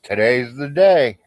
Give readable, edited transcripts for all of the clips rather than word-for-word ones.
Today's the day.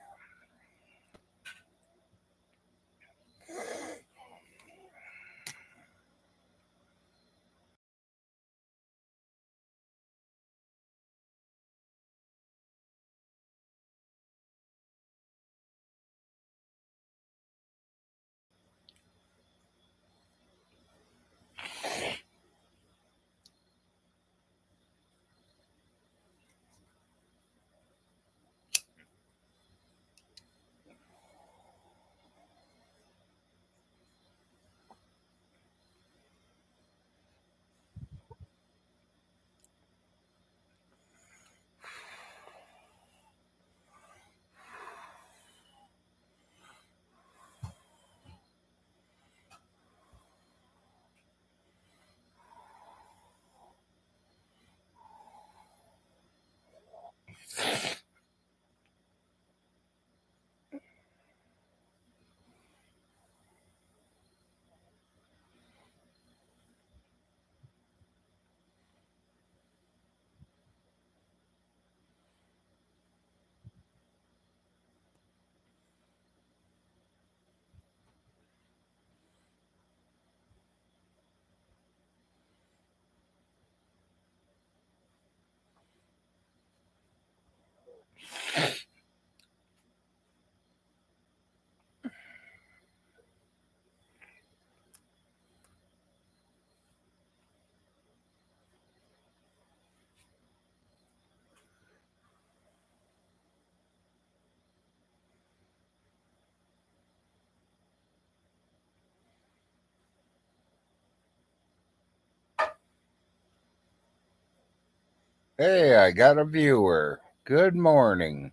Hey, I got a viewer. Good morning.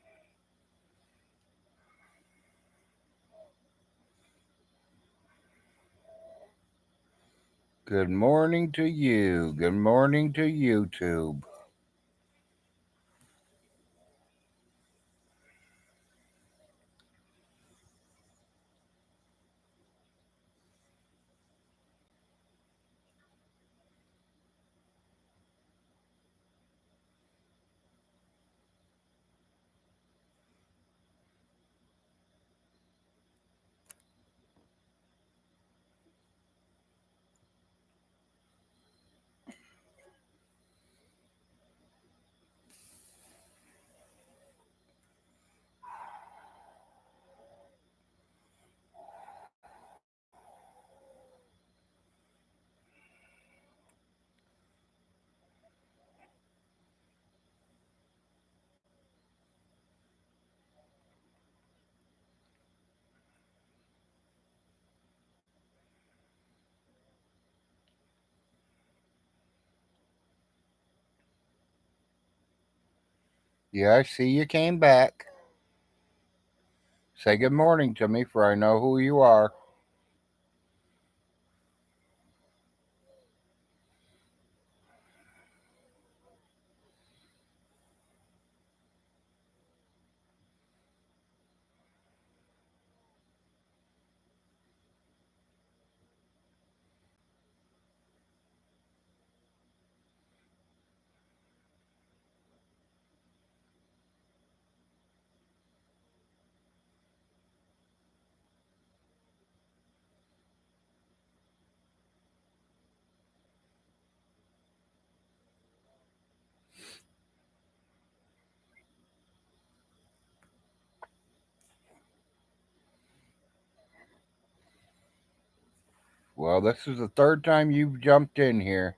Good morning to you. Good morning to YouTube. Yeah, I see you came back. Say good morning to me, for I know who you are. Well, this is the third time you've jumped in here.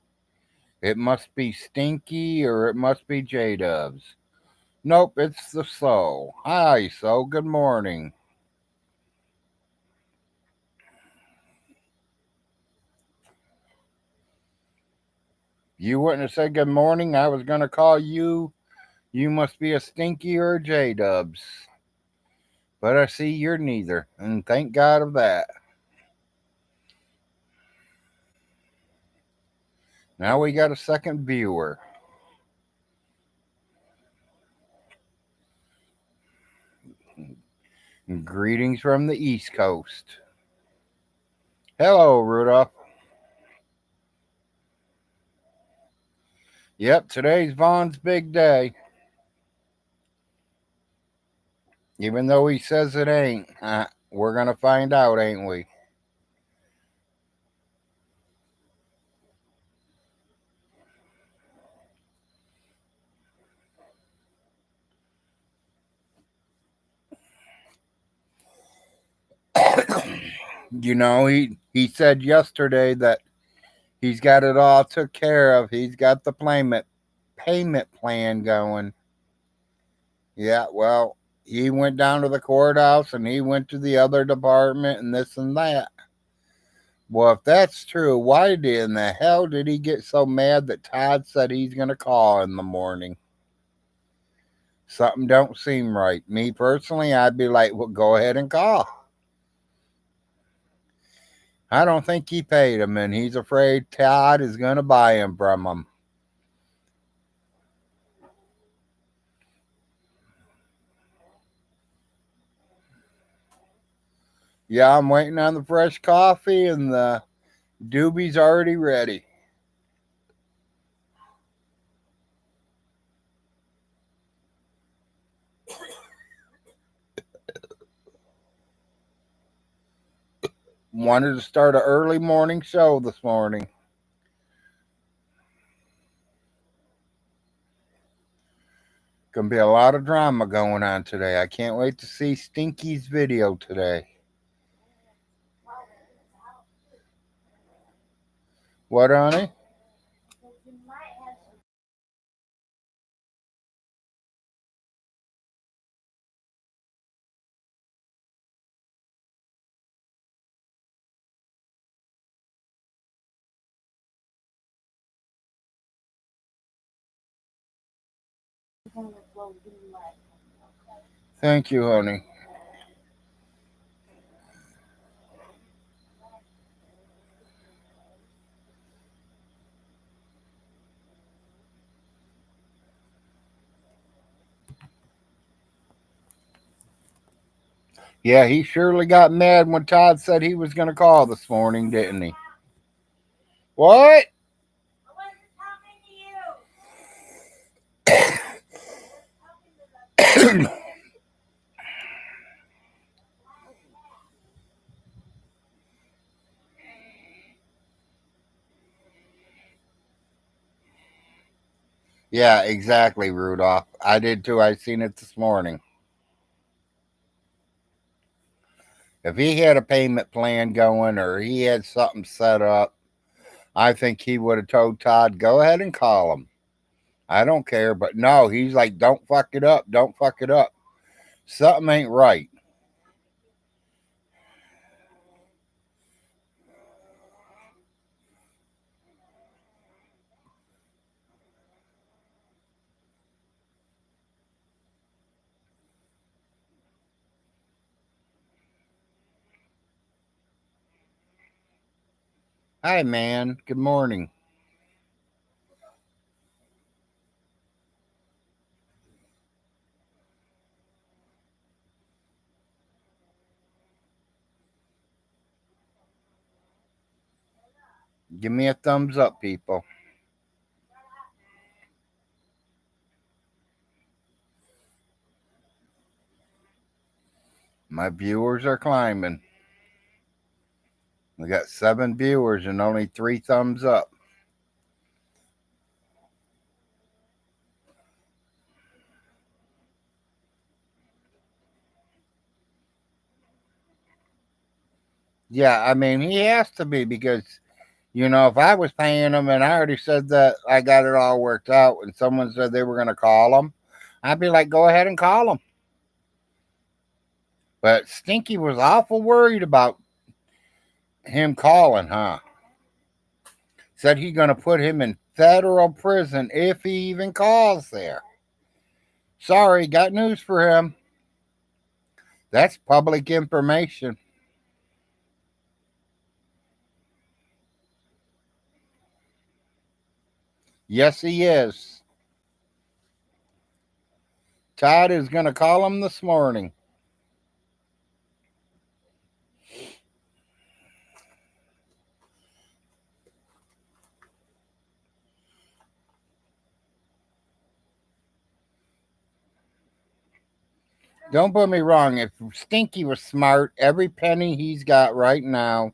It must be Stinky or it must be J Dubs. Nope, it's the So. Hi, So. Good morning. You wouldn't have said good morning. I was going to call you. You must be a Stinky or a J Dubs. But I see you're neither, and thank God of that. Now we got a second viewer. Greetings from the East Coast. Hello, Rudolph. Yep, today's Vaughn's big day. Even though he says it ain't. We're going to find out, ain't we? He said yesterday that he's got it all took care of. He's got the payment plan going. Yeah, well, he went down to the courthouse and he went to the other department and this and that. Well, if that's true, why in the hell did he get so mad that Todd said he's going to call in the morning? Something don't seem right. Me personally, I'd be like, well, go ahead and call. I don't think he paid him, and he's afraid Todd is going to buy him from him. Yeah, I'm waiting on the fresh coffee, and the doobie's already ready. Wanted to start an early morning show this morning. Gonna be a lot of drama going on today. I can't wait to see Stinky's video today. What, honey? Thank you, honey. Yeah, he surely got mad when Todd said he was going to call this morning, didn't he? What? Yeah, exactly, Rudolph. I did too. I seen it this morning. If he had a payment plan going or he had something set up, I think he would have told Todd, go ahead and call him. I don't care. But no, he's like, don't fuck it up. Don't fuck it up. Something ain't right. Hi, man. Good morning. Give me a thumbs up, people. My viewers are climbing. We got 7 viewers and only 3 thumbs up. Yeah, I mean, he has to be because, if I was paying him and I already said that I got it all worked out and someone said they were going to call him, I'd be like, go ahead and call him. But Stinky was awful worried about him calling, huh? Said he's going to put him in federal prison if he even calls there. Sorry, got news for him. That's public information. Yes, he is. Todd is going to call him this morning. Don't put me wrong. If Stinky was smart, every penny he's got right now,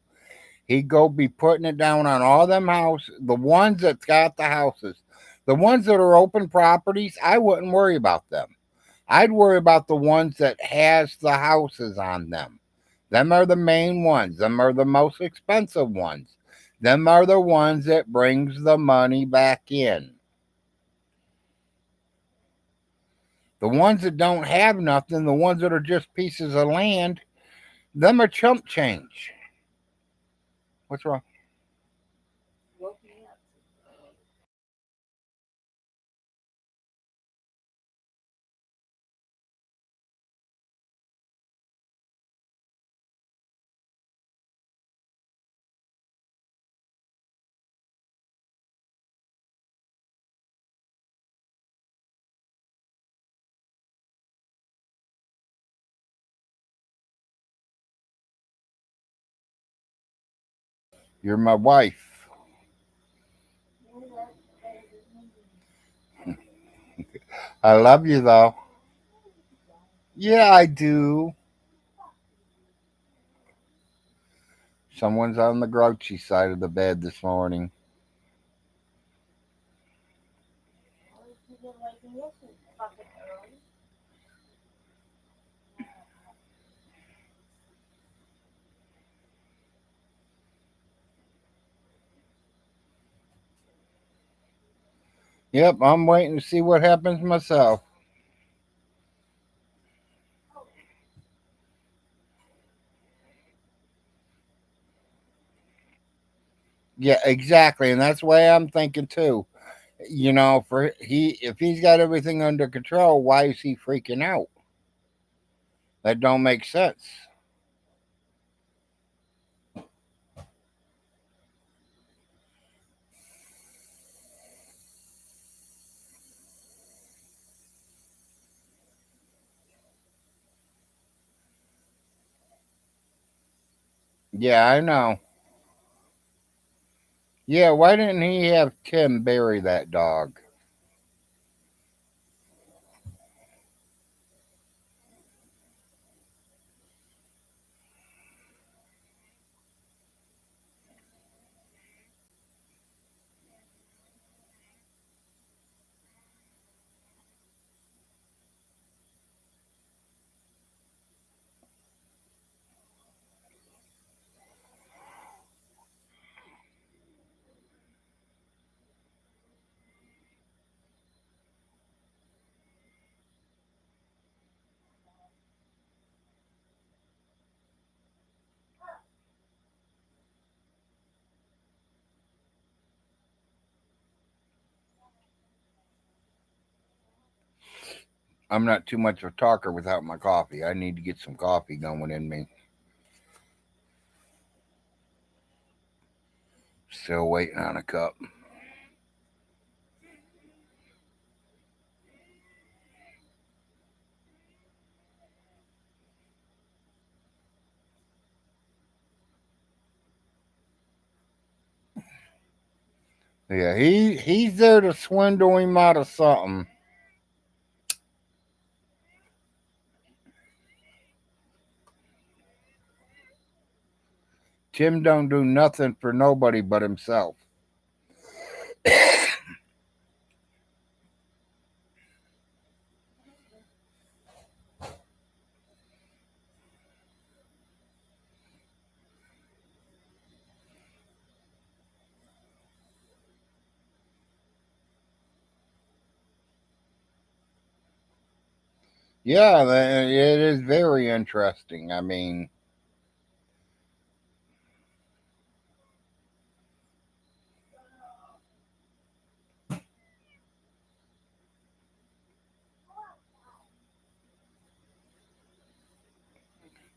he'd go be putting it down on all them houses, the ones that's got the houses. The ones that are open properties, I wouldn't worry about them. I'd worry about the ones that has the houses on them. Them are the main ones. Them are the most expensive ones. Them are the ones that brings the money back in. The ones that don't have nothing, the ones that are just pieces of land, them are chump change. What's wrong? You're my wife. I love you though. Yeah, I do. Someone's on the grouchy side of the bed this morning. Yep, I'm waiting to see what happens myself. Yeah, exactly, and that's the way I'm thinking too. For he if he's got everything under control, why is he freaking out? That don't make sense. Yeah, I know. Yeah, why didn't he have Tim bury that dog? I'm not too much of a talker without my coffee. I need to get some coffee going in me. Still waiting on a cup. Yeah, he's there to swindle him out of something. Tim don't do nothing for nobody but himself. Yeah, it is very interesting. I mean,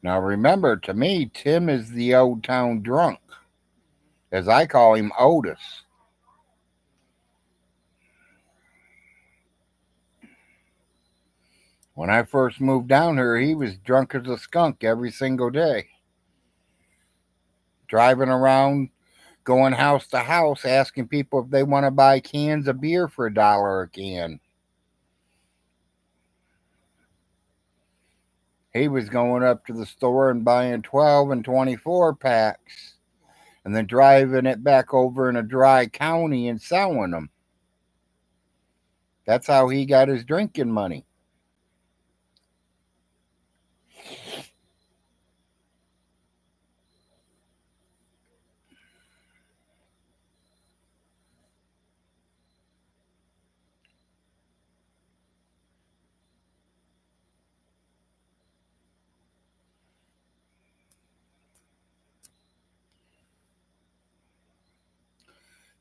now remember, to me, Tim is the old town drunk, as I call him, Otis. When I first moved down here, he was drunk as a skunk every single day, driving around, going house to house, asking people if they want to buy cans of beer for $1 a can. He was going up to the store and buying 12 and 24 packs and then driving it back over in a dry county and selling them. That's how he got his drinking money.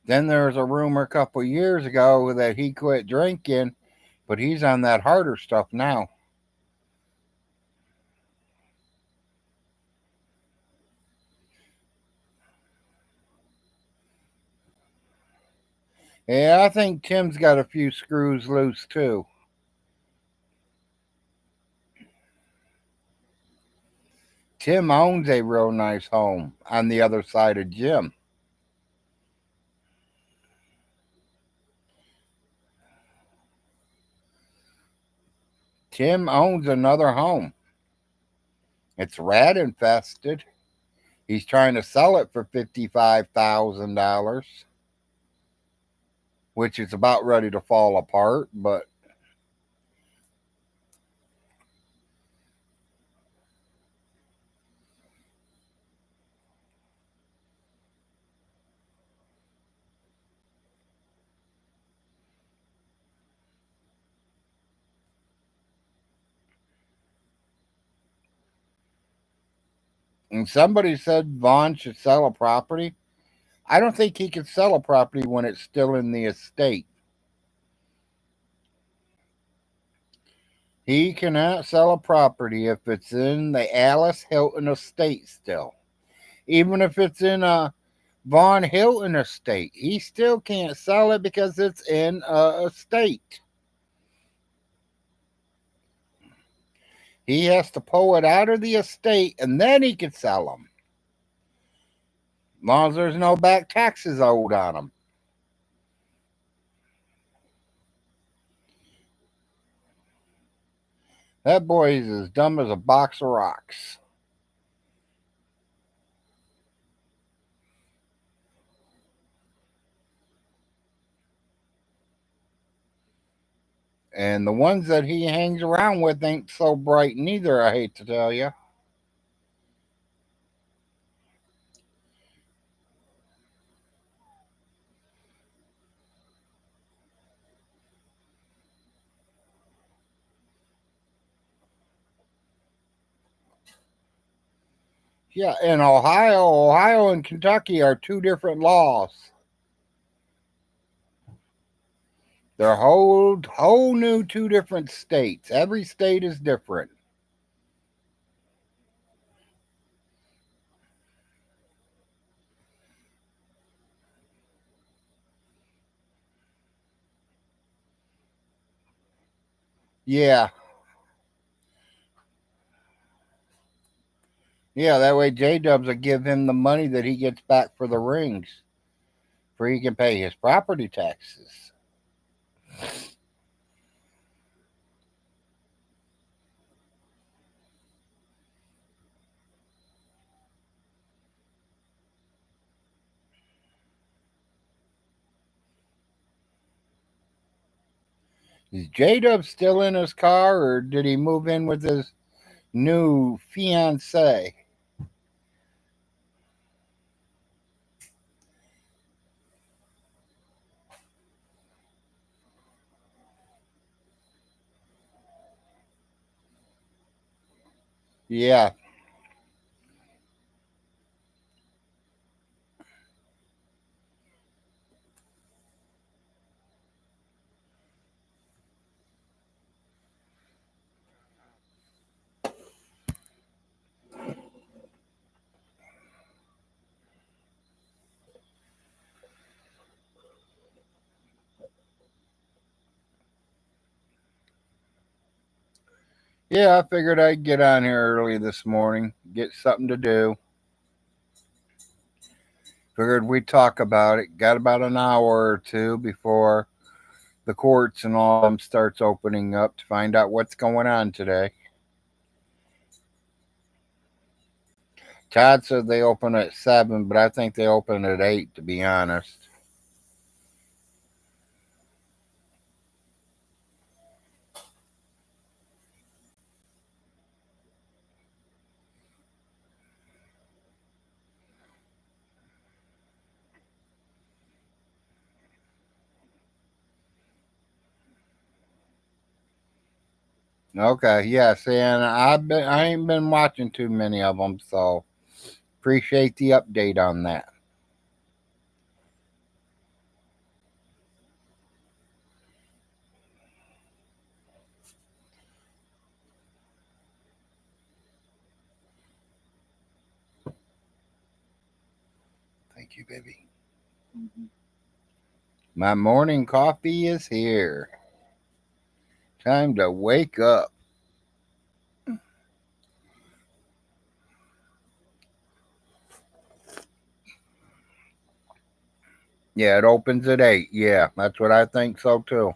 Then there was a rumor a couple years ago that he quit drinking, but he's on that harder stuff now. Yeah, I think Tim's got a few screws loose too. Tim owns a real nice home on the other side of Jim. Tim owns another home. It's rat infested. He's trying to sell it for $55,000, which is about ready to fall apart. But and somebody said Vaughn should sell a property. I don't think he can sell a property when it's still in the estate. He cannot sell a property if it's in the Alice Hilton estate still. Even if it's in a Von Hilton estate, he still can't sell it because it's in a estate. He has to pull it out of the estate and then he can sell them. As long as there's no back taxes owed on them. That boy is as dumb as a box of rocks. And the ones that he hangs around with ain't so bright neither, I hate to tell you. Yeah, in Ohio and Kentucky are two different laws. They're whole new two different states. Every state is different. Yeah. Yeah, that way J Dubs will give him the money that he gets back for the rings, for he can pay his property taxes. Is J Dub still in his car or did he move in with his new fiance? Yeah. Yeah, I figured I'd get on here early this morning, get something to do. Figured we'd talk about it. Got about an hour or two before the courts and all them starts opening up to find out what's going on today. Todd said they open at 7, but I think they open at 8, to be honest. Okay, yeah, see, and I ain't been watching too many of them, so appreciate the update on that. Thank you, baby. My morning coffee is here. Time to wake up. Yeah, it opens at 8. Yeah, that's what I think so too.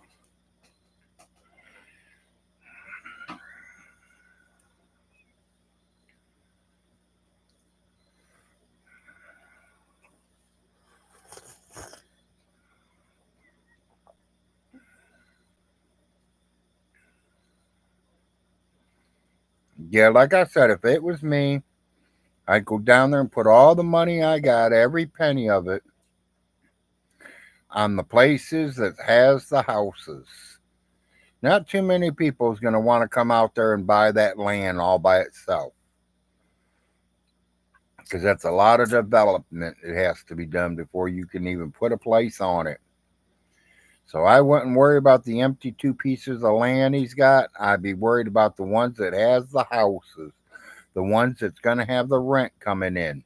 Yeah, like I said, if it was me, I'd go down there and put all the money I got, every penny of it, on the places that has the houses. Not too many people is going to want to come out there and buy that land all by itself, because that's a lot of development it has to be done before you can even put a place on it. So I wouldn't worry about the empty 2 pieces of land he's got. I'd be worried about the ones that has the houses, the ones that's going to have the rent coming in.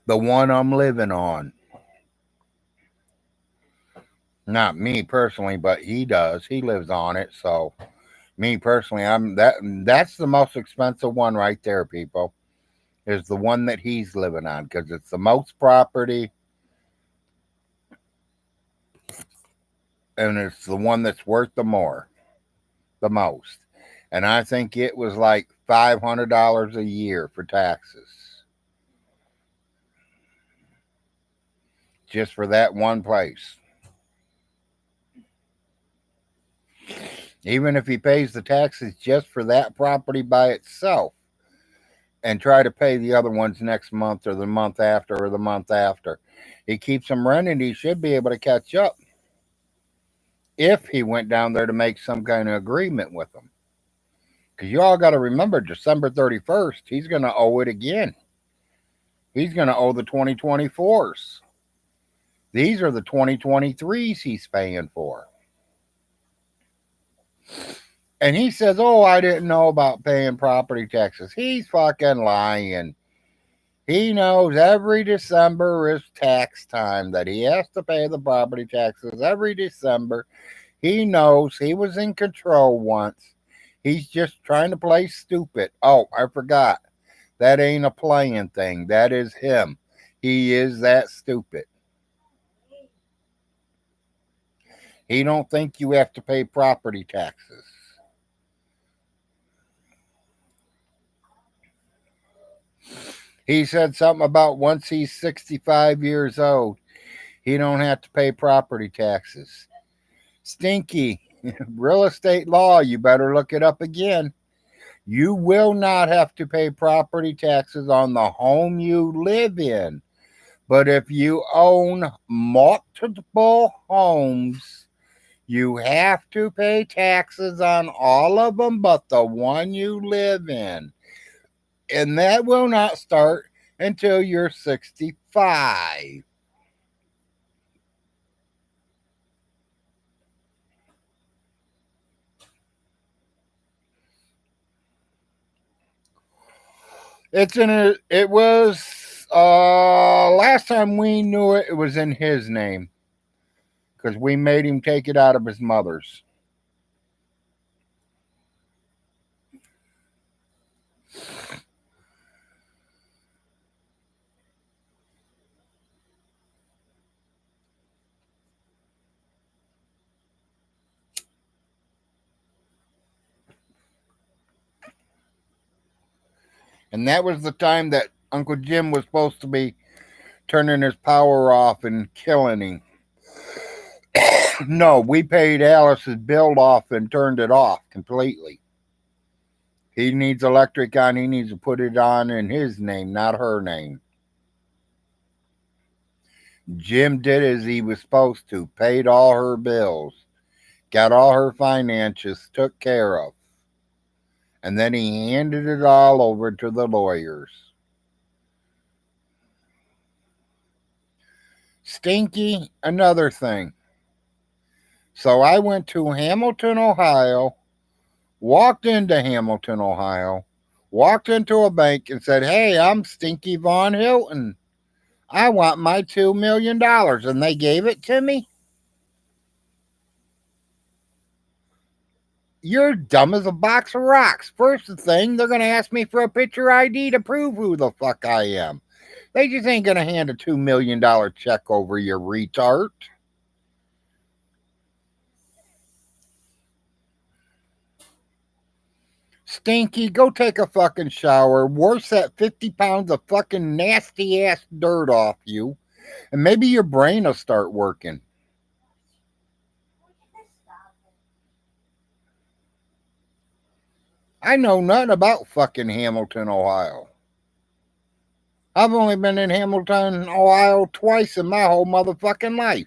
The one I'm living on. Not me personally, but he does. He lives on it. So me personally, that's the most expensive one right there, people. Is the one that he's living on, because it's the most property and it's the one that's worth the most. And I think it was like $500 a year for taxes just for that one place. Even if he pays the taxes just for that property by itself and try to pay the other ones next month or the month after or the month after, he keeps them renting. He should be able to catch up if he went down there to make some kind of agreement with them. Because you all got to remember, December 31st, he's going to owe it again. He's going to owe the 2024s. These are the 2023s he's paying for. And he says, "Oh, I didn't know about paying property taxes." He's fucking lying. He knows every December is tax time, that he has to pay the property taxes every December. He knows he was in control once. He's just trying to play stupid. Oh, I forgot. That ain't a playing thing. That is him. He is that stupid. He don't think you have to pay property taxes. He said something about once he's 65 years old, he don't have to pay property taxes. Stinky, real estate law, you better look it up again. You will not have to pay property taxes on the home you live in. But if you own multiple homes, you have to pay taxes on all of them but the one you live in. And that will not start until you're 65. It was last time we knew it, it was in his name because we made him take it out of his mother's. And that was the time that Uncle Jim was supposed to be turning his power off and killing him. No, we paid Alice's bill off and turned it off completely. He needs electric on, he needs to put it on in his name, not her name. Jim did as he was supposed to, paid all her bills, got all her finances took care of, and then he handed it all over to the lawyers. Stinky, another thing. So I went to Hamilton, Ohio, walked into Hamilton, Ohio, walked into a bank and said, "Hey, I'm Stinky Von Hilton. I want my $2 million." And they gave it to me. You're dumb as a box of rocks. First thing, they're going to ask me for a picture ID to prove who the fuck I am. They just ain't going to hand a $2 million check over, you retard. Stinky, go take a fucking shower, wash that 50 pounds of fucking nasty ass dirt off you, and maybe your brain will start working. I know nothing about fucking Hamilton, Ohio. I've only been in Hamilton, Ohio twice in my whole motherfucking life.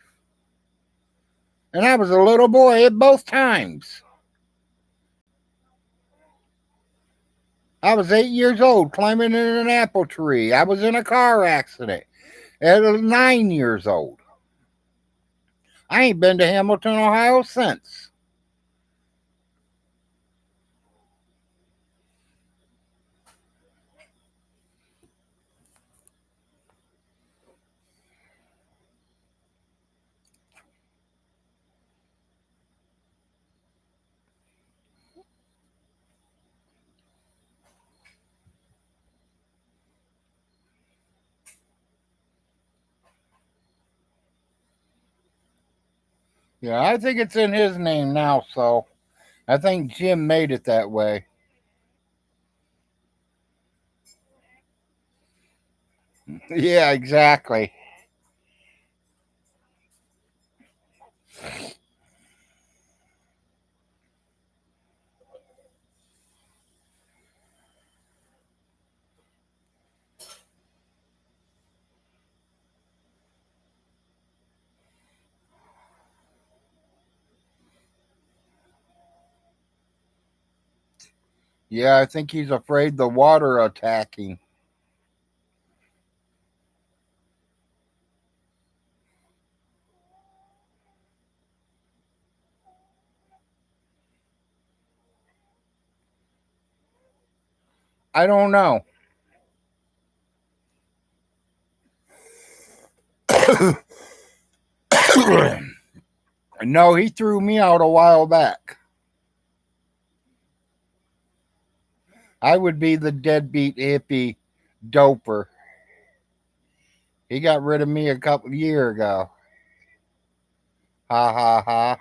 And I was a little boy at both times. I was 8 years old climbing in an apple tree. I was in a car accident at 9 years old. I ain't been to Hamilton, Ohio since. Yeah, I think it's in his name now, so I think Jim made it that way. Yeah, exactly. Yeah, I think he's afraid the water attacking. I don't know. No, he threw me out a while back. I would be the deadbeat hippie doper. He got rid of me a couple of years ago. Ha ha ha.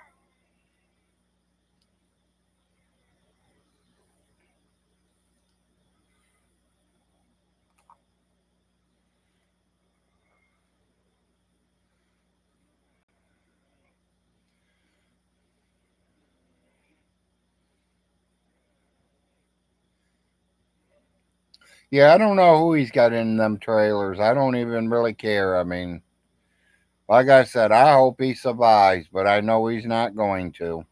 Yeah, I don't know who he's got in them trailers. I don't even really care. I mean, like I said, I hope he survives, but I know he's not going to.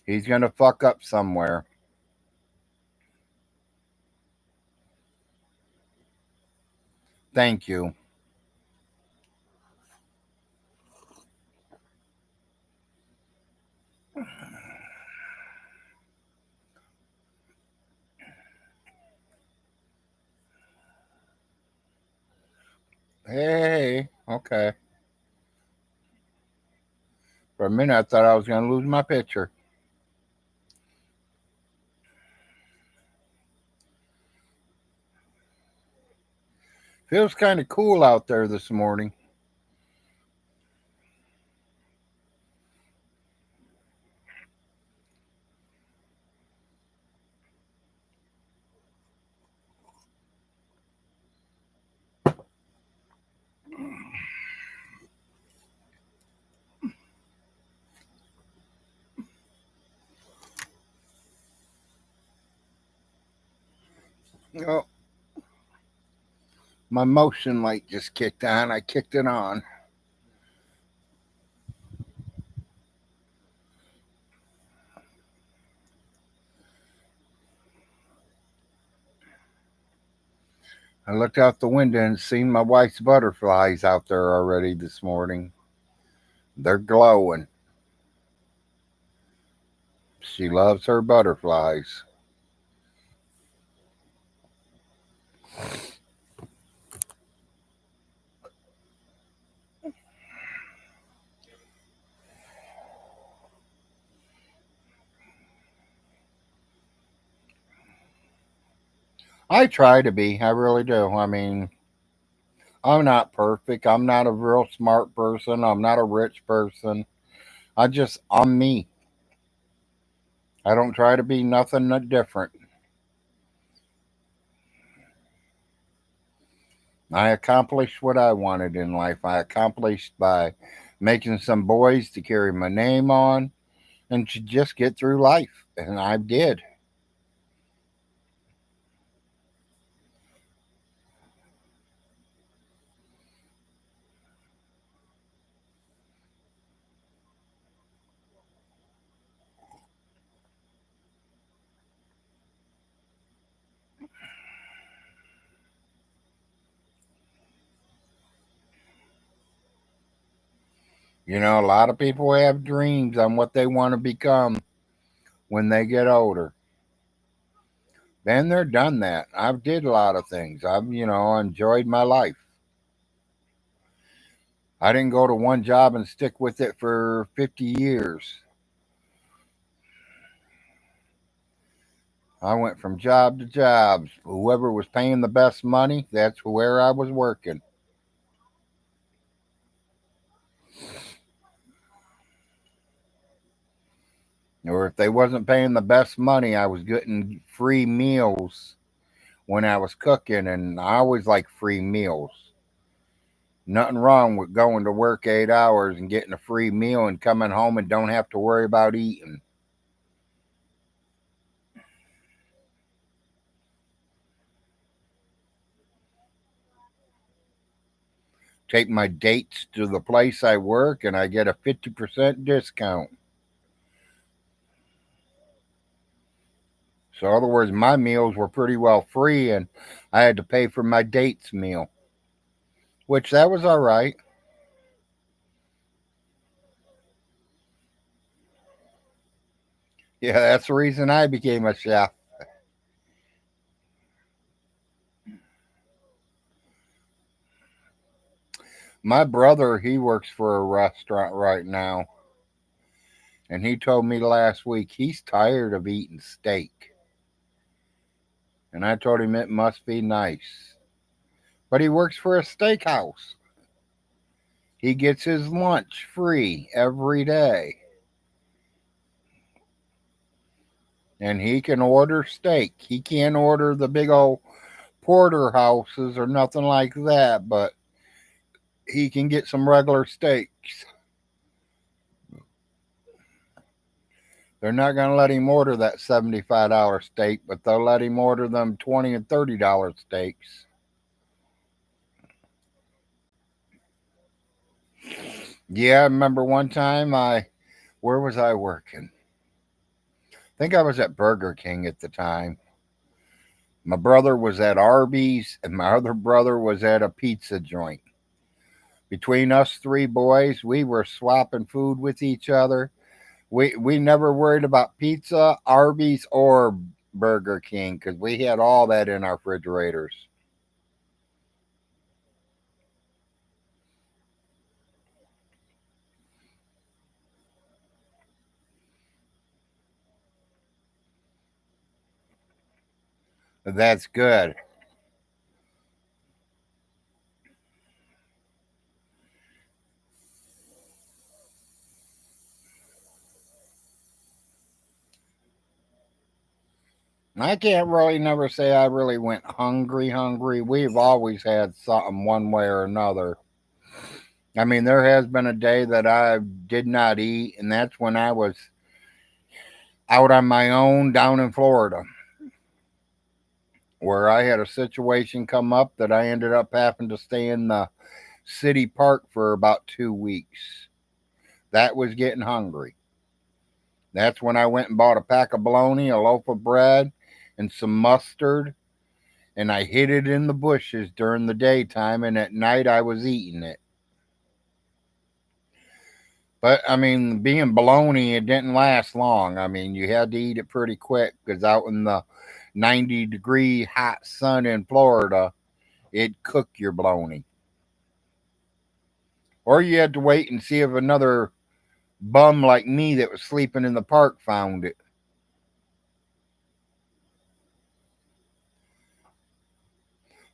He's going to fuck up somewhere. Thank you. Hey, okay. For a minute, I thought I was going to lose my picture. Feels kind of cool out there this morning. Oh, my motion light just kicked on. I kicked it on. I looked out the window and seen my wife's butterflies out there already this morning. They're glowing. She loves her butterflies. I try to be. I really do. I mean, I'm not perfect. I'm not a real smart person. I'm not a rich person. I'm me. I don't try to be nothing different. I accomplished what I wanted in life. I accomplished by making some boys to carry my name on and to just get through life. And I did. You know, a lot of people have dreams on what they want to become when they get older. Been there, done that. I've did a lot of things. Enjoyed my life. I didn't go to one job and stick with it for 50 years. I went from job to job. Whoever was paying the best money, that's where I was working. Or if they wasn't paying the best money, I was getting free meals when I was cooking, and I always like free meals. Nothing wrong with going to work 8 hours and getting a free meal and coming home and don't have to worry about eating. Take my dates to the place I work and I get a 50% discount. So, in other words, my meals were pretty well free and I had to pay for my dates meal, which that was all right. Yeah, that's the reason I became a chef. My brother, he works for a restaurant right now, and he told me last week he's tired of eating steak. And I told him it must be nice. But he works for a steakhouse. He gets his lunch free every day. And he can order steak. He can't order the big old porterhouses or nothing like that, but he can get some regular steaks. They're not going to let him order that $75 steak, but they'll let him order them $20 and $30 steaks. Yeah, I remember one time where was I working? I think I was at Burger King at the time. My brother was at Arby's, and my other brother was at a pizza joint. Between us three boys, we were swapping food with each other. We never worried about pizza, Arby's, or Burger King because we had all that in our refrigerators. That's good. I can't really never say I really went hungry. We've always had something one way or another. I mean, there has been a day that I did not eat, and that's when I was out on my own down in Florida. where I had a situation come up that I ended up having to stay in the city park for about 2 weeks. That was getting hungry. That's when I went and bought a pack of bologna, a loaf of bread, and some mustard, and I hid it in the bushes during the daytime, and at night I was eating it. But I mean, being bologna, it didn't last long. I mean, you had to eat it pretty quick because out in the 90-degree hot sun in Florida, it'd cook your bologna. Or you had to wait and see if another bum like me that was sleeping in the park found it.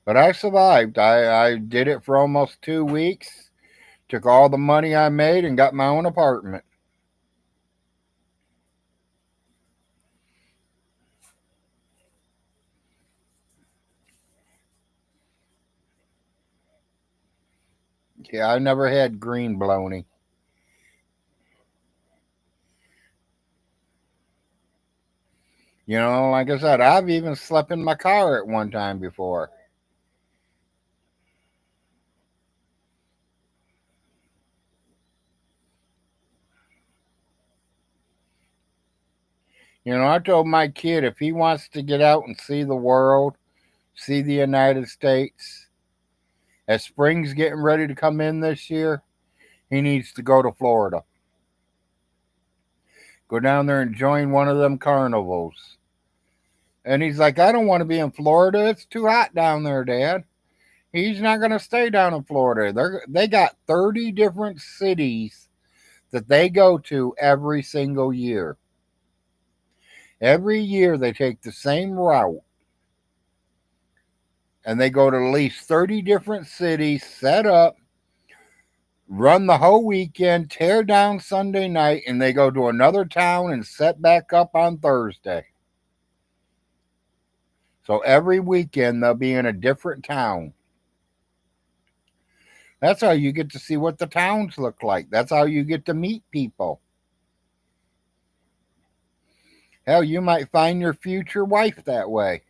But I survived. I did it for almost 2 weeks, took all the money I made, and got my own apartment. Yeah, I never had green bologna. Like I said, I've even slept in my car at one time before. I told my kid if he wants to get out and see the world, see the United States, as spring's getting ready to come in this year, he needs to go to Florida. Go down there and join one of them carnivals. And he's like, I don't want to be in Florida. It's too hot down there, Dad. He's not going to stay down in Florida. They got 30 different cities that they go to every single year. Every year they take the same route and they go to at least 30 different cities, set up, run the whole weekend, tear down Sunday night, and they go to another town and set back up on Thursday. So every weekend they'll be in a different town. That's how you get to see what the towns look like. That's how you get to meet people. Hell, you might find your future wife that way.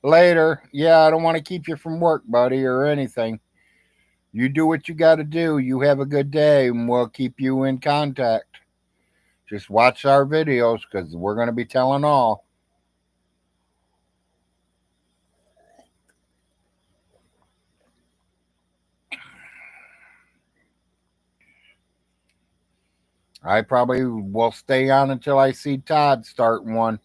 Later, yeah, I don't want to keep you from work, buddy, or anything. You do what you got to do. You have a good day, and we'll keep you in contact. Just watch our videos because we're going to be telling all. I probably will stay on until I see Todd start one.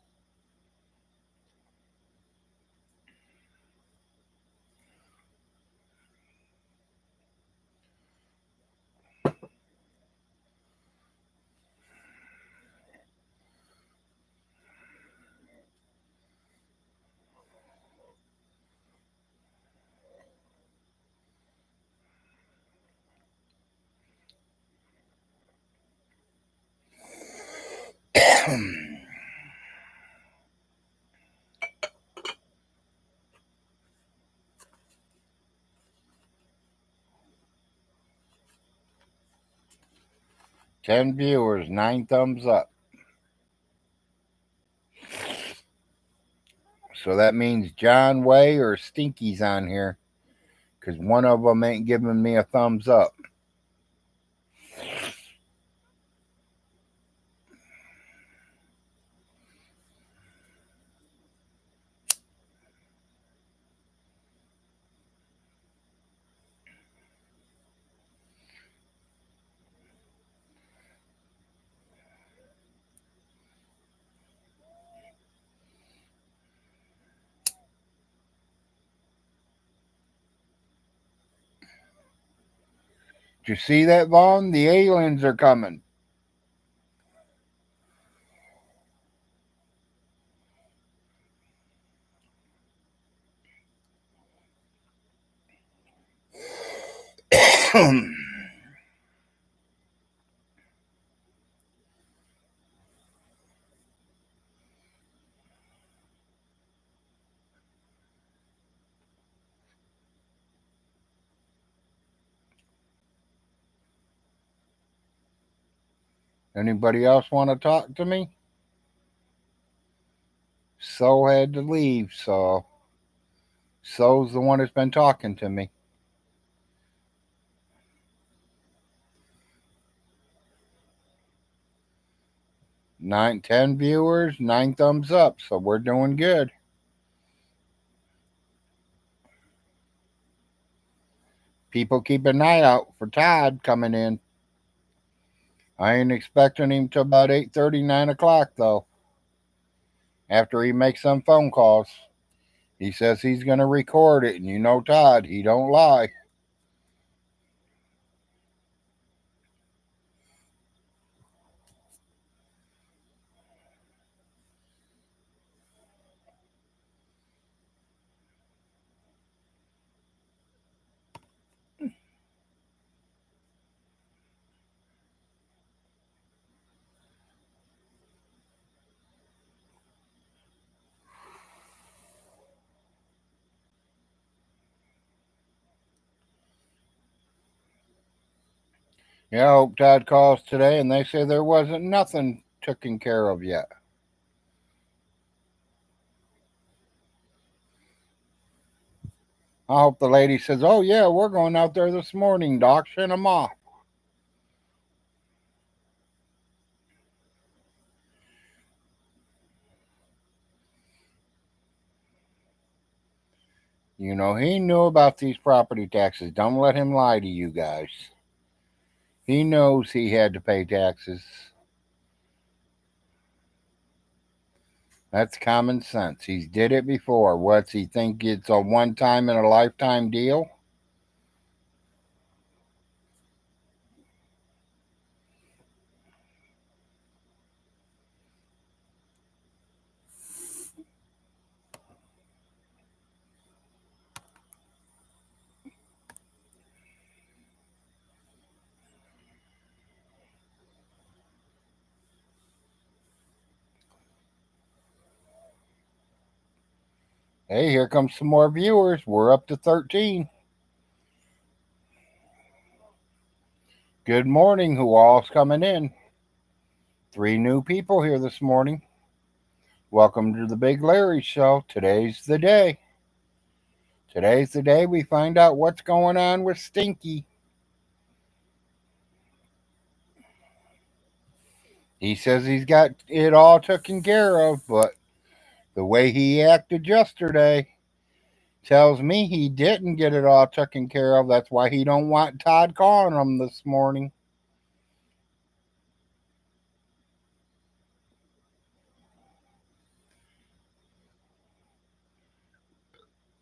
Ten viewers, 9 thumbs up. So that means John Way or Stinky's on here because one of them ain't giving me a thumbs up. Did you see that, Vaughn? The aliens are coming. Anybody else want to talk to me? So had to leave, so's the one that's been talking to me. 10 viewers, 9 thumbs up, so we're doing good. People keep an eye out for Todd coming in. I ain't expecting him till about 8:30, 9 o'clock though. After he makes some phone calls, he says he's gonna record it, and you know Todd, he don't lie. Yeah, I hope Todd calls today, and they say there wasn't nothing taken care of yet. I hope the lady says, "Oh yeah, we're going out there this morning, Doc. Send them off." You know, he knew about these property taxes. Don't let him lie to you guys. He knows he had to pay taxes. That's common sense. He's did it before. What's he think it's a one time in a lifetime deal? Hey, here comes some more viewers. We're up to 13. Good morning, who all's coming in? 3 new people here this morning. Welcome to the Big Larry Show. Today's the day. Today's the day we find out what's going on with Stinky. He says he's got it all taken care of, but the way he acted yesterday tells me he didn't get it all taken care of. That's why he don't want Todd calling him this morning.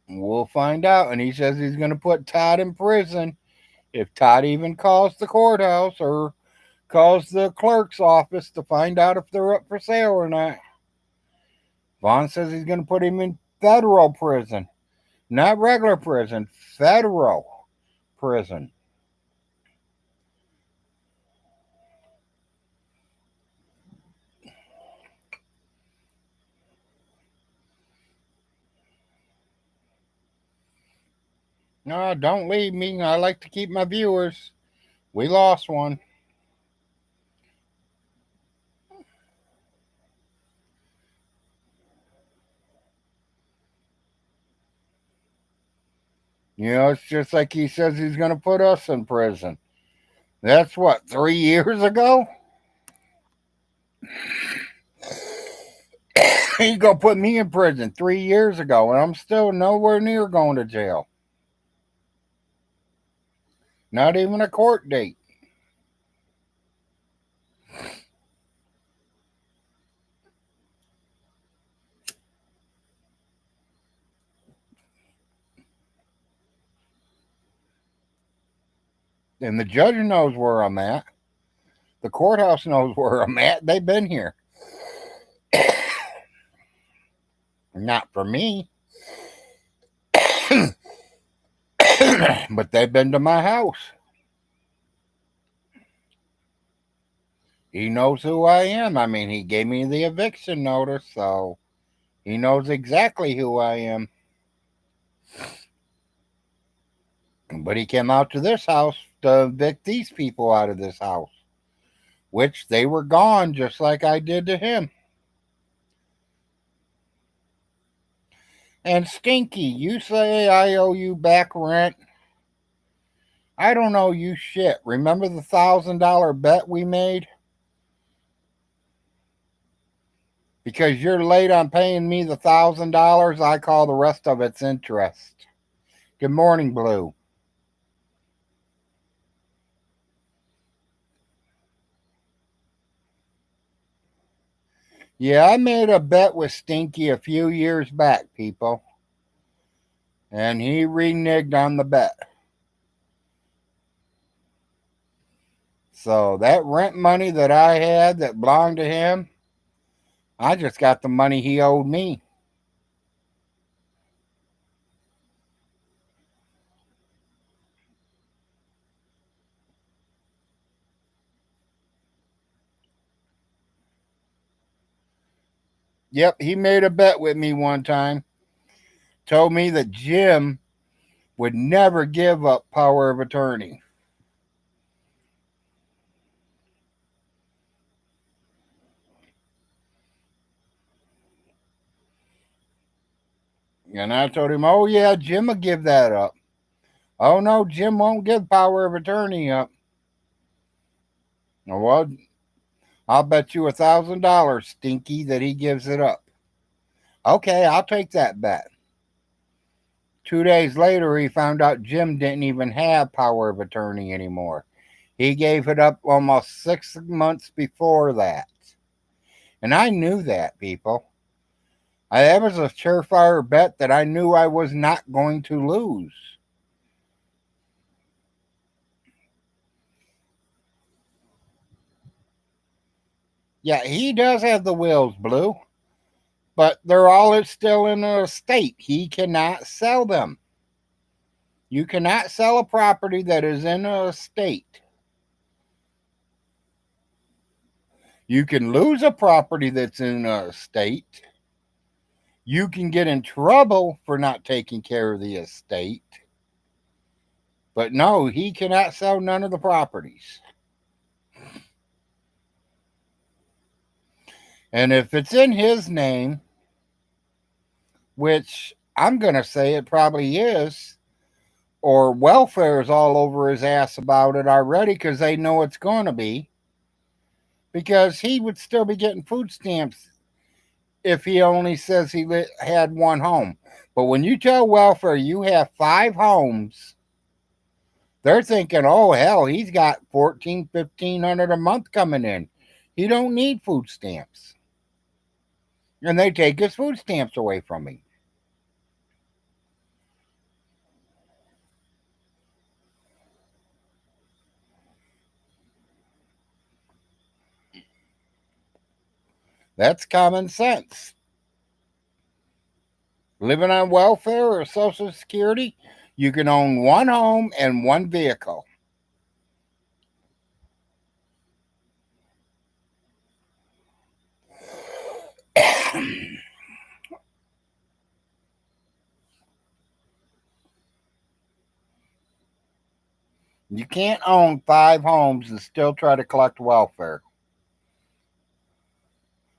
We'll find out. And he says he's going to put Todd in prison if Todd even calls the courthouse or calls the clerk's office to find out if they're up for sale or not. Vaughn says he's going to put him in federal prison, not regular prison, federal prison. No, don't leave me. I like to keep my viewers. We lost one. You know, it's just like he says he's going to put us in prison. That's what, 3 years ago? He's going to put me in prison 3 years ago, and I'm still nowhere near going to jail. Not even a court date. And the judge knows where I'm at. The courthouse knows where I'm at. They've been here. Not for me, but they've been to my house. He knows who I am. I mean, he gave me the eviction notice, so he knows exactly who I am. But he came out to this house to evict these people out of this house, which they were gone just like I did to him. And Stinky, you say I owe you back rent? I don't owe you shit. Remember the $1,000 bet we made? Because you're late on paying me the $1,000, I call the rest of it's interest. Good morning, Blue. Yeah, I made a bet with Stinky a few years back, people. And he reneged on the bet. So that rent money that I had that belonged to him, I just got the money he owed me. Yep, he made a bet with me one time. Told me that Jim would never give up power of attorney. And I told him, oh, yeah, Jim will give that up. Oh, no, Jim won't give power of attorney up. Well, I'll bet you $1,000, Stinky, that he gives it up. Okay, I'll take that bet. 2 days later, he found out Jim didn't even have power of attorney anymore. He gave it up almost 6 months before that. And I knew that, people. That was a surefire bet that I knew I was not going to lose. Yeah, he does have the wills, Blue, but they're all still in a estate. He cannot sell them. You cannot sell a property that is in a estate. You can lose a property that's in a estate. You can get in trouble for not taking care of the estate. But no, he cannot sell none of the properties. And if it's in his name, which I'm going to say it probably is, or welfare is all over his ass about it already because they know it's going to be, because he would still be getting food stamps if he only says he had one home. But when you tell welfare you have 5 homes, they're thinking, oh, hell, he's got 1,500 a month coming in. He don't need food stamps. And they take his food stamps away from him. That's common sense. Living on welfare or Social Security, you can own one home and one vehicle. You can't own 5 homes and still try to collect welfare.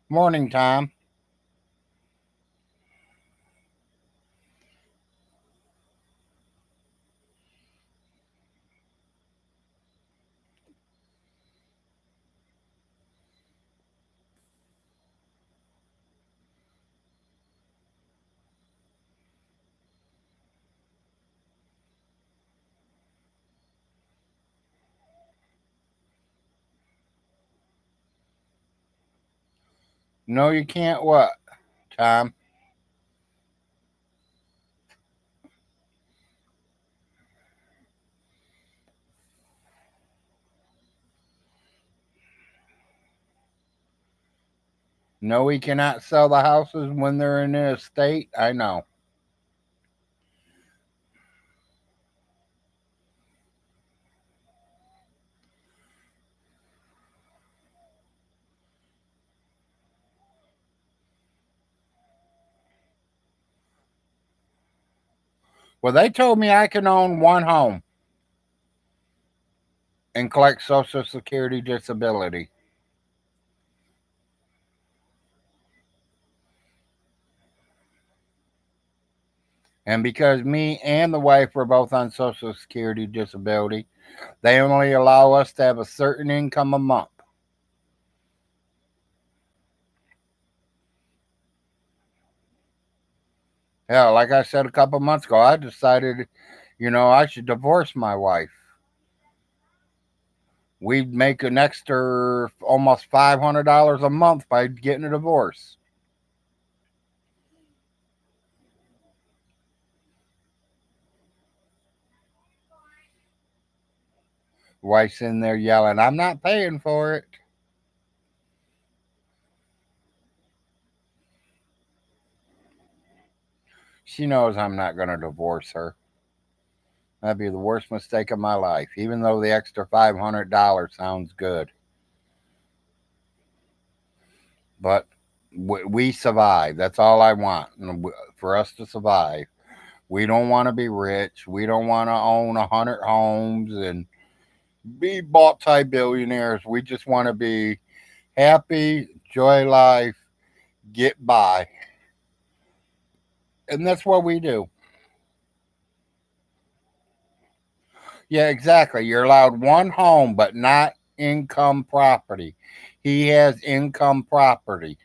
Morning, Tom. No, you can't what, Tom? No, he cannot sell the houses when they're in the estate. I know. Well, they told me I can own one home and collect Social Security disability. And because me and the wife were both on Social Security disability, they only allow us to have a certain income a month. Hell, like I said a couple months ago, I decided, I should divorce my wife. We'd make an extra almost $500 a month by getting a divorce. Wife's in there yelling, I'm not paying for it. She knows I'm not going to divorce her. That'd be the worst mistake of my life, even though the extra $500 sounds good. But we survive. That's all I want for us to survive. We don't want to be rich. We don't want to own 100 homes and be multi-billionaires. We just want to be happy, enjoy life, get by. And that's what we do. Yeah, exactly. You're allowed one home, but not income property. He has income property.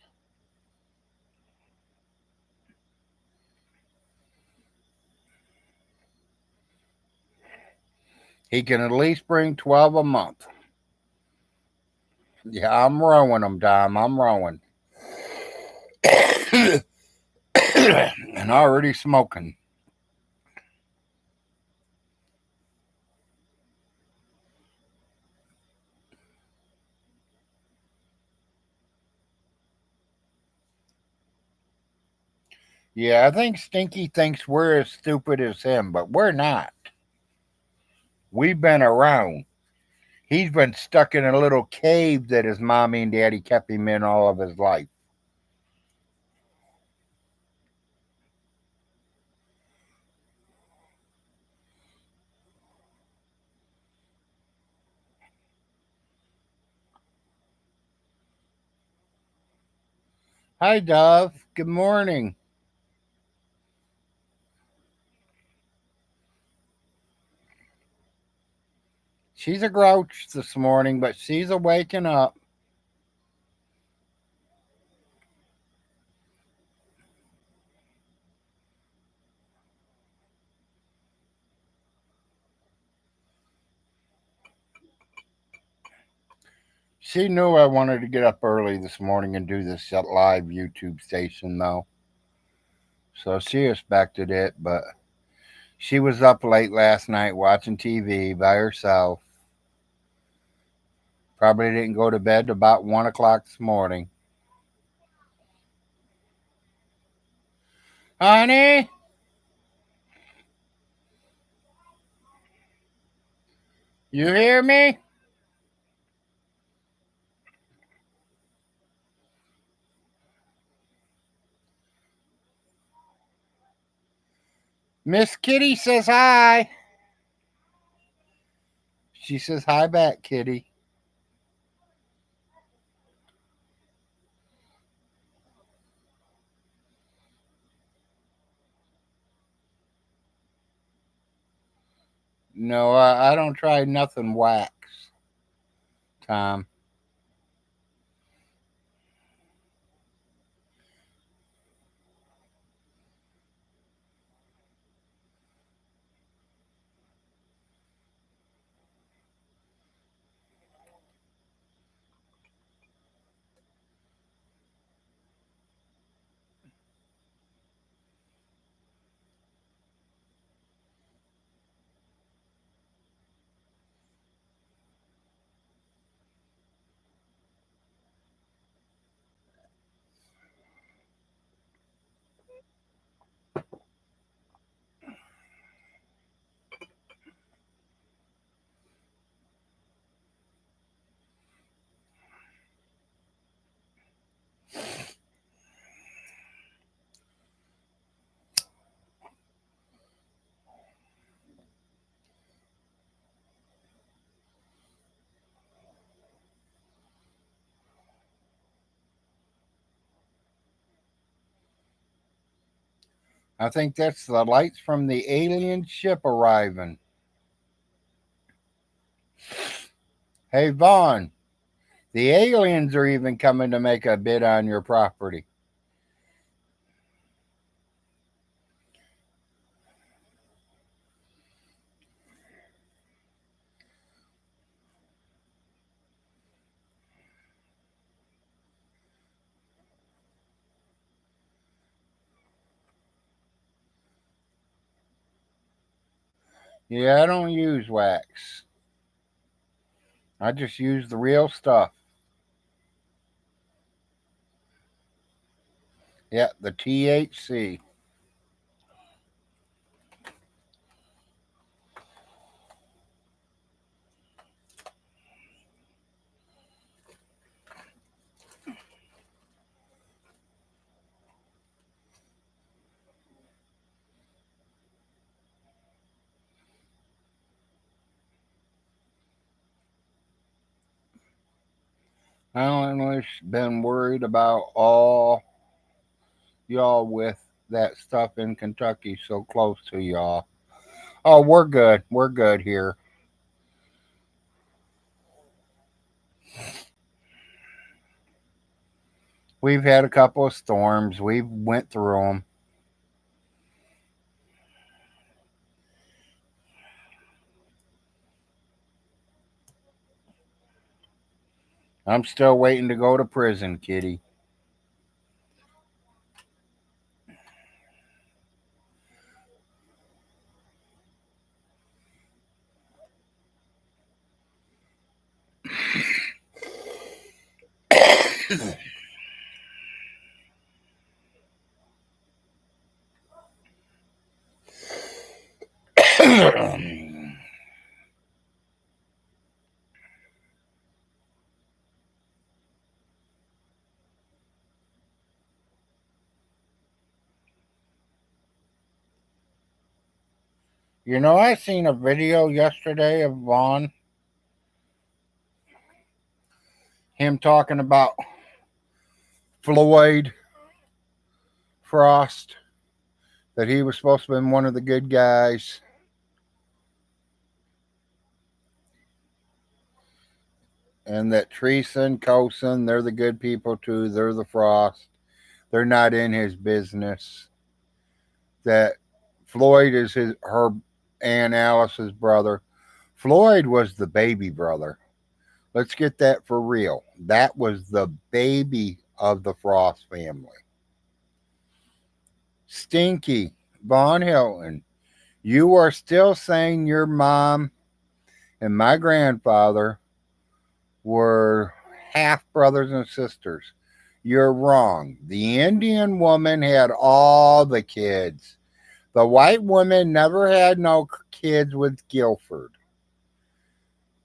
He can at least bring 12 a month. Yeah, I'm rowing him, Dom. I'm rowing. And already smoking. Yeah, I think Stinky thinks we're as stupid as him, but we're not. We've been around. He's been stuck in a little cave that his mommy and daddy kept him in all of his life. Hi, Dove. Good morning. She's a grouch this morning, but she's a waking up. She knew I wanted to get up early this morning and do this live YouTube station, though. So she expected it, but she was up late last night watching TV by herself. Probably didn't go to bed till about 1 o'clock this morning. Honey, you hear me? Miss Kitty says hi. She says hi back, Kitty. No, I don't try nothing wax, Tom. I think that's the lights from the alien ship arriving. Hey, Vaughn, the aliens are even coming to make a bid on your property. Yeah, I don't use wax. I just use the real stuff. Yeah, the THC. I only been worried about all y'all with that stuff in Kentucky so close to y'all. Oh, we're good. We're good here. We've had a couple of storms. We've went through them. I'm still waiting to go to prison, kitty. You know, I seen a video yesterday of Vaughn, him talking about Floyd Frost, that he was supposed to have been one of the good guys, and that Teresa and Coulson, they're the good people too. They're the Frost. They're not in his business. That Floyd is her Aunt Alice's brother. Floyd was the baby brother. Let's get that for real. That was the baby of the Frost family. Stinky, Von Hilton, you are still saying your mom and my grandfather were half brothers and sisters. You're wrong. The Indian woman had all the kids. The white woman never had no kids with Guilford.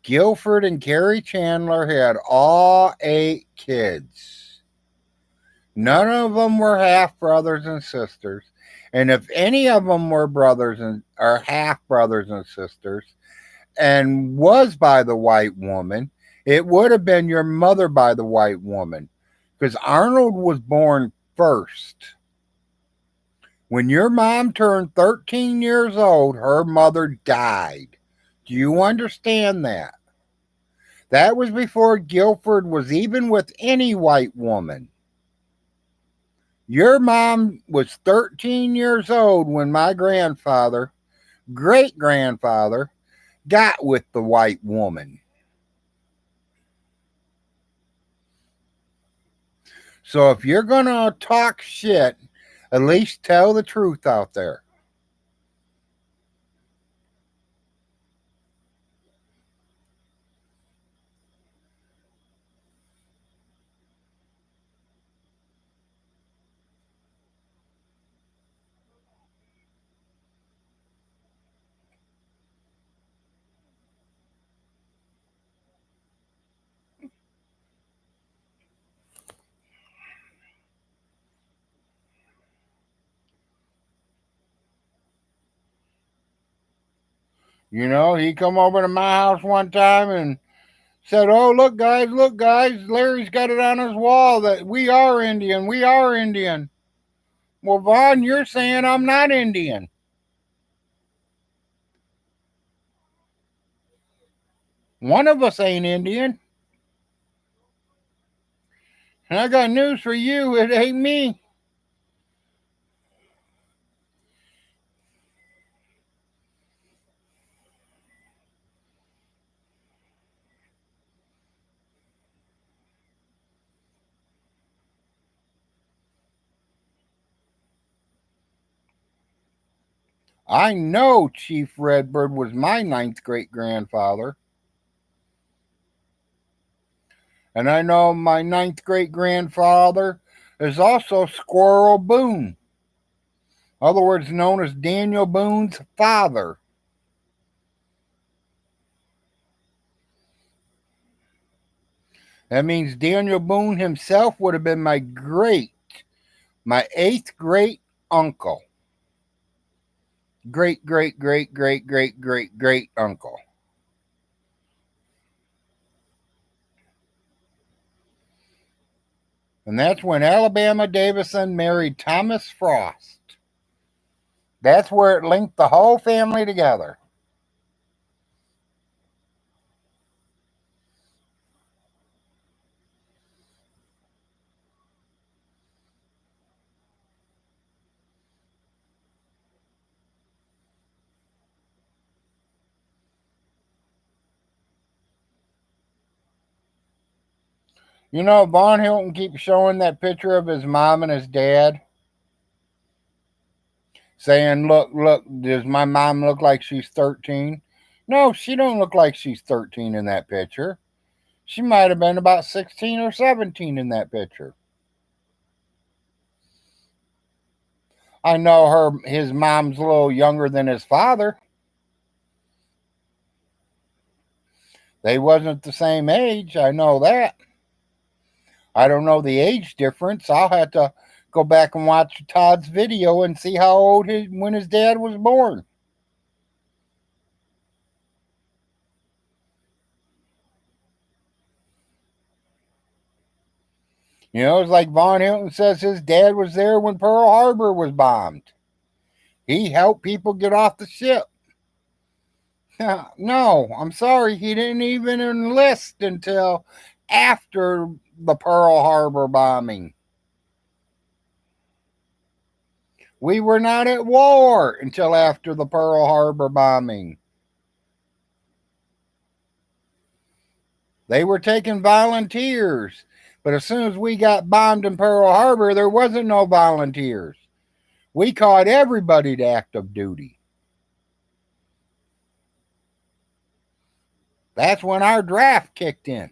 Guilford and Carrie Chandler had all 8 kids. None of them were half brothers and sisters. And if any of them were brothers and or half brothers and sisters and was by the white woman, it would have been your mother by the white woman. Because Arnold was born first. When your mom turned 13 years old, her mother died. Do you understand that? That was before Guilford was even with any white woman. Your mom was 13 years old when my grandfather, great grandfather, got with the white woman. So if you're going to talk shit, at least tell the truth out there. You know, he come over to my house one time and said, "Oh, look, guys, Larry's got it on his wall that we are Indian, we are Indian." Well, Vaughn, you're saying I'm not Indian. One of us ain't Indian. And I got news for you, it ain't me. I know Chief Redbird was my ninth great grandfather. And I know my ninth great grandfather is also Squirrel Boone, other words known as Daniel Boone's father. That means Daniel Boone himself would have been my eighth great uncle. Great, great, great, great, great, great, great uncle. And that's when Alabama Davison married Thomas Frost. That's where it linked the whole family together. You know, Von Hilton keeps showing that picture of his mom and his dad, saying, "Look, look, does my mom look like she's 13?" No, she don't look like she's 13 in that picture. She might have been about 16 or 17 in that picture. I know his mom's a little younger than his father. They wasn't the same age, I know that. I don't know the age difference. I'll have to go back and watch Todd's video and see how old when his dad was born. You know, it's like Von Hilton says his dad was there when Pearl Harbor was bombed. He helped people get off the ship. No, I'm sorry, he didn't even enlist until after the Pearl Harbor bombing. We were not at war until after the Pearl Harbor bombing. They were taking volunteers. But as soon as we got bombed in Pearl Harbor, there wasn't no volunteers. We called everybody to active duty. That's when our draft kicked in.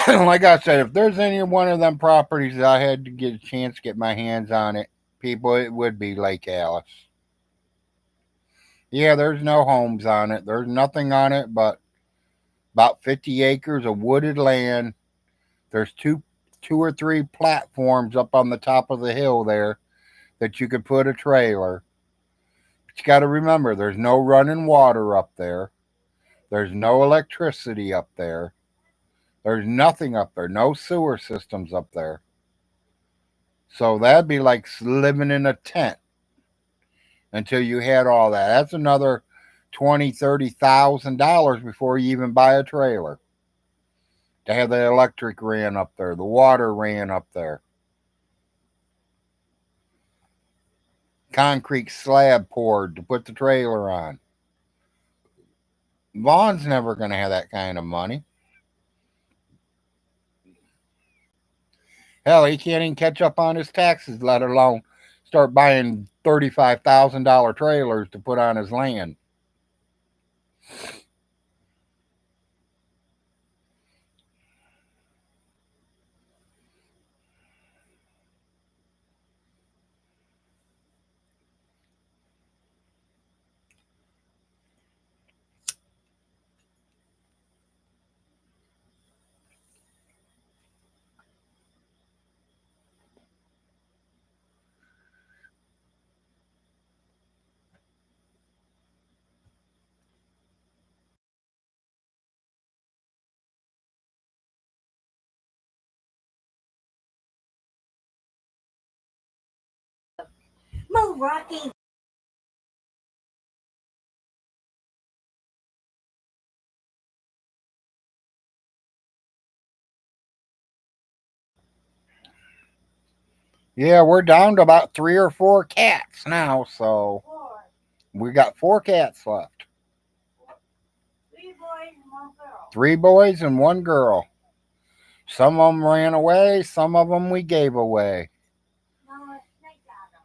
Like I said, if there's any one of them properties that I had to get a chance to get my hands on it, people, it would be Lake Alice. Yeah, there's no homes on it. There's nothing on it but about 50 acres of wooded land. There's two or three platforms up on the top of the hill there that you could put a trailer. But you got to remember, there's no running water up there. There's no electricity up there. There's nothing up there. No sewer systems up there. So that'd be like living in a tent until you had all that. That's another $20,000, $30,000 before you even buy a trailer. To have the electric ran up there, the water ran up there, concrete slab poured to put the trailer on. Vaughn's never going to have that kind of money. Hell, he can't even catch up on his taxes, let alone start buying $35,000 trailers to put on his land. Move, Rocky. Yeah, we're down to about 3 or 4 cats now, so Four. we got 4 cats left. Three boys and one girl. 3 boys and 1 girl. Some of them ran away, some of them we gave away. No, a snake got them.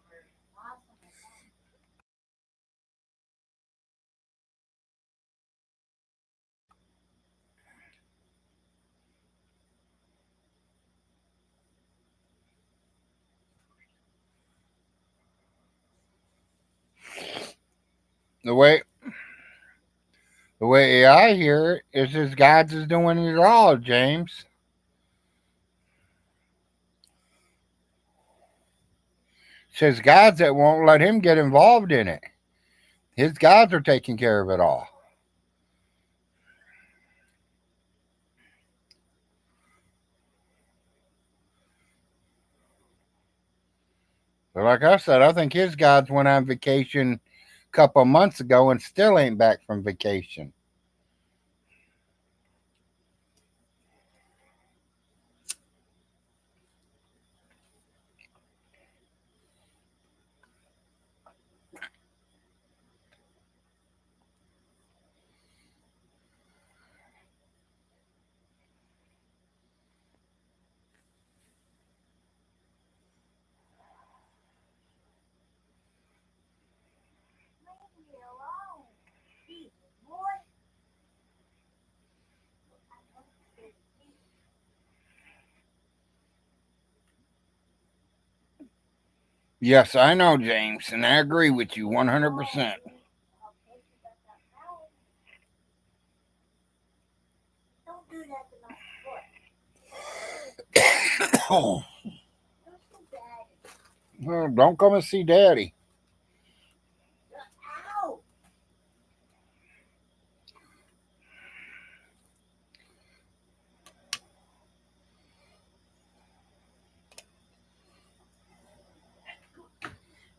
Awesome. The way the way I hear it is his God's is doing it all, James. Says God's that won't let him get involved in it. His gods are taking care of it all. But like I said, I think his gods went on vacation a couple of months ago and still ain't back from vacation. Leave me alone. Jesus, boy. Yes, I know, James, and I agree with you 100%. Okay, you got that power. Don't do that to my foot. Oh, You're so bad. well, don't come and see Daddy. Ow!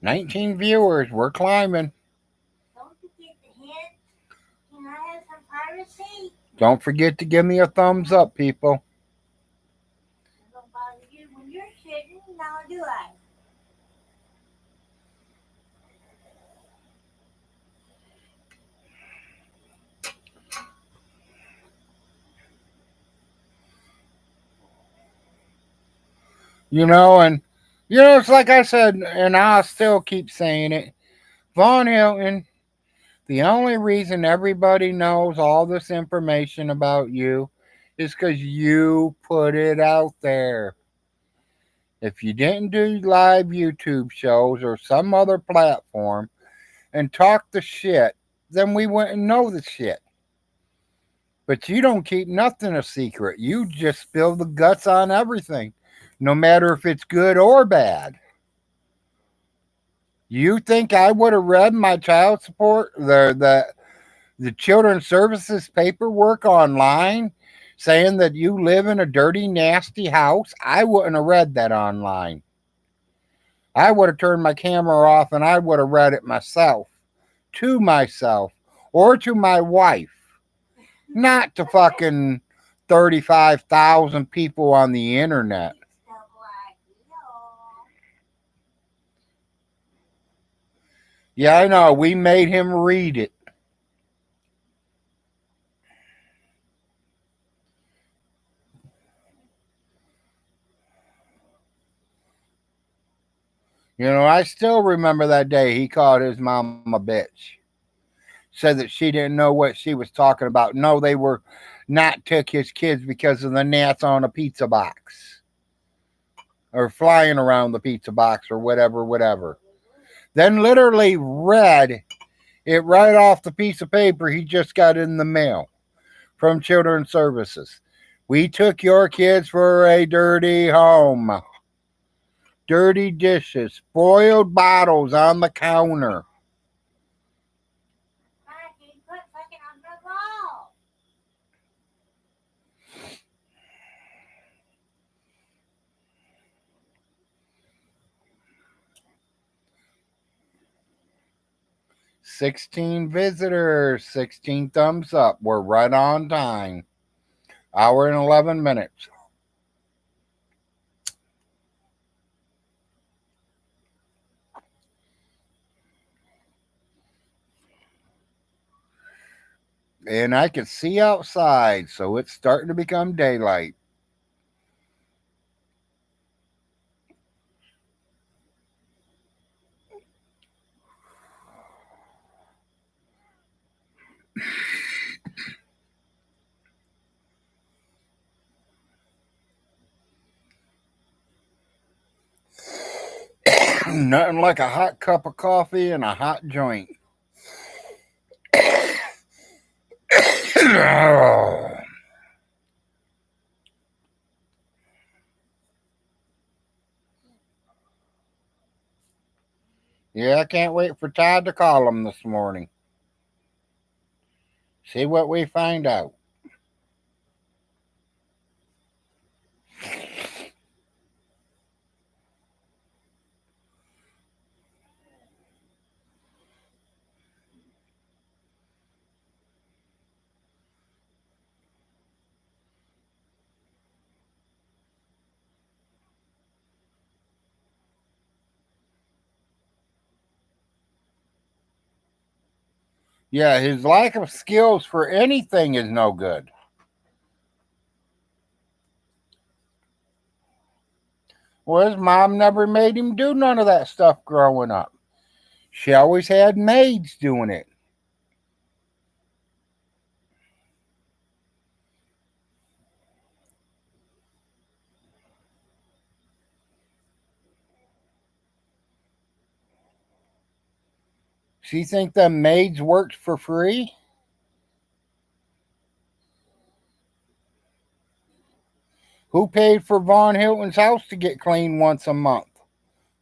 19 viewers, we're climbing. Don't forget the hint. Can I have some privacy? Don't forget to give me a thumbs up, people. I don't bother you when you're sitting, now do I? And it's like I said, and I'll still keep saying it. Von Hilton, the only reason everybody knows all this information about you is because you put it out there. If you didn't do live YouTube shows or some other platform and talk the shit, then we wouldn't know the shit. But you don't keep nothing a secret. You just spill the guts on everything, no matter if it's good or bad. You think I would have read my child support, the children's services paperwork online saying that you live in a dirty, nasty house? I wouldn't have read that online. I would have turned my camera off and I would have read it myself, to myself, or to my wife, not to fucking 35,000 people on the internet. Stuff like, yo. Yeah, I know. We made him read it. I still remember that day he called his mom a bitch. Said that she didn't know what she was talking about. No, they were not took his kids because of the gnats on a pizza box or flying around the pizza box or whatever, whatever. Then literally read it right off the piece of paper he just got in the mail from Children's Services. We took your kids for a dirty home. Dirty dishes, spoiled bottles on the counter. Rocky, quit fucking on the ball. 16 visitors, 16 thumbs up. We're right on time. Hour and 11 minutes. And I can see outside, so it's starting to become daylight. Nothing like a hot cup of coffee and a hot joint. Yeah, I can't wait for Todd to call him this morning. See what we find out. Yeah, his lack of skills for anything is no good. Well, his mom never made him do none of that stuff growing up. She always had maids doing it. She think the maids worked for free? Who paid for Vaughn Hilton's house to get cleaned once a month?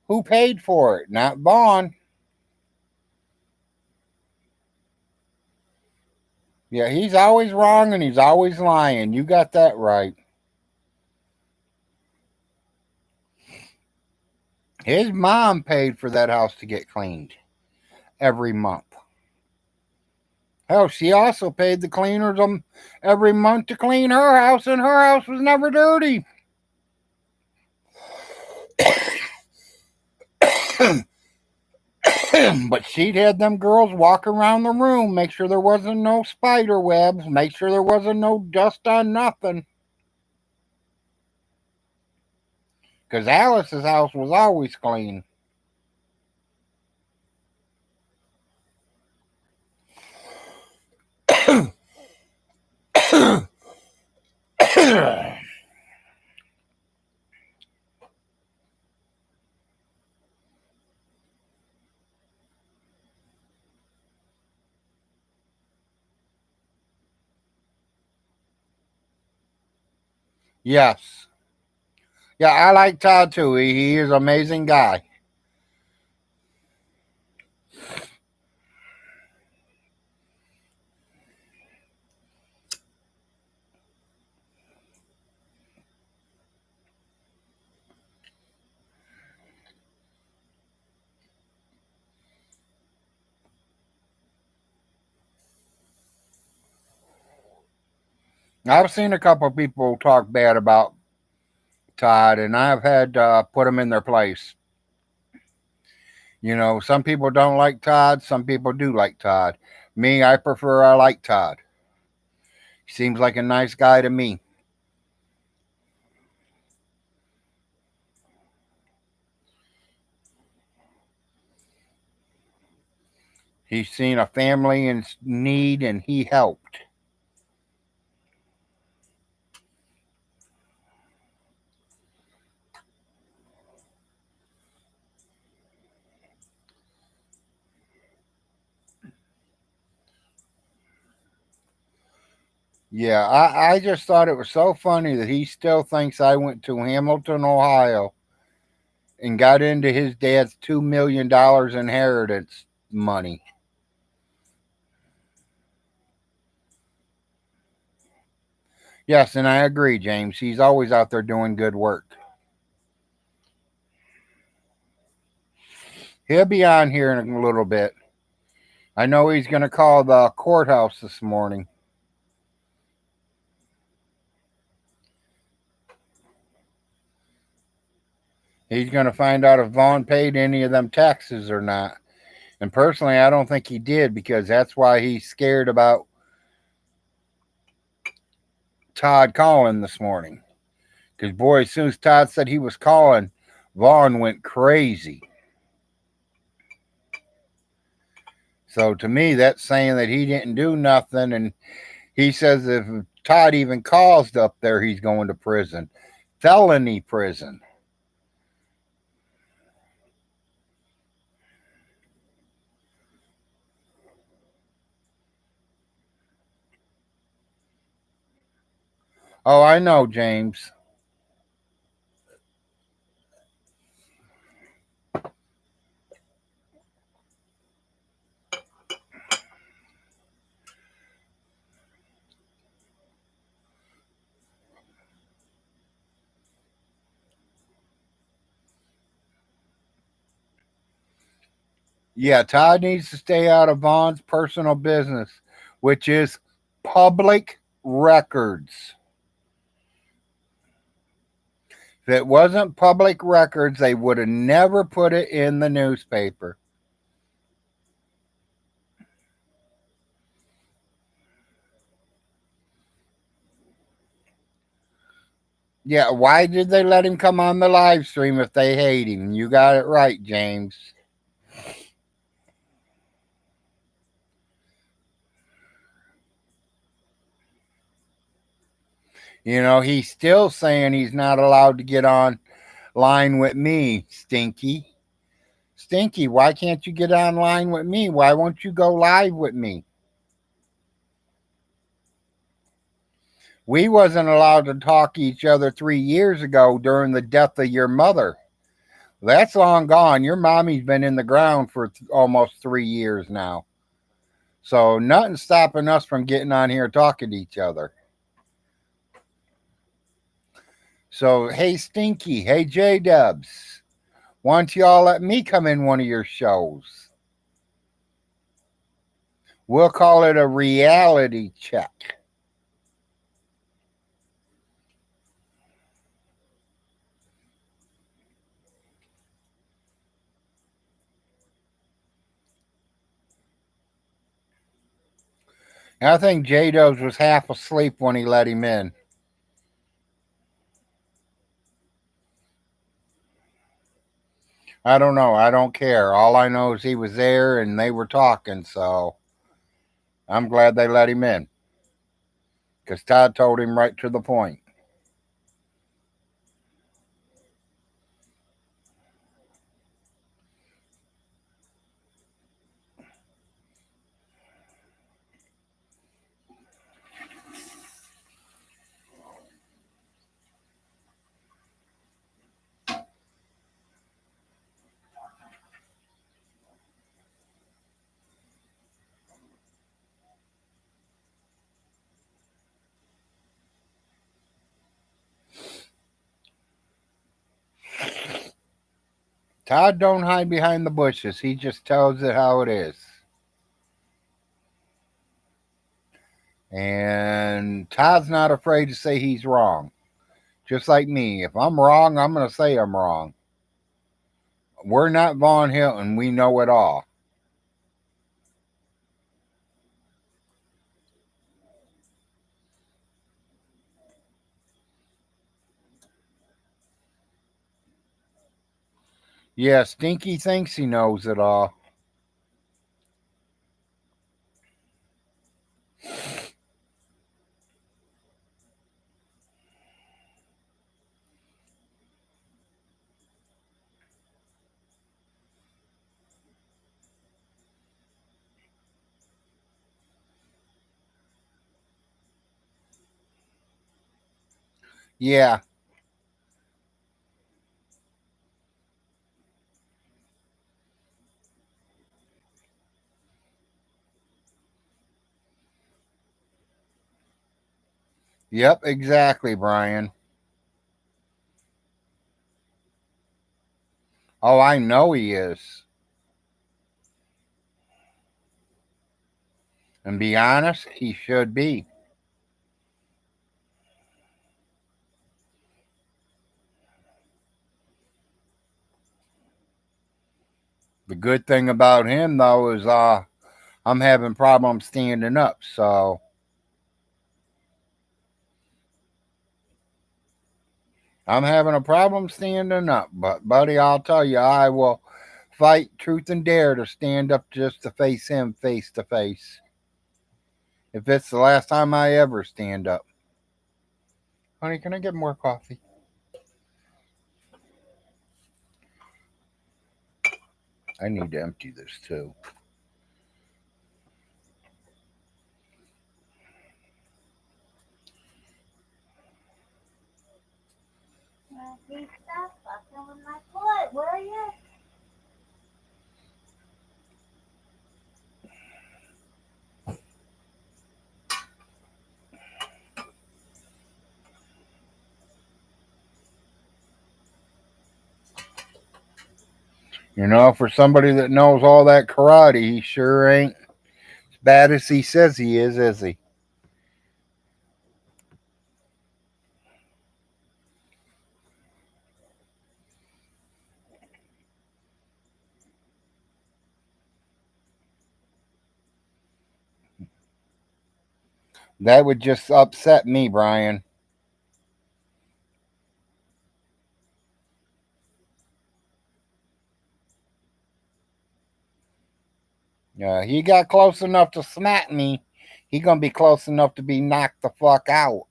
Who paid for it? Not Vaughn. Yeah, he's always wrong and he's always lying. You got that right. His mom paid for that house to get cleaned every month. Hell, she also paid the cleaners every month to clean her house, and her house was never dirty. But she'd had them girls walk around the room, make sure there wasn't no spider webs, make sure there wasn't no dust on nothing. Because Alice's house was always clean. Yes. Yeah, I like Todd too. He is an amazing guy. I've seen a couple of people talk bad about Todd, and I've had to put them in their place. You know, some people don't like Todd, some people do like Todd. Me, I like Todd. He seems like a nice guy to me. He's seen a family in need and he helped. Yeah, I just thought it was so funny that he still thinks I went to Hamilton, Ohio and got into his dad's $2 million inheritance money. Yes, and I agree, James. He's always out there doing good work. He'll be on here in a little bit. I know he's going to call the courthouse this morning. He's going to find out if Vaughn paid any of them taxes or not. And personally, I don't think he did because that's why he's scared about Todd calling this morning. Because, boy, as soon as Todd said he was calling, Vaughn went crazy. So to me, that's saying that he didn't do nothing. And he says if Todd even calls up there, he's going to prison. Felony prison. Oh, I know, James. Yeah, Todd needs to stay out of Vaughn's personal business, which is public records. If it wasn't public records, they would have never put it in the newspaper. Yeah, why did they let him come on the live stream if they hate him? You got it right, James. You know, he's still saying he's not allowed to get on line with me, Stinky. Stinky, why can't you get online with me? Why won't you go live with me? We wasn't allowed to talk to each other 3 years ago during the death of your mother. That's long gone. Your mommy's been in the ground for almost 3 years now. So nothing's stopping us from getting on here talking to each other. So hey Stinky, hey J Dubs, why don't y'all let me come in one of your shows? We'll call it a reality check. And I think J Dubs was half asleep when he let him in. I don't know. I don't care. All I know is he was there and they were talking, so I'm glad they let him in. Because Todd told him right to the point. Todd don't hide behind the bushes. He just tells it how it is. And Todd's not afraid to say he's wrong. Just like me. If I'm wrong, I'm going to say I'm wrong. We're not Vaughn Hilton. We know it all. Yeah, Stinky thinks he knows it all. Yeah. Yep, exactly, Brian. Oh, I know he is. And be honest, he should be. The good thing about him though is I'm having problems standing up, so I'm having a problem standing up. But buddy, I'll tell you, I will fight truth and dare to stand up just to face him face to face. If it's the last time I ever stand up. Honey, can I get more coffee? I need to empty this too. He stop fucking with my foot, will you? You know, for somebody that knows all that karate, he sure ain't as bad as he says he is he? That would just upset me, Brian. He got close enough to smack me. He gonna be close enough to be knocked the fuck out.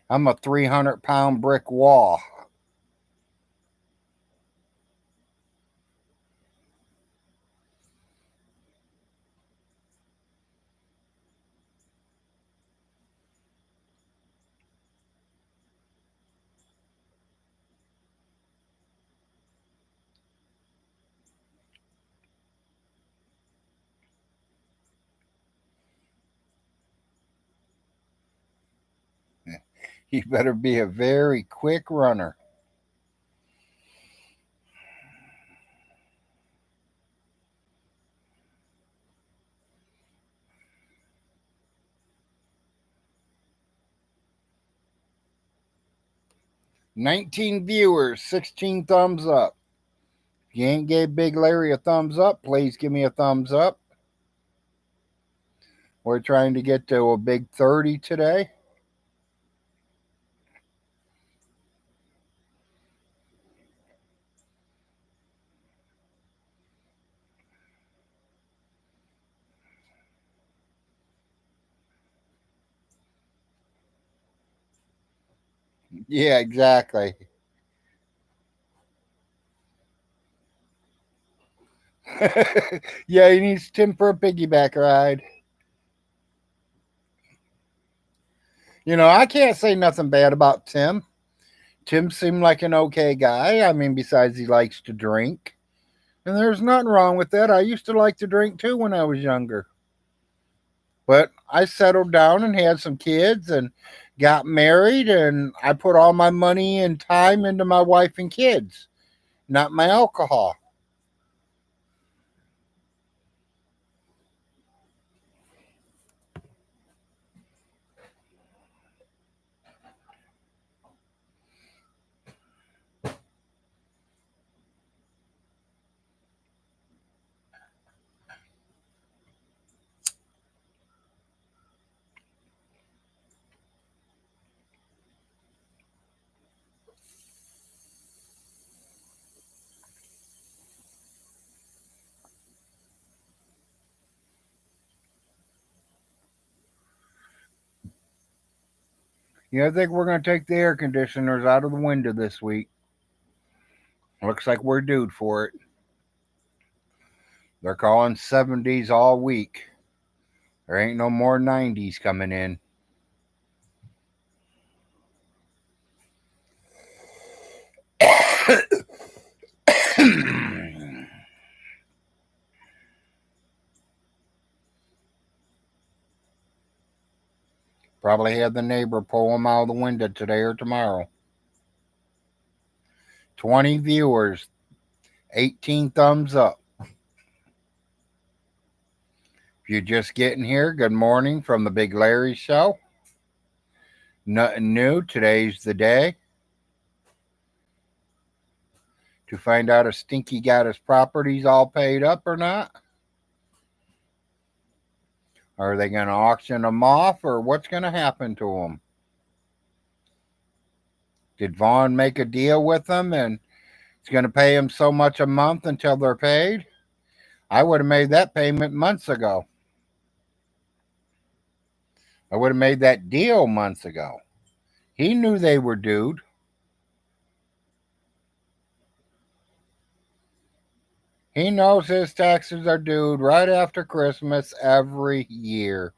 I'm a 300-pound brick wall. You better be a very quick runner. 19 viewers, 16 thumbs up. If you ain't gave Big Larry a thumbs up, please give me a thumbs up. We're trying to get to a big 30 today. Yeah, exactly. Yeah, he needs Tim for a piggyback ride. You know, I can't say nothing bad about Tim. Tim seemed like an okay guy. I mean, besides he likes to drink. And there's nothing wrong with that. I used to like to drink too when I was younger. But I settled down and had some kids and got married, and I put all my money and time into my wife and kids, not my alcohol. 'I think we're going to take the air conditioners out of the window this week. Looks like we're due for it. They're calling 70s all week. There ain't no more 90s coming in. Probably had the neighbor pull him out of the window today or tomorrow. 20 viewers, 18 thumbs up. If you're just getting here, good morning from the Big Larry Show. Nothing new. Today's the day to find out if Stinky got his properties all paid up or not. Are they going to auction them off, or what's going to happen to them? Did Vaughn make a deal with them and it's going to pay them so much a month until they're paid? I would have made that payment months ago. I would have made that deal months ago. He knew they were due. He knows his taxes are due right after Christmas every year.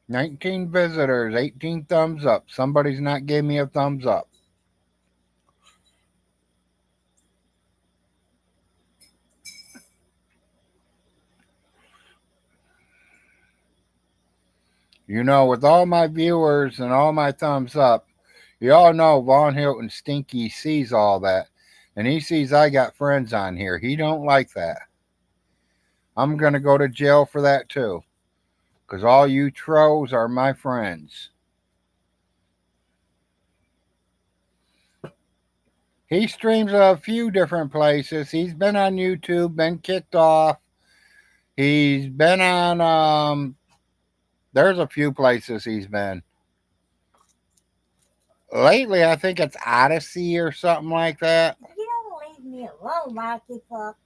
"19 visitors, 18 thumbs up. Somebody's not giving me a thumbs up. You know, with all my viewers and all my thumbs up, you all know Von Hilton Stinky sees all that. And he sees I got friends on here. He don't like that. I'm going to go to jail for that too. Because all you trolls are my friends. He streams a few different places. He's been on YouTube, been kicked off. He's been on, there's a few places he's been. Lately, I think it's Odyssey or something like that. You don't leave me alone, Marky Fuck.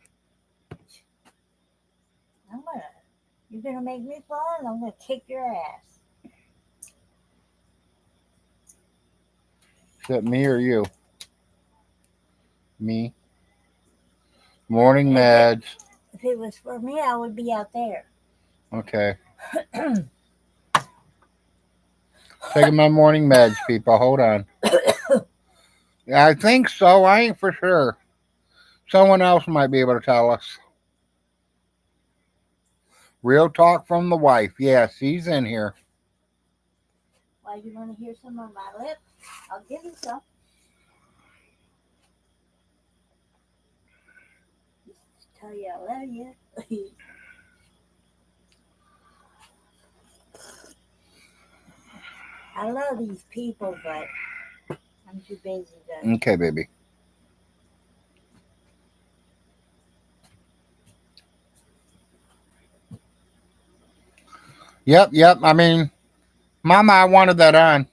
You're gonna make me fall and I'm gonna kick your ass. Is that me or you? Me. Morning meds. If it was for me, I would be out there. Okay. Taking my morning meds, people. Hold on. Yeah, I think so. I ain't for sure. Someone else might be able to tell us. Real talk from the wife. Yes, he's in here. Why, you want to hear some of my lip? I'll give you some. Just tell you I love you. I love these people, but I'm too busy to. Okay, baby. Yep. I mean, Mama, I wanted that on.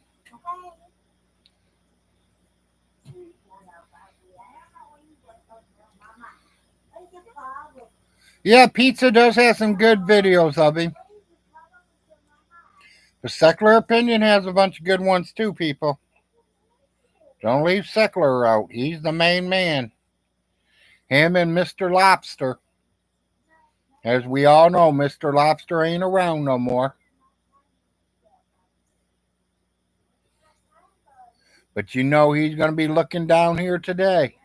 Yeah, pizza does have some good videos of him. The secular opinion has a bunch of good ones too, people. Don't leave secular out. He's the main man. Him and Mr. Lobster. As we all know, Mr. Lobster ain't around no more. But you know he's going to be looking down here today.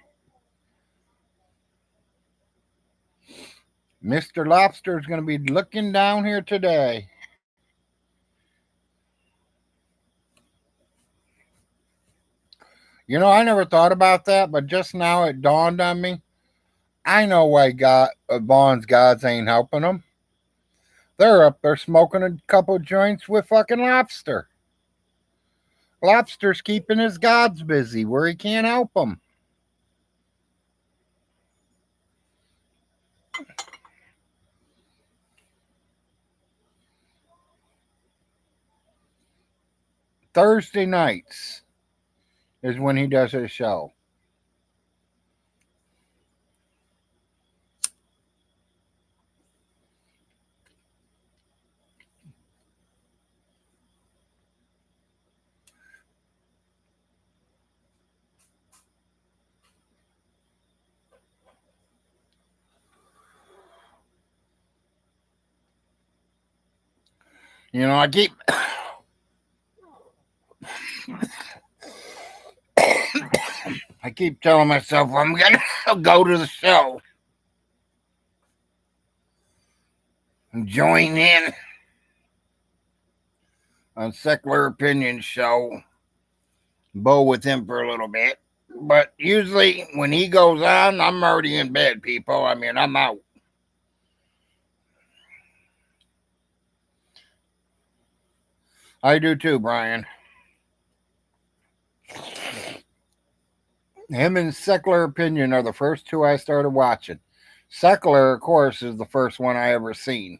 Mr. Lobster is going to be looking down here today. You know, I never thought about that, but just now it dawned on me. I know why Vaughn's gods ain't helping them. They're up there smoking a couple joints with fucking Lobster. Lobster's keeping his gods busy where he can't help them. Thursday nights is when he does his show. I keep I keep telling myself I'm gonna go to the show and join in on Secular Opinion show, bow with him for a little bit. But usually when he goes on, I'm already in bed, people. I mean, I'm out. I do too, Brian. Him and Secular Opinion are the first two I started watching. Secular, of course, is the first one I ever seen.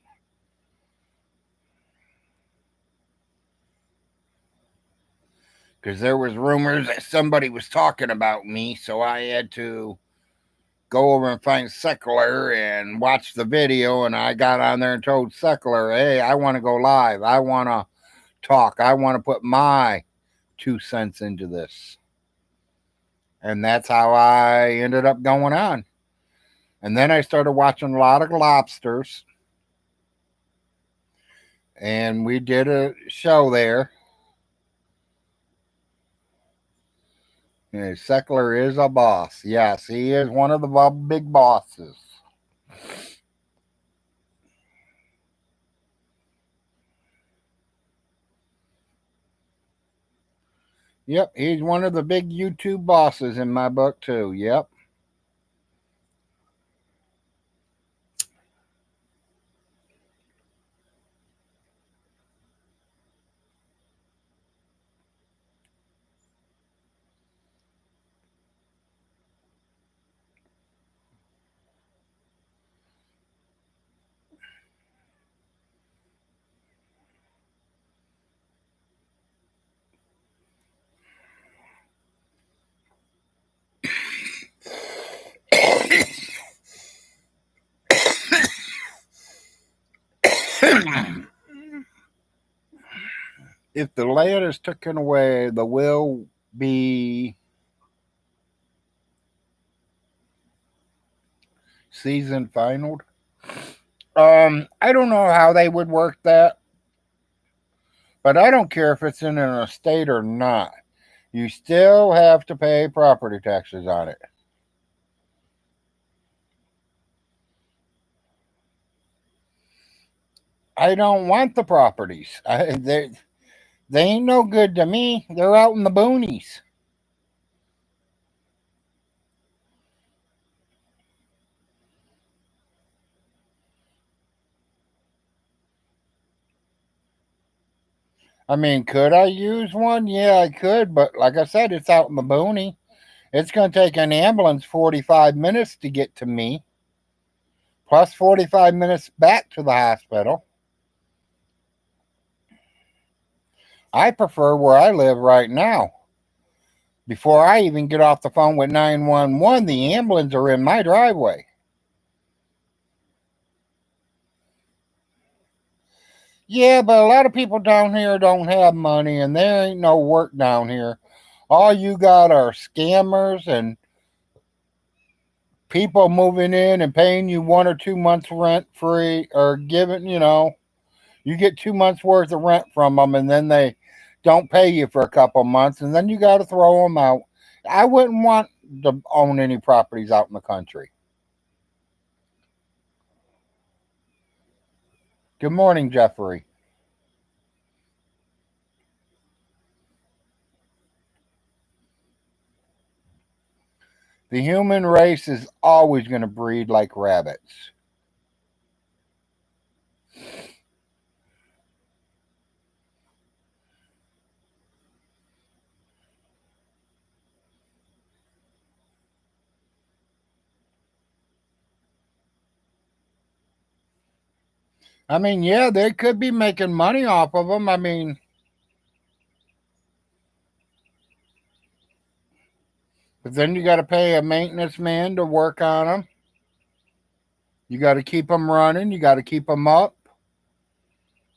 Because there was rumors that somebody was talking about me, so I had to go over and find Secular and watch the video. And I got on there and told Secular, hey, I want to go live. I want to talk. I want to put my 2 cents into this. And that's how I ended up going on. And then I started watching a lot of lobsters. And we did a show there. Secular is a boss. Yes, he is one of the big bosses. Yep, he's one of the big YouTube bosses in my book, too. Yep. If the land is taken away, the will be season finaled. I don't know how they would work that, but I don't care if it's in an estate or not. You still have to pay property taxes on it. I don't want the properties. They ain't no good to me. They're out in the boonies. I mean, could I use one? Yeah, I could, but like I said, it's out in the boonies. It's going to take an ambulance 45 minutes to get to me, plus 45 minutes back to the hospital. I prefer where I live right now. Before I even get off the phone with 911, the ambulance are in my driveway. Yeah, but a lot of people down here don't have money and there ain't no work down here. All you got are scammers and people moving in and paying you 1 or 2 months rent free or giving, you get 2 months worth of rent from them and then they don't pay you for a couple months and then you got to throw them out. I wouldn't want to own any properties out in the country. Good morning, Jeffrey. The human race is always going to breed like rabbits. I mean, yeah, they could be making money off of them. I mean, but then you got to pay a maintenance man to work on them. You got to keep them running. You got to keep them up.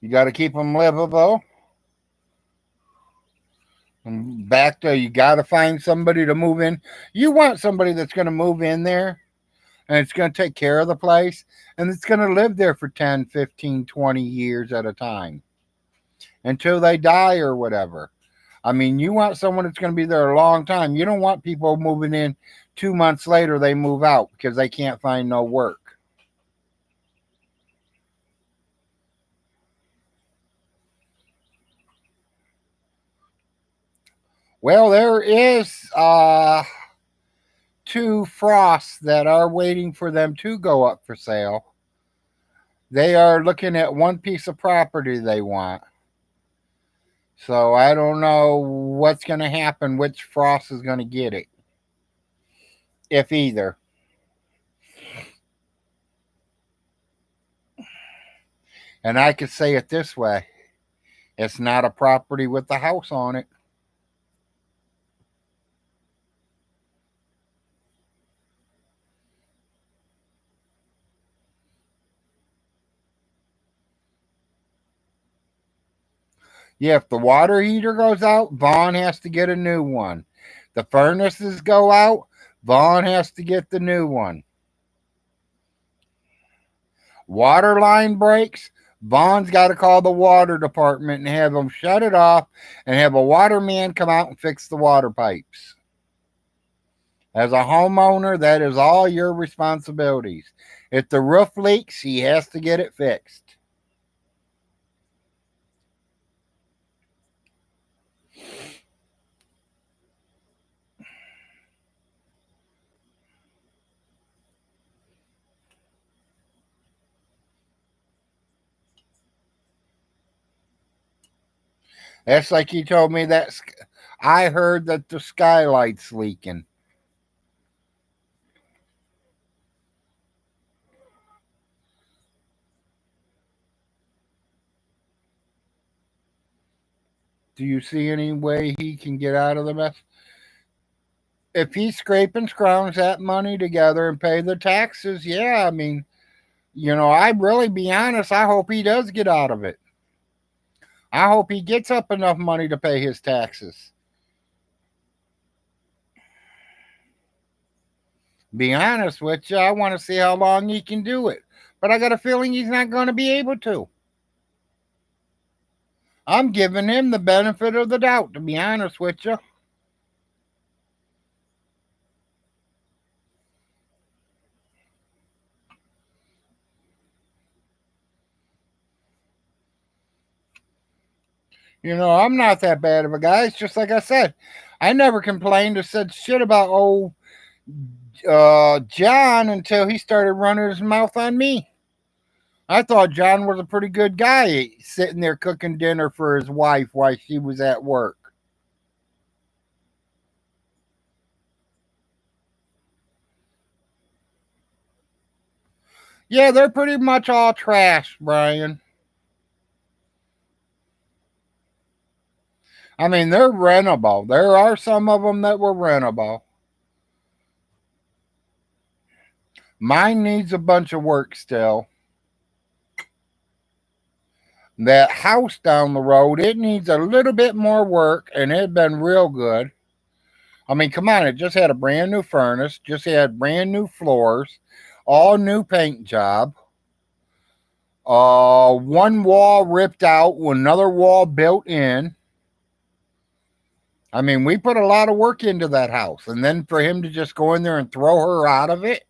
You got to keep them livable. And back to you got to find somebody to move in. You want somebody that's going to move in there and it's going to take care of the place and it's going to live there for 10, 15, 20 years at a time. until they die or whatever. I mean, you want someone that's going to be there a long time. You don't want people moving in 2 months later, they move out because they can't find no work. Well, there is two frosts that are waiting for them to go up for sale. They are looking at one piece of property they want. So I don't know what's going to happen, which frost is going to get it, if either. And I could say it this way, it's not a property with a house on it. Yeah, if the water heater goes out, Vaughn has to get a new one. The furnaces go out, Vaughn has to get the new one. Water line breaks, Vaughn's got to call the water department and have them shut it off and have a waterman come out and fix the water pipes. As a homeowner, that is all your responsibilities. If the roof leaks, he has to get it fixed. That's like he told me that I heard that the skylight's leaking. Do you see any way he can get out of the mess? If he's scraping scrounge that money together and pay the taxes, yeah, I mean, I'd really be honest. I hope he does get out of it. I hope he gets up enough money to pay his taxes. Be honest with you, I want to see how long he can do it. But I got a feeling he's not going to be able to. I'm giving him the benefit of the doubt, to be honest with you. I'm not that bad of a guy. It's just like I said, I never complained or said shit about old John until he started running his mouth on me. I thought John was a pretty good guy sitting there cooking dinner for his wife while she was at work. Yeah, they're pretty much all trash, Brian. I mean, they're rentable. There are some of them that were rentable. Mine needs a bunch of work still. That house down the road, it needs a little bit more work, and it had been real good. I mean, come on, it just had a brand new furnace, just had brand new floors, all new paint job. One wall ripped out, another wall built in. I mean, we put a lot of work into that house, and then for him to just go in there and throw her out of it.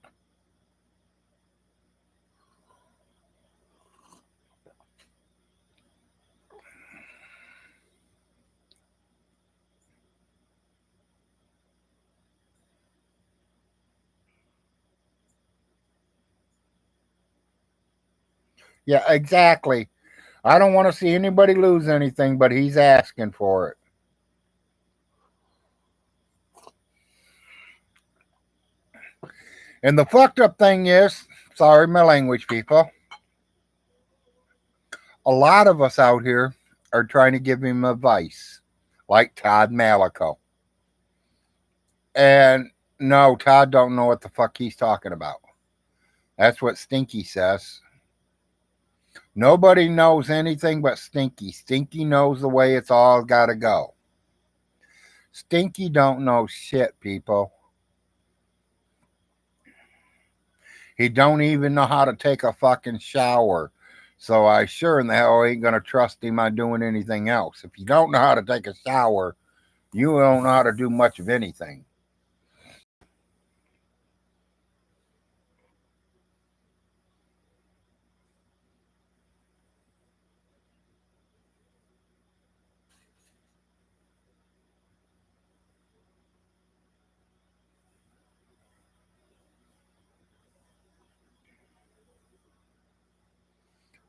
Yeah, exactly. I don't want to see anybody lose anything, but he's asking for it. And the fucked up thing is, sorry, my language, people, a lot of us out here are trying to give him advice, like Todd Malico. And no, Todd don't know what the fuck he's talking about. That's what Stinky says. Nobody knows anything but Stinky. Stinky knows the way it's all got to go. Stinky don't know shit, people. He don't even know how to take a fucking shower. So I sure in the hell ain't gonna trust him on doing anything else. If you don't know how to take a shower, you don't know how to do much of anything.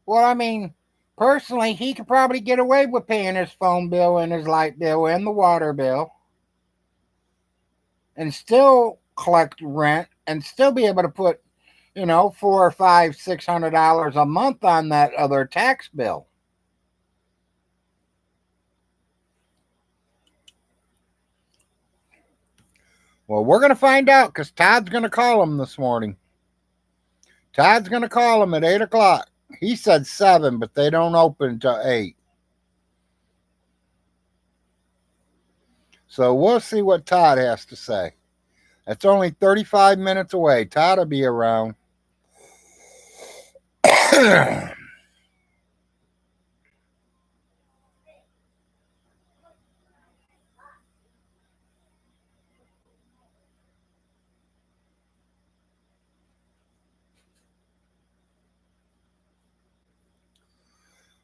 Well, I mean, personally, he could probably get away with paying his phone bill and his light bill and the water bill and still collect rent and still be able to put, four or five, $600 a month on that other tax bill. Well, we're going to find out because Todd's going to call him this morning. Todd's going to call him at 8 o'clock. He said 7, but they don't open until 8. So we'll see what Todd has to say. That's only 35 minutes away. Todd will be around.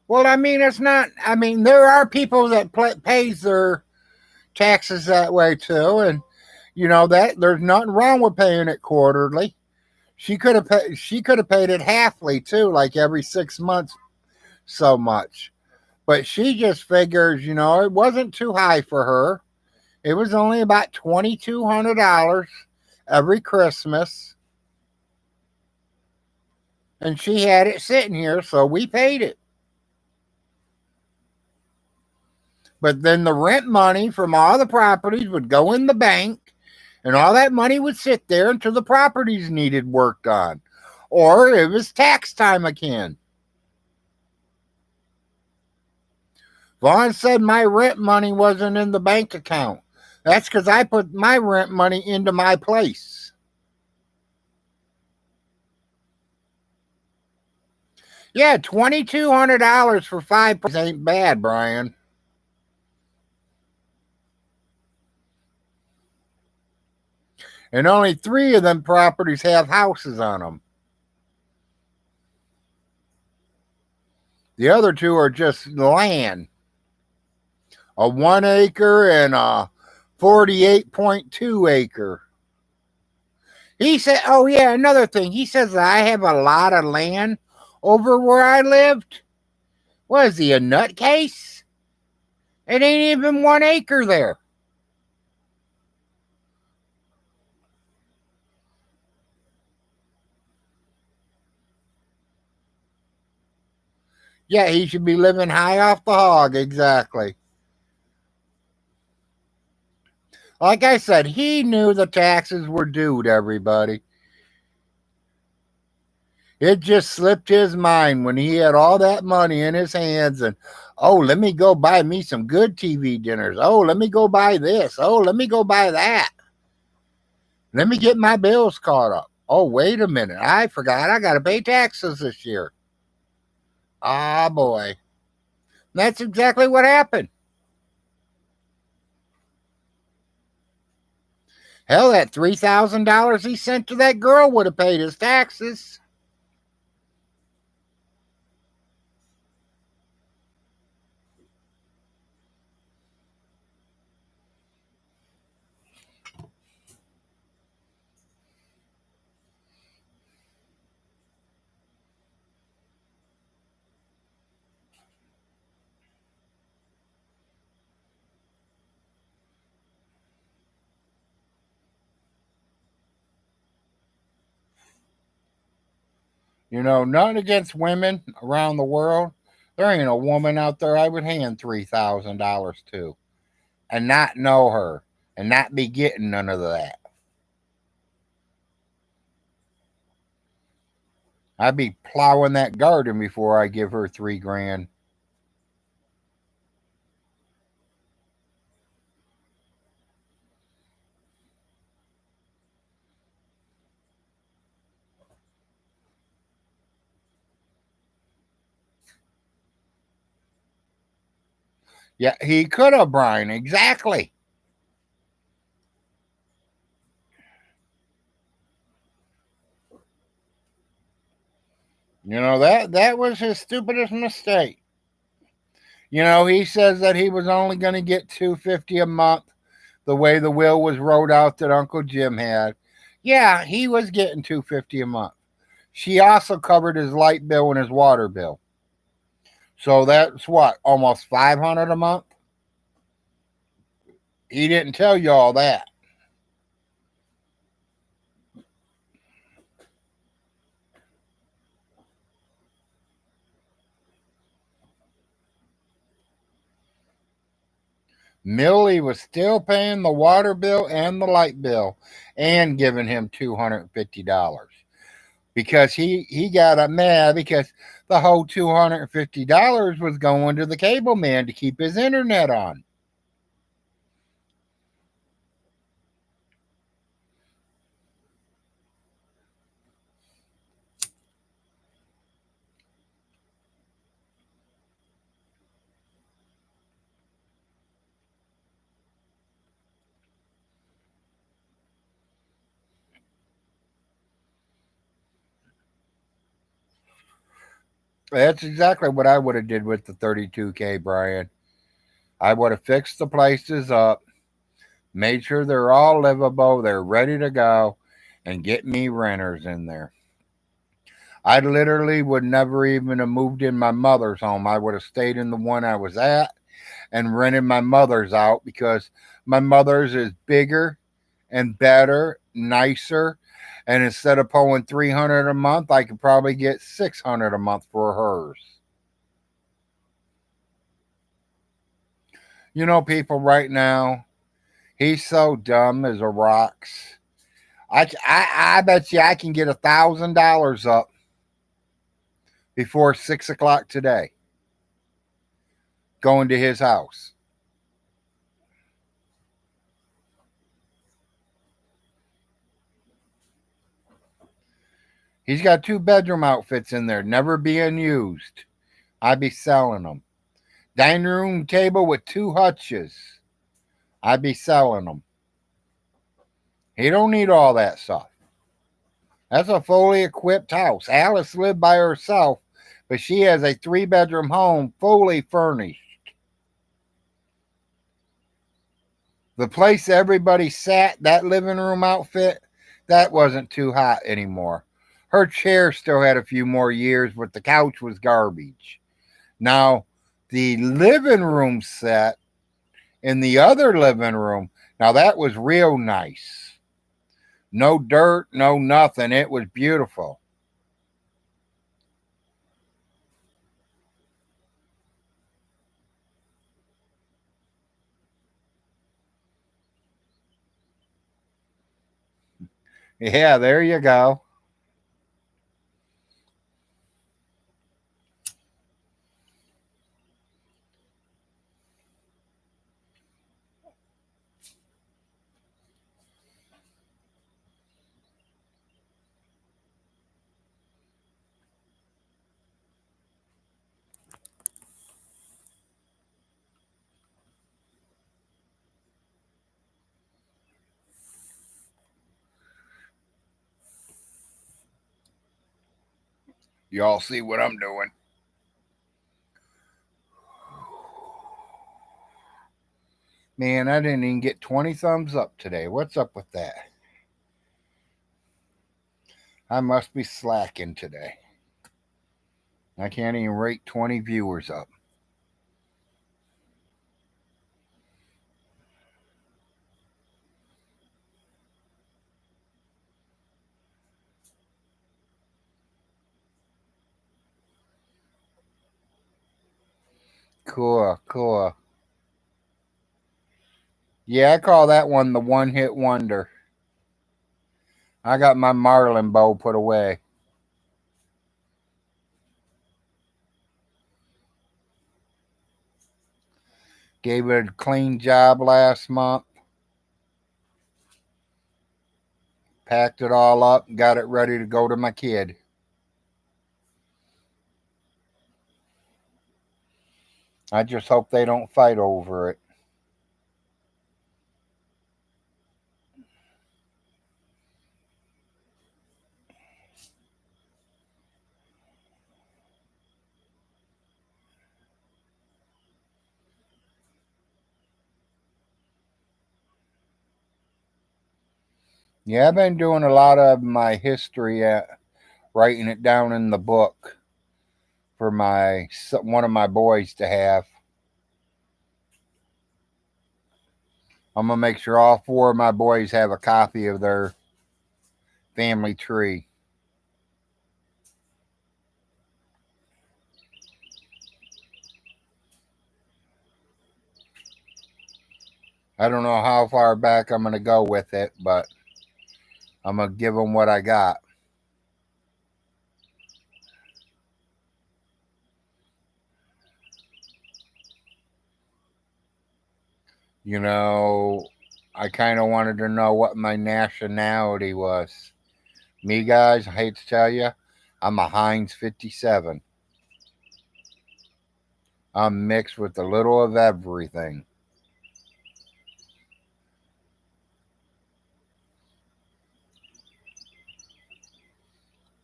Well, I mean, it's not. I mean, there are people that pays their taxes that way too, and that there's nothing wrong with paying it quarterly. She could have paid. She could have paid it halfly too, like every 6 months, so much. But she just figures, it wasn't too high for her. It was only about $2,200 every Christmas, and she had it sitting here, so we paid it. But then the rent money from all the properties would go in the bank, and all that money would sit there until the properties needed work on, or it was tax time again. Vaughn said my rent money wasn't in the bank account. That's because I put my rent money into my place. Yeah, $2,200 for 5 ain't bad, Brian. And only 3 of them properties have houses on them. The other 2 are just land. A 1 acre and a 48.2 acre. He said, oh, yeah, another thing. He says that I have a lot of land over where I lived. What is he, a nutcase? It ain't even 1 acre there. Yeah, he should be living high off the hog, exactly. Like I said, he knew the taxes were due to everybody. It just slipped his mind when he had all that money in his hands and, oh, let me go buy me some good TV dinners. Oh, let me go buy this. Oh, let me go buy that. Let me get my bills caught up. Oh, wait a minute. I forgot I got to pay taxes this year. Ah, boy. That's exactly what happened. Hell, that $3,000 he sent to that girl would have paid his taxes. Nothing against women around the world. There ain't a woman out there I would hand $3,000 to and not know her and not be getting none of that. I'd be plowing that garden before I give her 3 grand. Yeah, he could have, Brian. Exactly. That was his stupidest mistake. He says that he was only going to get 250 a month the way the will was wrote out that Uncle Jim had. Yeah, he was getting 250 a month. She also covered his light bill and his water bill. So that's what, almost 500 a month? He didn't tell you all that. Millie was still paying the water bill and the light bill and giving him $250 because he got up mad because the whole $250 was going to the cable man to keep his internet on. That's exactly what I would have did with the 32K, Brian. I would have fixed the places up, made sure they're all livable, they're ready to go, and get me renters in there. I literally would never even have moved in my mother's home. I would have stayed in the one I was at and rented my mother's out because my mother's is bigger and better, nicer, and instead of pulling 300 a month, I could probably get 600 a month for hers. People right now, he's so dumb as a rocks. I bet you I can get $1,000 up before 6 o'clock today going to his house. He's got two-bedroom outfits in there, never being used. I'd be selling them. Dining room table with two hutches. I'd be selling them. He don't need all that stuff. That's a fully equipped house. Alice lived by herself, but she has a three-bedroom home fully furnished. The place everybody sat, that living room outfit, that wasn't too hot anymore. Her chair still had a few more years, but the couch was garbage. Now, the living room set in the other living room, now that was real nice. No dirt, no nothing. It was beautiful. Yeah, there you go. Y'all see what I'm doing. Man, I didn't even get 20 thumbs up today. What's up with that? I must be slacking today. I can't even rate 20 viewers up. Cool, cool. Yeah, I call that one the one hit wonder. I got my marlin bow put away. Gave it a clean job last month. Packed it all up, got it ready to go to my kid. I just hope they don't fight over it. Yeah, I've been doing a lot of my history, writing it down in the book for one of my boys to have. I'm gonna make sure all four of my boys have a copy of their family tree. I don't know how far back I'm gonna go with it, but I'm gonna give them what I got. You know, I kind of wanted to know what my nationality was. Me, guys, I hate to tell you, I'm a Heinz 57. I'm mixed with a little of everything.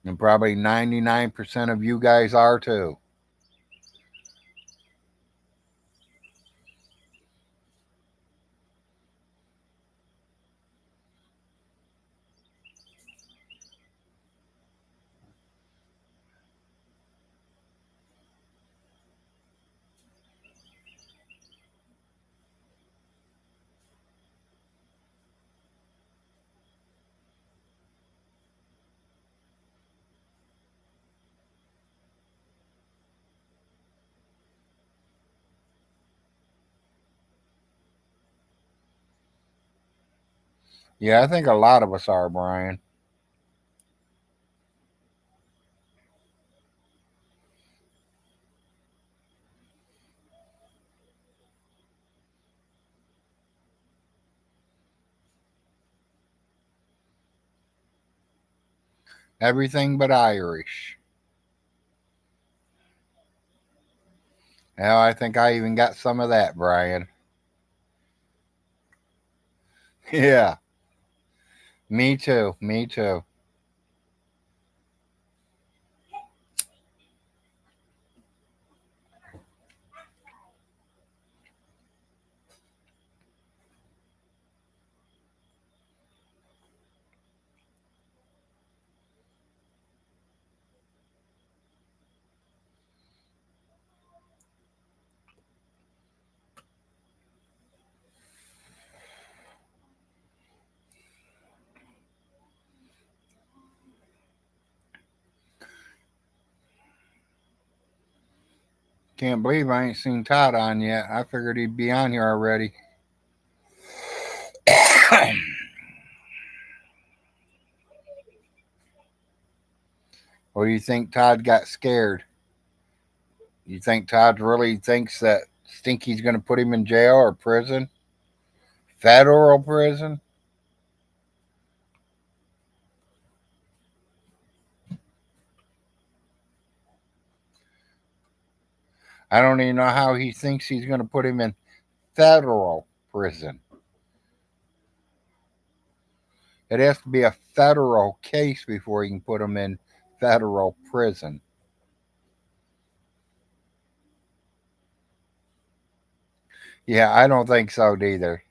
And probably 99% of you guys are too. Yeah, I think a lot of us are, Brian. Everything but Irish. Hell, I think I even got some of that, Brian. Yeah, me too. Me too. Can't believe I ain't seen Todd on yet. I figured he'd be on here already. Or do you think Todd got scared? You think Todd really thinks that Stinky's going to put him in jail or prison? Federal prison? I don't even know how he thinks he's going to put him in federal prison. It has to be a federal case before he can put him in federal prison. Yeah, I don't think so either.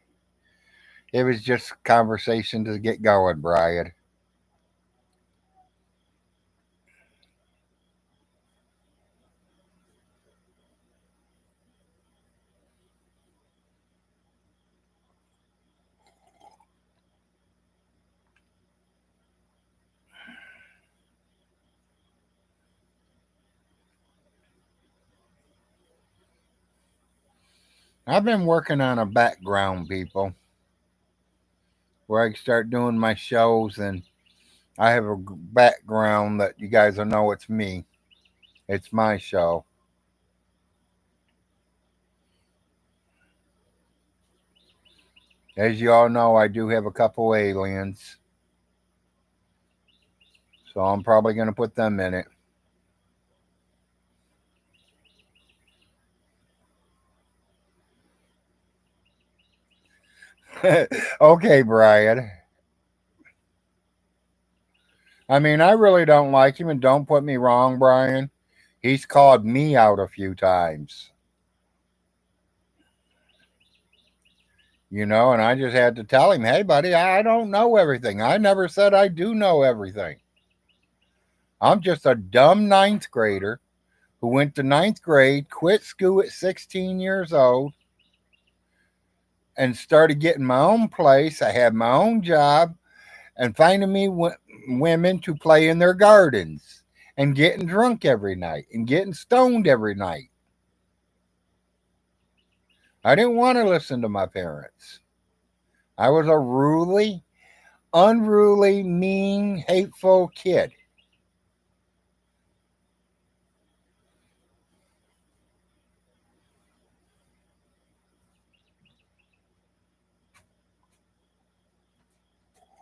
It was just conversation to get going, Brian. I've been working on a background, people, where I can start doing my shows and I have a background that you guys will know it's me. It's my show. As you all know, I do have a couple aliens, so I'm probably going to put them in it. Okay, Brian. I mean, I really don't like him, and don't put me wrong, Brian. He's called me out a few times, and I just had to tell him, hey, buddy, I don't know everything. I never said I do know everything. I'm just a dumb ninth grader who went to ninth grade, quit school at 16 years old, and started getting my own place. I had my own job and finding me women to play in their gardens and getting drunk every night and getting stoned every night. I didn't want to listen to my parents. I was a unruly, mean, hateful kid.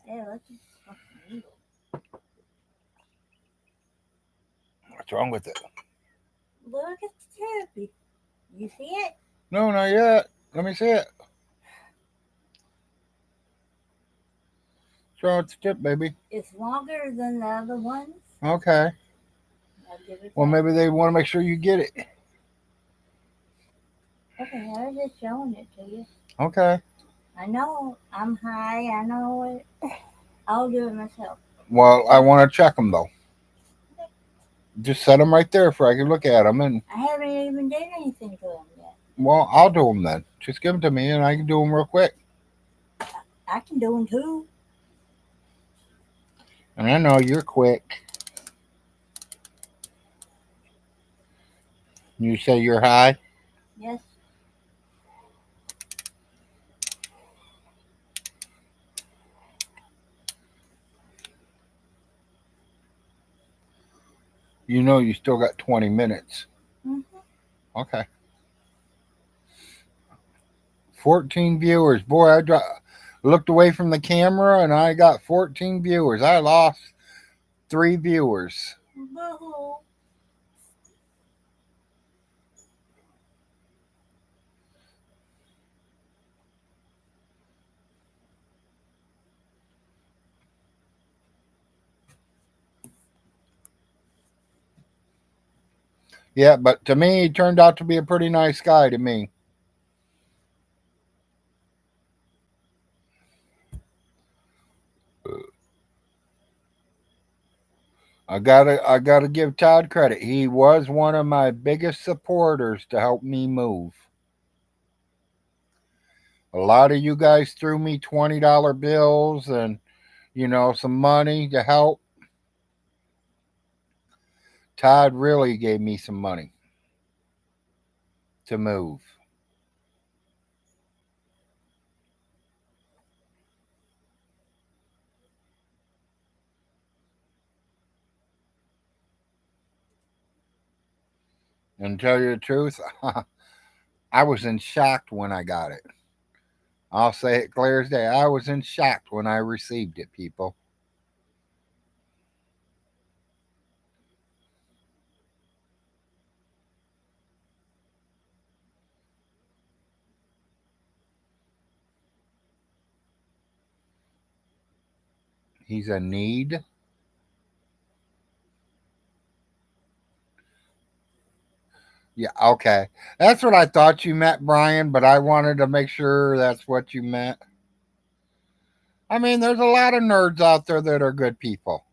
Yeah, let's just fucking eat. What's wrong with it? Look at the tip. You see it? No, not yet. Let me see it. What's wrong with the tip, baby? It's longer than the other ones. Okay. I'll give it Well, back. maybe they want to make sure you get it. Okay, I was just showing it to you. Okay. I know I'm high. I know it. I'll do it myself. Well, I want to check them, though. Just set them right there so I can look at them. And, I haven't even done anything to them yet. well, I'll do them then. Just give them to me and I can do them real quick. I can do them too. And I know you're quick. You say you're high? Yes. You know you still got 20 minutes. Hmm. Okay. 14 viewers. Boy, looked away from the camera and I got 14 viewers. I lost 3 viewers. Boo-hoo. Yeah, but to me, he turned out to be a pretty nice guy to me. I gotta give Todd credit. He was one of my biggest supporters to help me move. A lot of you guys threw me $20 bills and some money to help. Todd really gave me some money to move. And to tell you the truth, I was in shock when I got it. I'll say it clear as day. I was in shock when I received it, people. He's a need. Yeah, okay. That's what I thought you meant, Brian, but I wanted to make sure that's what you meant. I mean, there's a lot of nerds out there that are good people.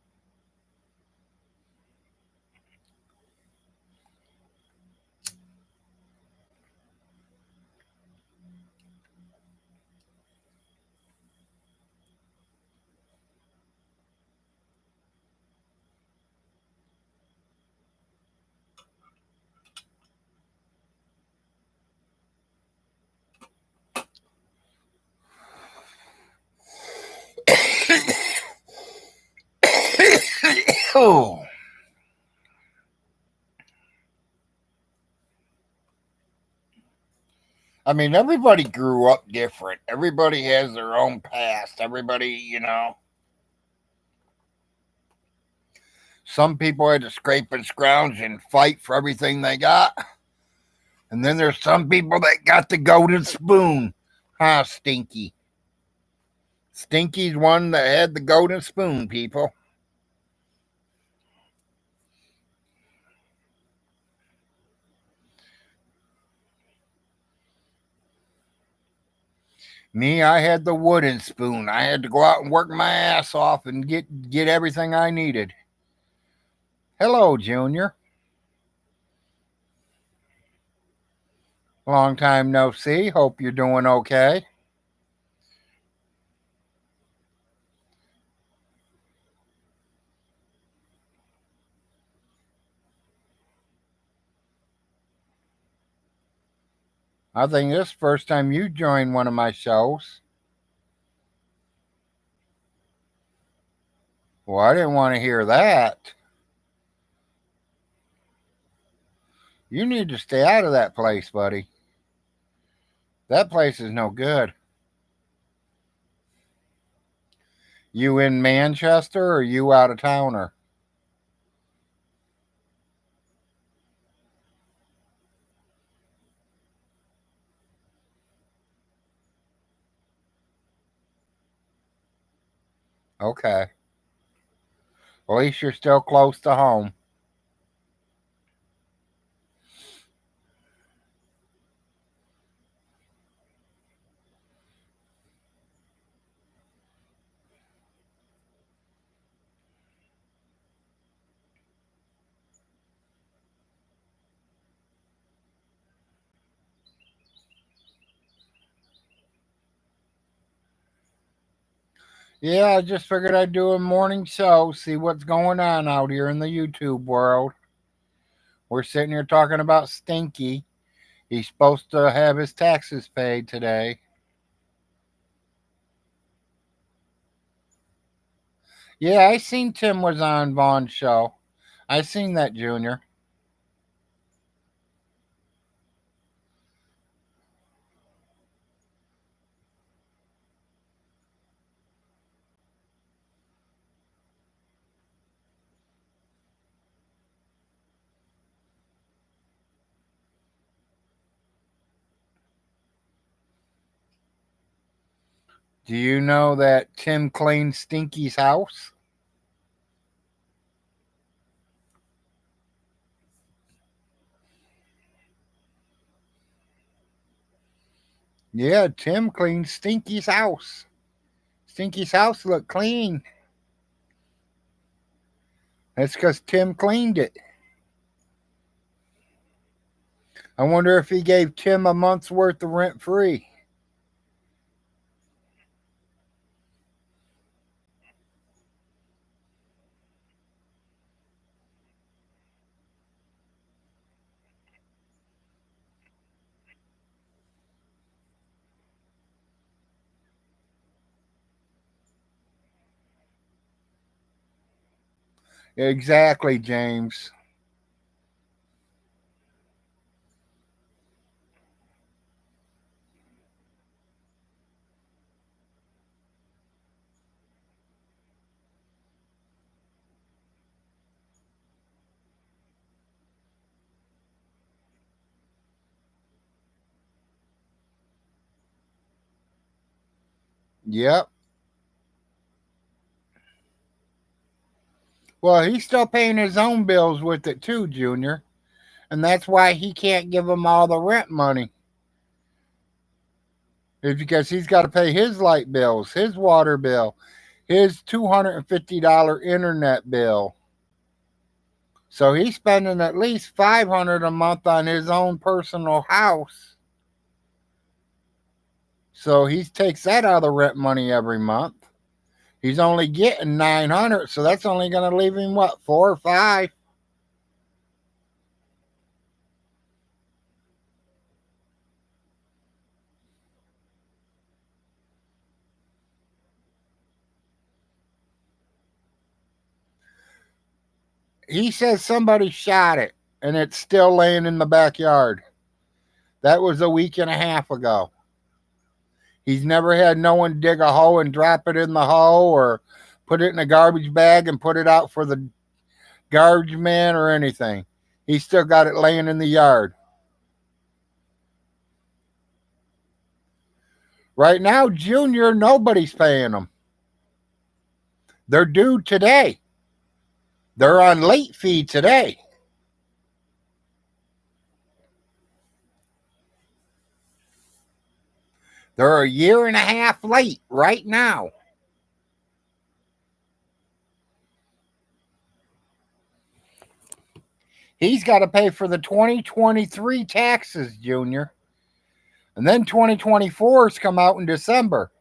Oh. I mean, everybody grew up different. Everybody has their own past. Everybody. Some people had to scrape and scrounge and fight for everything they got. And then there's some people that got the golden spoon. Huh, Stinky? Stinky's one that had the golden spoon, people. Me, I had the wooden spoon. I had to go out and work my ass off and get everything I needed. Hello, Junior. Long time no see. Hope you're doing okay. I think this is the first time you joined one of my shows. Well, I didn't want to hear that. You need to stay out of that place, buddy. That place is no good. You in Manchester or you out of towner? Okay. At least you're still close to home. Yeah, I just figured I'd do a morning show, see what's going on out here in the YouTube world. We're sitting here talking about Stinky. He's supposed to have his taxes paid today. Yeah, I seen Tim was on Vaughn's show. I seen that, Junior. Do you know that Tim cleaned Stinky's house? Yeah, Tim cleaned Stinky's house. Stinky's house looked clean. That's because Tim cleaned it. I wonder if he gave Tim a month's worth of rent free. Exactly, James. Yep. Well, he's still paying his own bills with it too, Junior. And that's why he can't give them all the rent money. It's because he's got to pay his light bills, his water bill, his $250 internet bill. So he's spending at least $500 a month on his own personal house. So he takes that out of the rent money every month. He's only getting 900, so that's only going to leave him what, 4 or 5? He says somebody shot it and it's still laying in the backyard. That was a week and a half ago. He's never had no one dig a hole and drop it in the hole or put it in a garbage bag and put it out for the garbage man or anything. He's still got it laying in the yard. Right now, Junior, nobody's paying them. They're due today. They're on late fee today. They're a year and a half late right now. He's got to pay for the 2023 taxes, Junior. And then 2024's come out in December.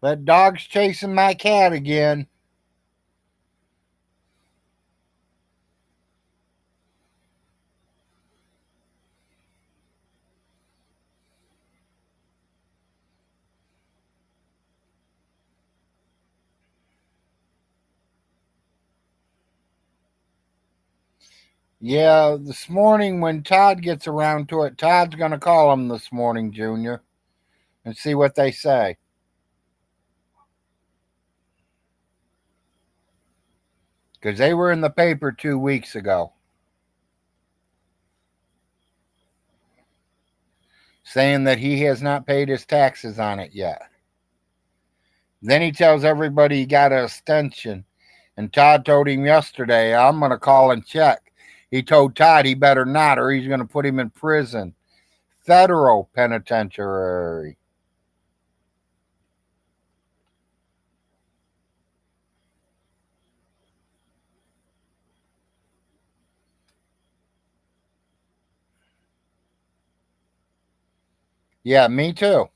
That dog's chasing my cat again. Yeah, this morning when Todd gets around to it, Todd's going to call him this morning, Junior, and see what they say. Because they were in the paper 2 weeks ago saying that he has not paid his taxes on it yet. Then he tells everybody he got an extension. And Todd told him yesterday, I'm going to call and check. He told Todd he better not, or he's going to put him in prison. Federal penitentiary. Yeah, me too.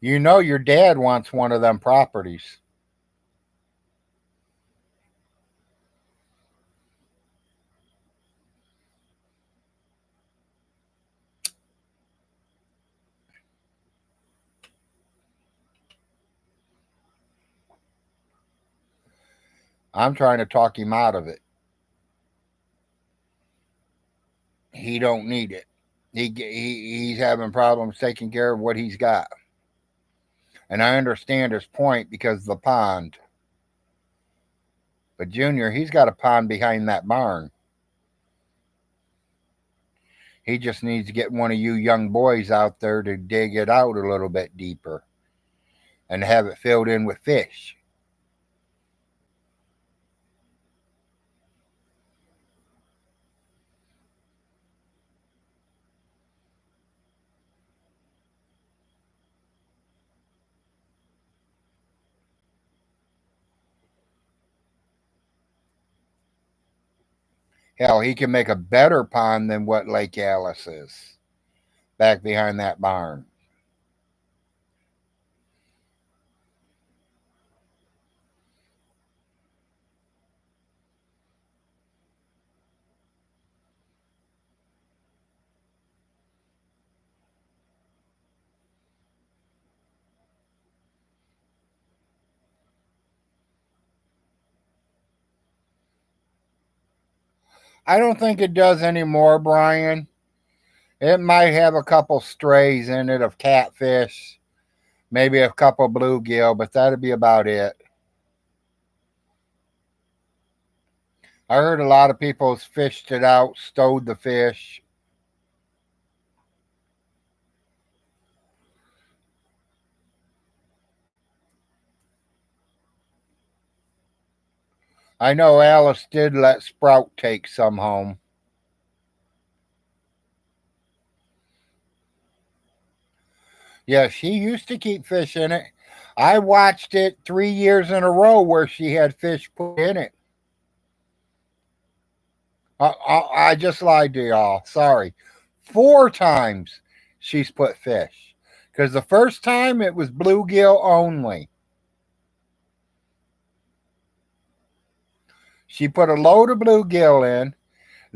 You know your dad wants one of them properties. I'm trying to talk him out of it. He don't need it. He's having problems taking care of what he's got. And I understand his point because of the pond. But Junior, he's got a pond behind that barn. He just needs to get one of you young boys out there to dig it out a little bit deeper and have it filled in with fish. Hell, he can make a better pond than what Lake Alice is back behind that barn. I don't think it does anymore, Brian. It might have a couple strays in it of catfish, maybe a couple bluegill, but that'd be about it. I heard a lot of people's fished it out, stowed the fish. I know Alice did let Sprout take some home. Yeah, she used to keep fish in it. I watched it 3 years in a row where she had fish put in it. I just lied to y'all. Sorry. 4 times she's put fish. Because the first time it was bluegill only. She put a load of bluegill in.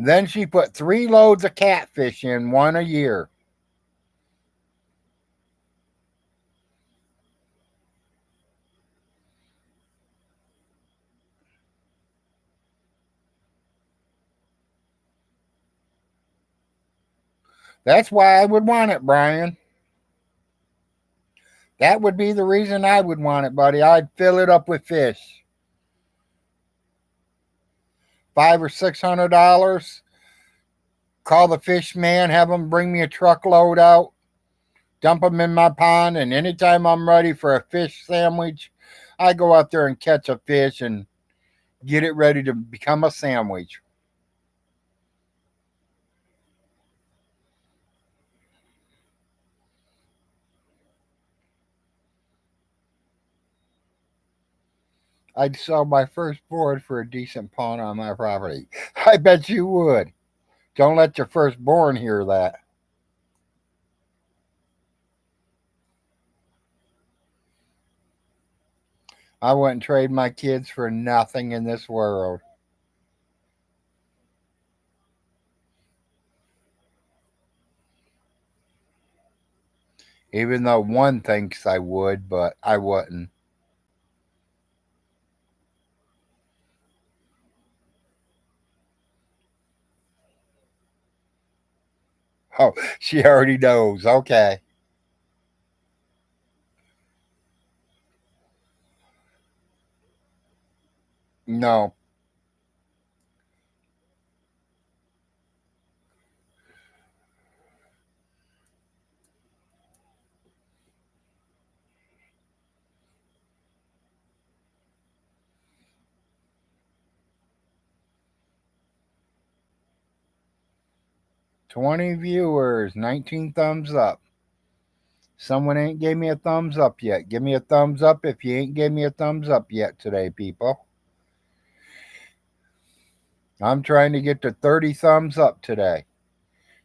Then she put 3 loads of catfish in, one a year. That's why I would want it, Brian. That would be the reason I would want it, buddy. I'd fill it up with fish. 500 or $600. Call the fish man, have him bring me a truckload out, dump them in my pond, and anytime I'm ready for a fish sandwich, I go out there and catch a fish and get it ready to become a sandwich. I'd sell my first board for a decent pawn on my property. I bet you would. Don't let your firstborn hear that. I wouldn't trade my kids for nothing in this world. Even though one thinks I would, but I wouldn't. Oh, she already knows. Okay. No. 20 viewers, 19 thumbs up. Someone ain't gave me a thumbs up yet. Give me a thumbs up if you ain't gave me a thumbs up yet today, people. I'm trying to get to 30 thumbs up today.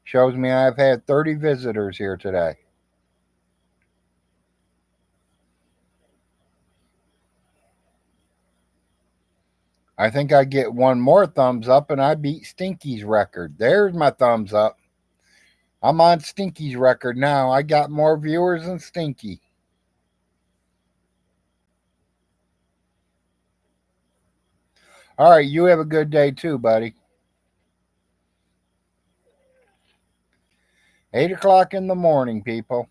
Shows me I've had 30 visitors here today. I think I get one more thumbs up and I beat Stinky's record. There's my thumbs up. I'm on Stinky's record now. I got more viewers than Stinky. All right, you have a good day too, buddy. 8 o'clock in the morning, people.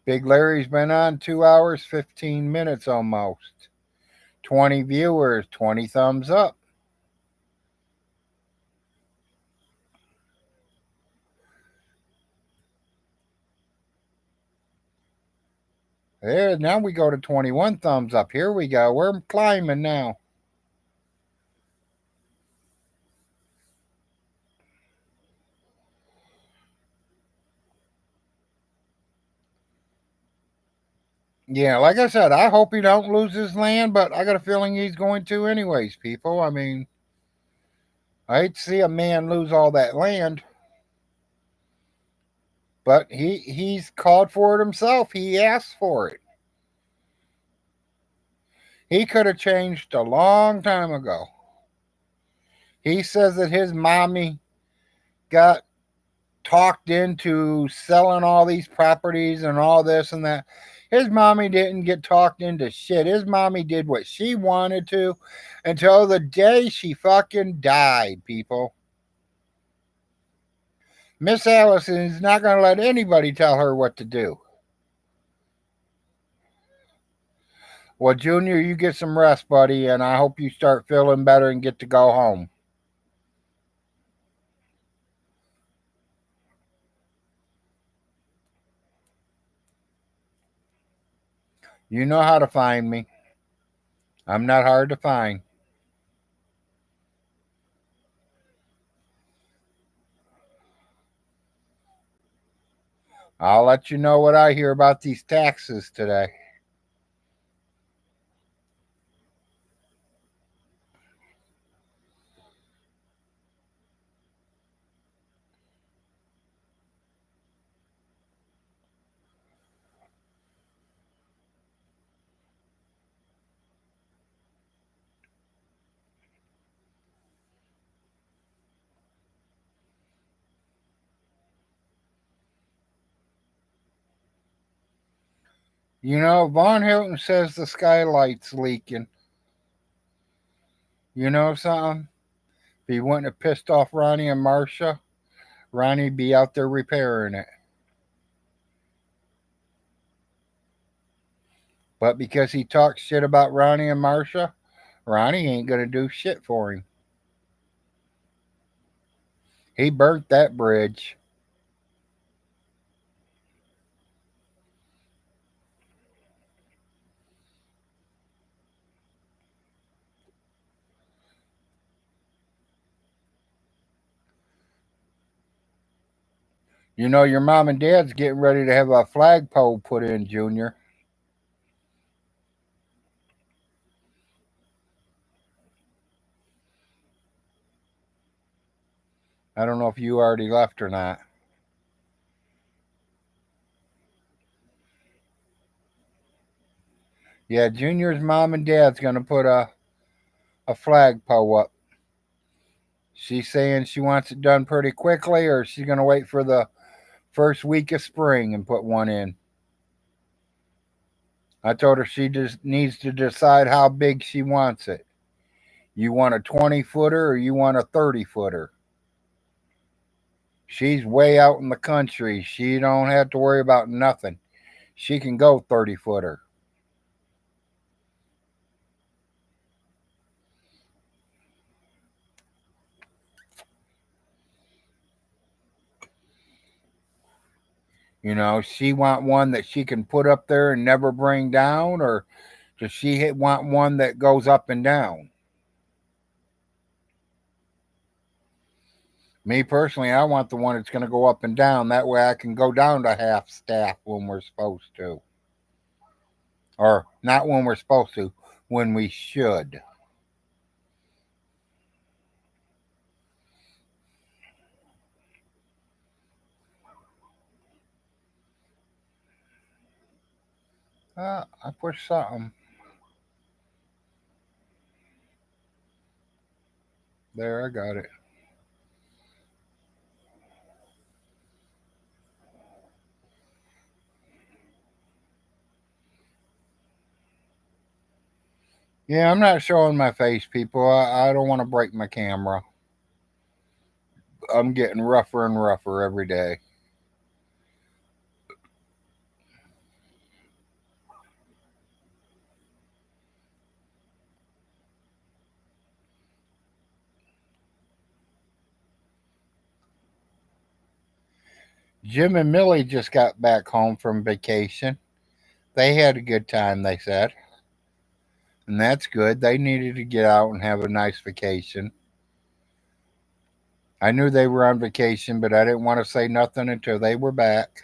Big Larry's been on 2 hours, 15 minutes almost. 20 viewers, 20 thumbs up. There, now we go to 21 thumbs up. Here we go. We're climbing now. Yeah, like I said, I hope he don't lose his land, but I got a feeling he's going to anyways, people. I mean, I hate to see a man lose all that land, but he's called for it himself. He asked for it. He could have changed a long time ago. He says that his mommy got talked into selling all these properties and all this and that. His mommy didn't get talked into shit. His mommy did what she wanted to until the day she fucking died, people. Miss Allison is not going to let anybody tell her what to do. Well, Junior, you get some rest, buddy, and I hope you start feeling better and get to go home. You know how to find me. I'm not hard to find. I'll let you know what I hear about these taxes today. Von Hilton says the skylight's leaking. You know something? If he wouldn't have pissed off Ronnie and Marcia, Ronnie'd be out there repairing it. But because he talks shit about Ronnie and Marcia, Ronnie ain't gonna do shit for him. He burnt that bridge. Your mom and dad's getting ready to have a flagpole put in, Junior. I don't know if you already left or not. Yeah, Junior's mom and dad's gonna put a flagpole up. She's saying she wants it done pretty quickly, or she's gonna wait for the first week of spring and put one in. I told her she just needs to decide how big she wants it. You want a 20-footer or you want a 30-footer? She's way out in the country. She don't have to worry about nothing. She can go 30-footer. She want one that she can put up there and never bring down, or does she want one that goes up and down? Me personally, I want the one that's going to go up and down. That way I can go down to half staff when we're supposed to. Or not when we're supposed to, when we should. I pushed something. There, I got it. Yeah, I'm not showing my face, people. I don't want to break my camera. I'm getting rougher and rougher every day. Jim and Millie just got back home from vacation. They had a good time, they said. And that's good. They needed to get out and have a nice vacation. I knew they were on vacation, but I didn't want to say nothing until they were back.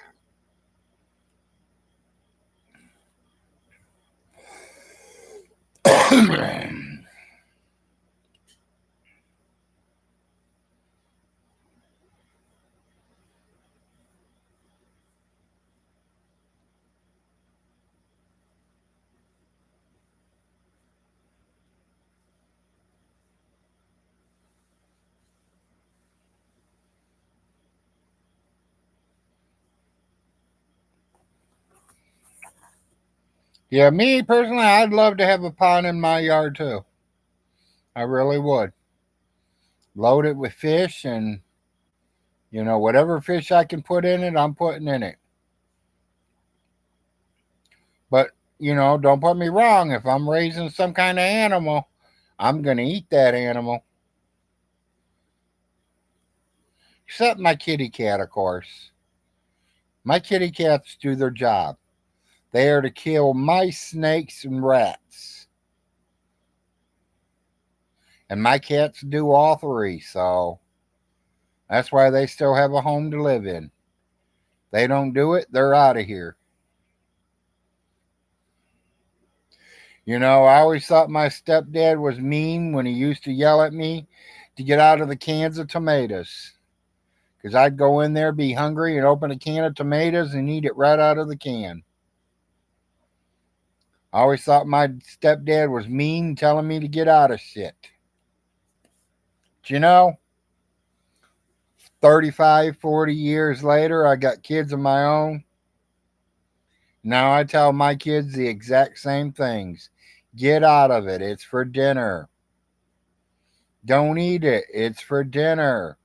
Yeah, me personally, I'd love to have a pond in my yard too. I really would. Load it with fish and, whatever fish I can put in it, I'm putting in it. But, don't put me wrong. If I'm raising some kind of animal, I'm going to eat that animal. Except my kitty cat, of course. My kitty cats do their job. They are to kill mice, snakes, and rats. And my cats do all three, so that's why they still have a home to live in. They don't do it, they're out of here. I always thought my stepdad was mean when he used to yell at me to get out of the cans of tomatoes. Because I'd go in there, be hungry, and open a can of tomatoes and eat it right out of the can. I always thought my stepdad was mean, telling me to get out of shit. But 35, 40 years later, I got kids of my own. Now I tell my kids the exact same things. Get out of it. It's for dinner. Don't eat it. It's for dinner.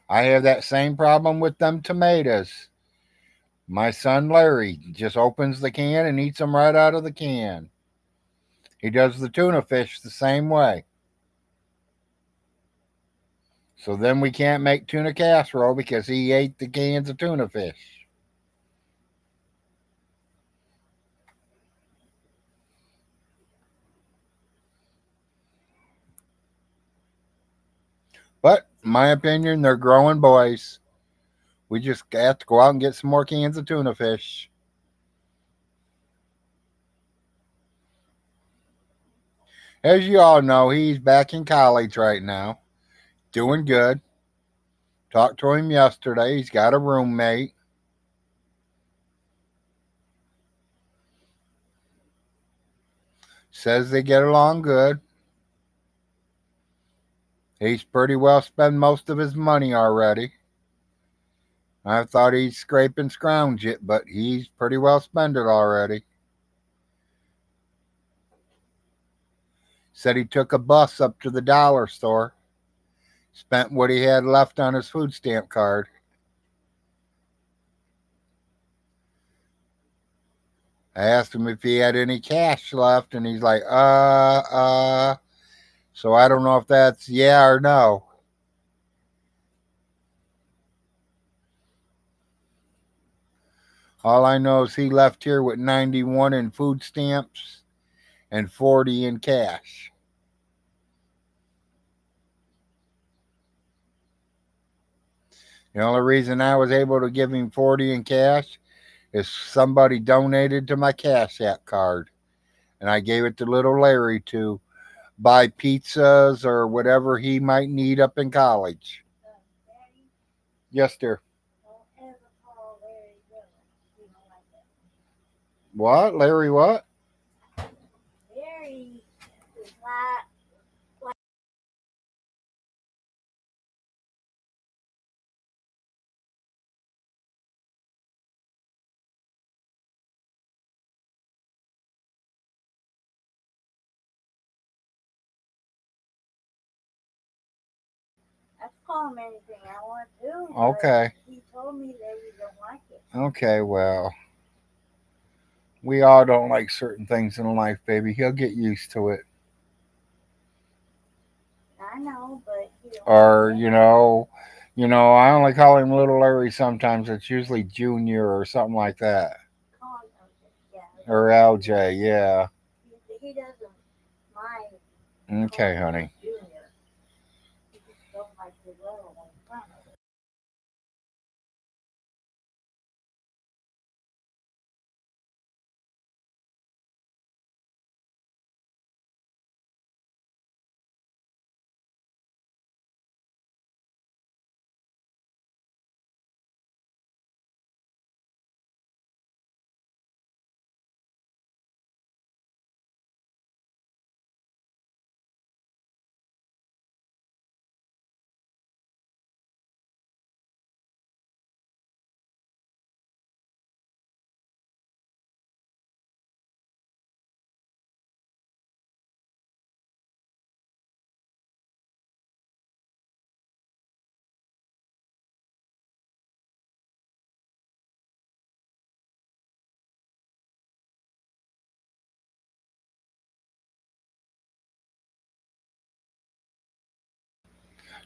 I have that same problem with them tomatoes. My son Larry just opens the can and eats them right out of the can. He does the tuna fish the same way. So then we can't make tuna casserole because he ate the cans of tuna fish. But in my opinion, they're growing boys. We just have to go out and get some more cans of tuna fish. As you all know, he's back in college right now, doing good. Talked to him yesterday. He's got a roommate. Says they get along good. He's pretty well spent most of his money already. I thought he'd scrape and scrounge it, but he's pretty well spent it already. Said he took a bus up to the dollar store, spent what he had left on his food stamp card. I asked him if he had any cash left, and he's like, So I don't know if that's yeah or no. All I know is he left here with 91 in food stamps and 40 in cash. The only reason I was able to give him 40 in cash is somebody donated to my Cash App card. And I gave it to little Larry to buy pizzas or whatever he might need up in college. Daddy, Yes, dear. don't ever call Larry Willis. You don't like that. What? Larry, what? Larry is like I can call him anything I want to, but Okay. he told me that he don't like it. Okay, well, we all don't like certain things in life, baby. He'll get used to it. I know, but he don't like Or, that. I only call him little Larry sometimes. It's usually Junior or something like that. Call him okay. Yeah, Or LJ, yeah. he doesn't mind Okay, calling you honey. Junior. He just don't like the little one in front of it.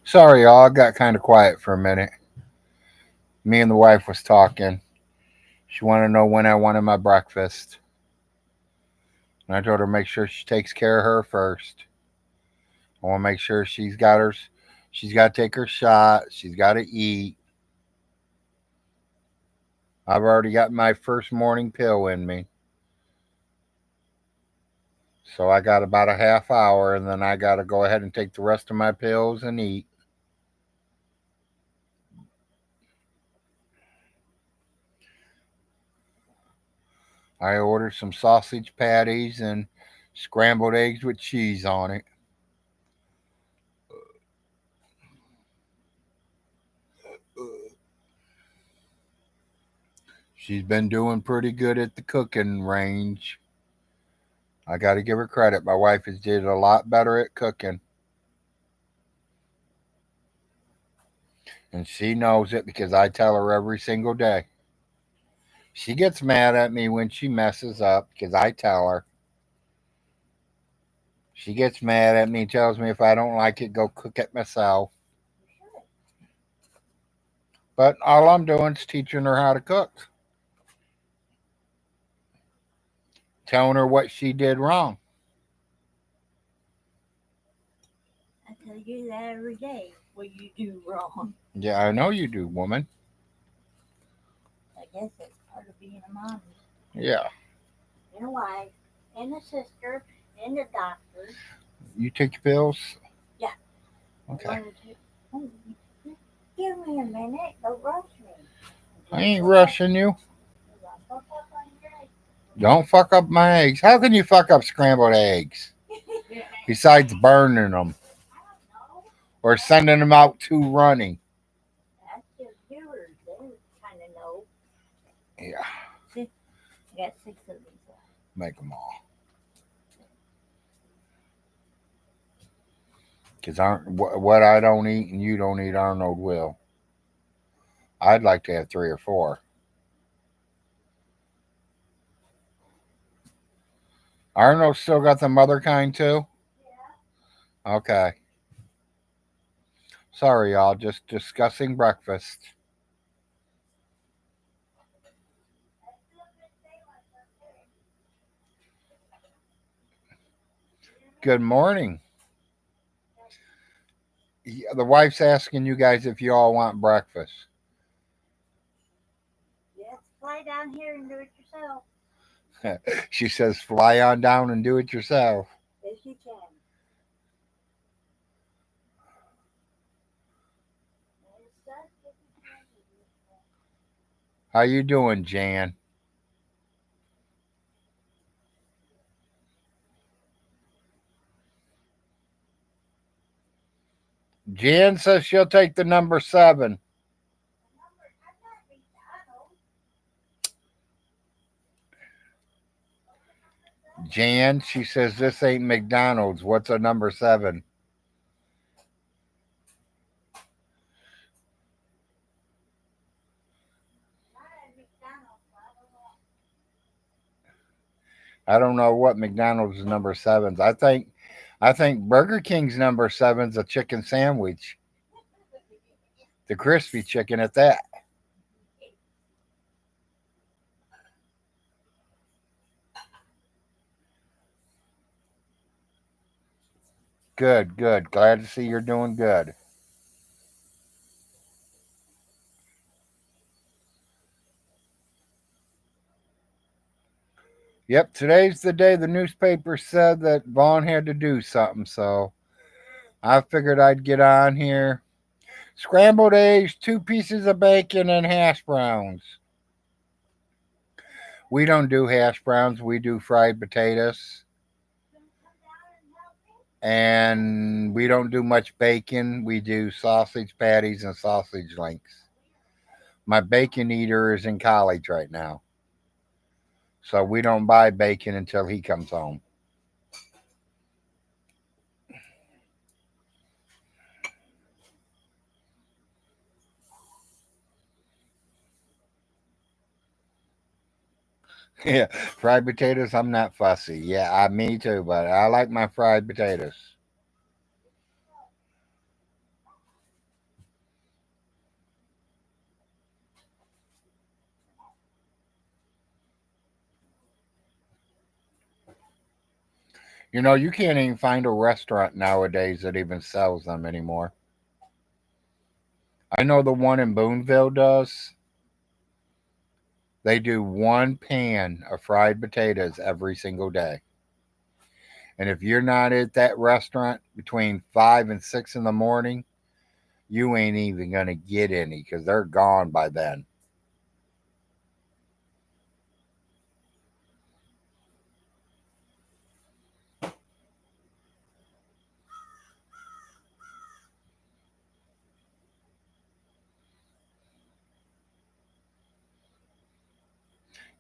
Sorry, y'all. I got kind of quiet for a minute. Me and the wife was talking. She wanted to know when I wanted my breakfast. And I told her make sure she takes care of her first. I want to make sure she's got to take her shot. She's got to eat. I've already got my first morning pill in me. So I got about a half hour and then I got to go ahead and take the rest of my pills and eat. I ordered some sausage patties and scrambled eggs with cheese on it. She's been doing pretty good at the cooking range. I got to give her credit. My wife has did a lot better at cooking, and she knows it because I tell her every single day. She gets mad at me when she messes up because I tell her. She gets mad at me, tells me if I don't like it, go cook it myself. But all I'm doing is teaching her how to cook, telling her what she did wrong. I tell you that every day. What you do wrong. Yeah, I know you do, woman. I guess that's part of being a mommy. Yeah. And a wife. And a sister. And a doctor. You take your pills? Yeah. I Okay. wanted to. Oh, give me a minute. Don't rush me. I ain't rushing you. Don't fuck up my eggs. How can you fuck up scrambled eggs? Besides burning them or sending them out too runny. That's your viewers. They kind of know. Yeah, I got 6 of these left. make them all. Because what I don't eat and you don't eat, Arnold will. I'd like to have 3 or 4. Arnold still got the mother kind too? Okay. Sorry, y'all. Just discussing breakfast. Good morning. Yeah, the wife's asking you guys if you all want breakfast. You have to fly down here and do it yourself. She says, fly on down and do it yourself. If you can. How you doing, Jan? Jan says she'll take the number 7. Jan, she says this ain't McDonald's. What's a number 7? I don't know what McDonald's is number 7's. I think Burger King's number 7's a chicken sandwich. The crispy chicken at that. Good, good. Glad to see you're doing good. Yep, today's the day the newspaper said that Vaughn had to do something, so I figured I'd get on here. Scrambled eggs, 2 pieces of bacon, and hash browns. We don't do hash browns, we do fried potatoes. And we don't do much bacon. We do sausage patties and sausage links. My bacon eater is in college right now. So we don't buy bacon until he comes home. Yeah, fried potatoes, I'm not fussy. Yeah, me too, but I like my fried potatoes. You know, you can't even find a restaurant nowadays that even sells them anymore. I know the one in Boonville does. They do 1 pan of fried potatoes every single day. And if you're not at that restaurant between 5 and 6 in the morning, you ain't even going to get any because they're gone by then.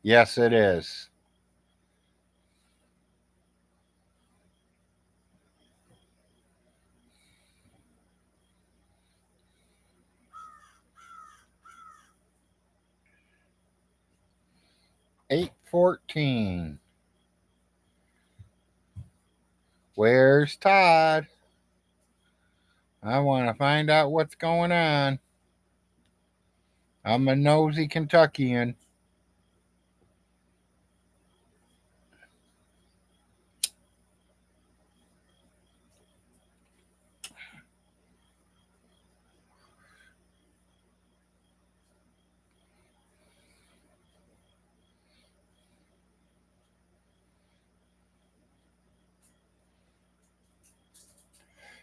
Yes, it is. 8:14. Where's Todd? I want to find out what's going on. I'm a nosy Kentuckian.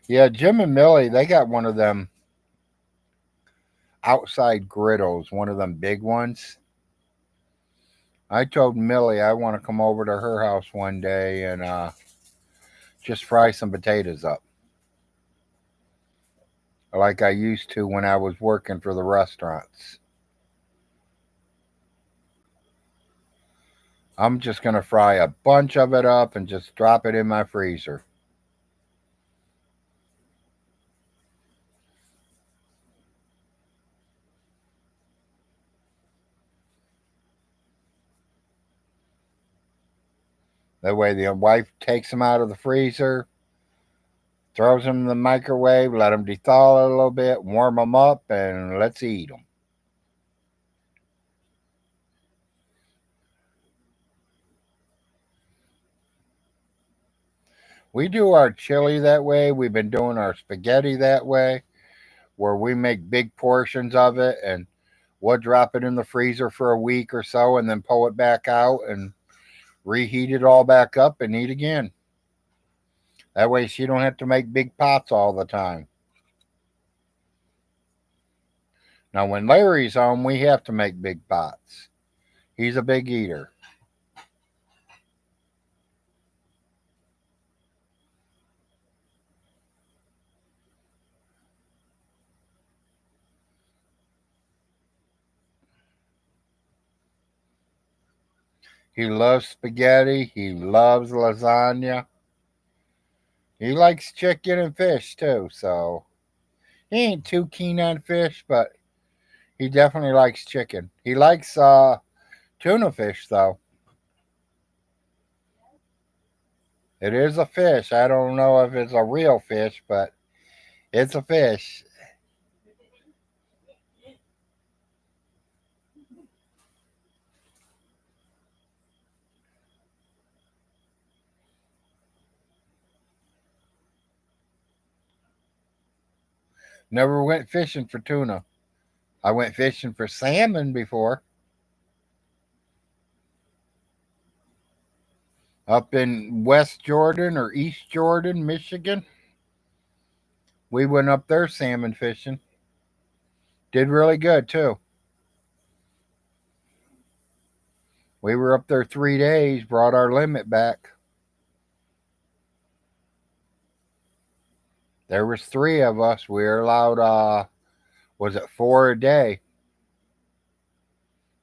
Yeah, Jim and Millie, they got one of them outside griddles, one of them big ones. I told Millie I want to come over to her house one day and just fry some potatoes up like I used to when I was working for the restaurants. I'm just going to fry a bunch of it up and just drop it in my freezer. That way the wife takes them out of the freezer, throws them in the microwave, let them thaw a little bit, warm them up, and let's eat them. We do our chili that way. We've been doing our spaghetti that way, where we make big portions of it and we'll drop it in the freezer for a week or so and then pull it back out and reheat it all back up and eat again. That way she don't have to make big pots all the time. Now when Larry's home, we have to make big pots. He's a big eater. He loves spaghetti. He loves lasagna. He likes chicken and fish too, so he ain't too keen on fish, but he definitely likes chicken. He likes tuna fish though. It is a fish. I don't know if it's a real fish, but it's a fish. Never went fishing for tuna. I went fishing for salmon before. Up in West Jordan or East Jordan, Michigan. We went up there salmon fishing. Did really good too. We were up there 3 days, brought our limit back. There was three of us. We were allowed was it 4 a day?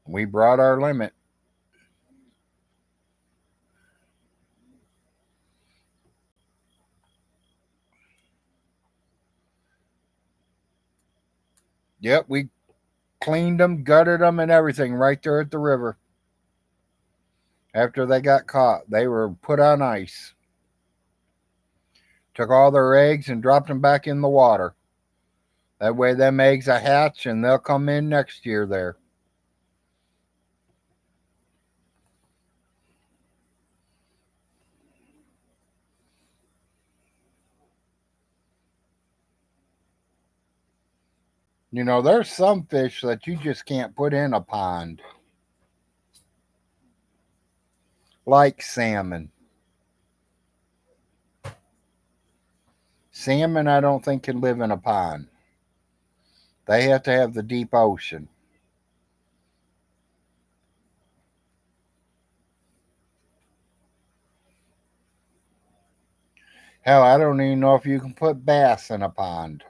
We brought our limit. Yep, we cleaned them, gutted them, and everything right there at the river. After they got caught, they were put on ice. Took all their eggs and dropped them back in the water. That way, them eggs will hatch and they'll come in next year there. You know, there's some fish that you just can't put in a pond, like salmon. Salmon, I don't think can live in a pond. They have to have the deep ocean. Hell, I don't even know if you can put bass in a pond.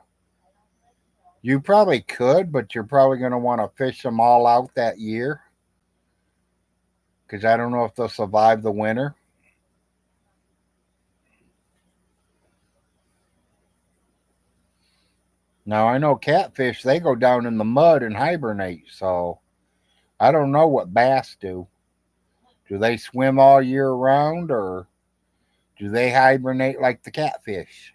You probably could, but you're probably going to want to fish them all out that year. because I don't know if they'll survive the winter. Now I know catfish, they go down in the mud and hibernate, so I don't know what bass do. Do they swim all year round or do they hibernate like the catfish?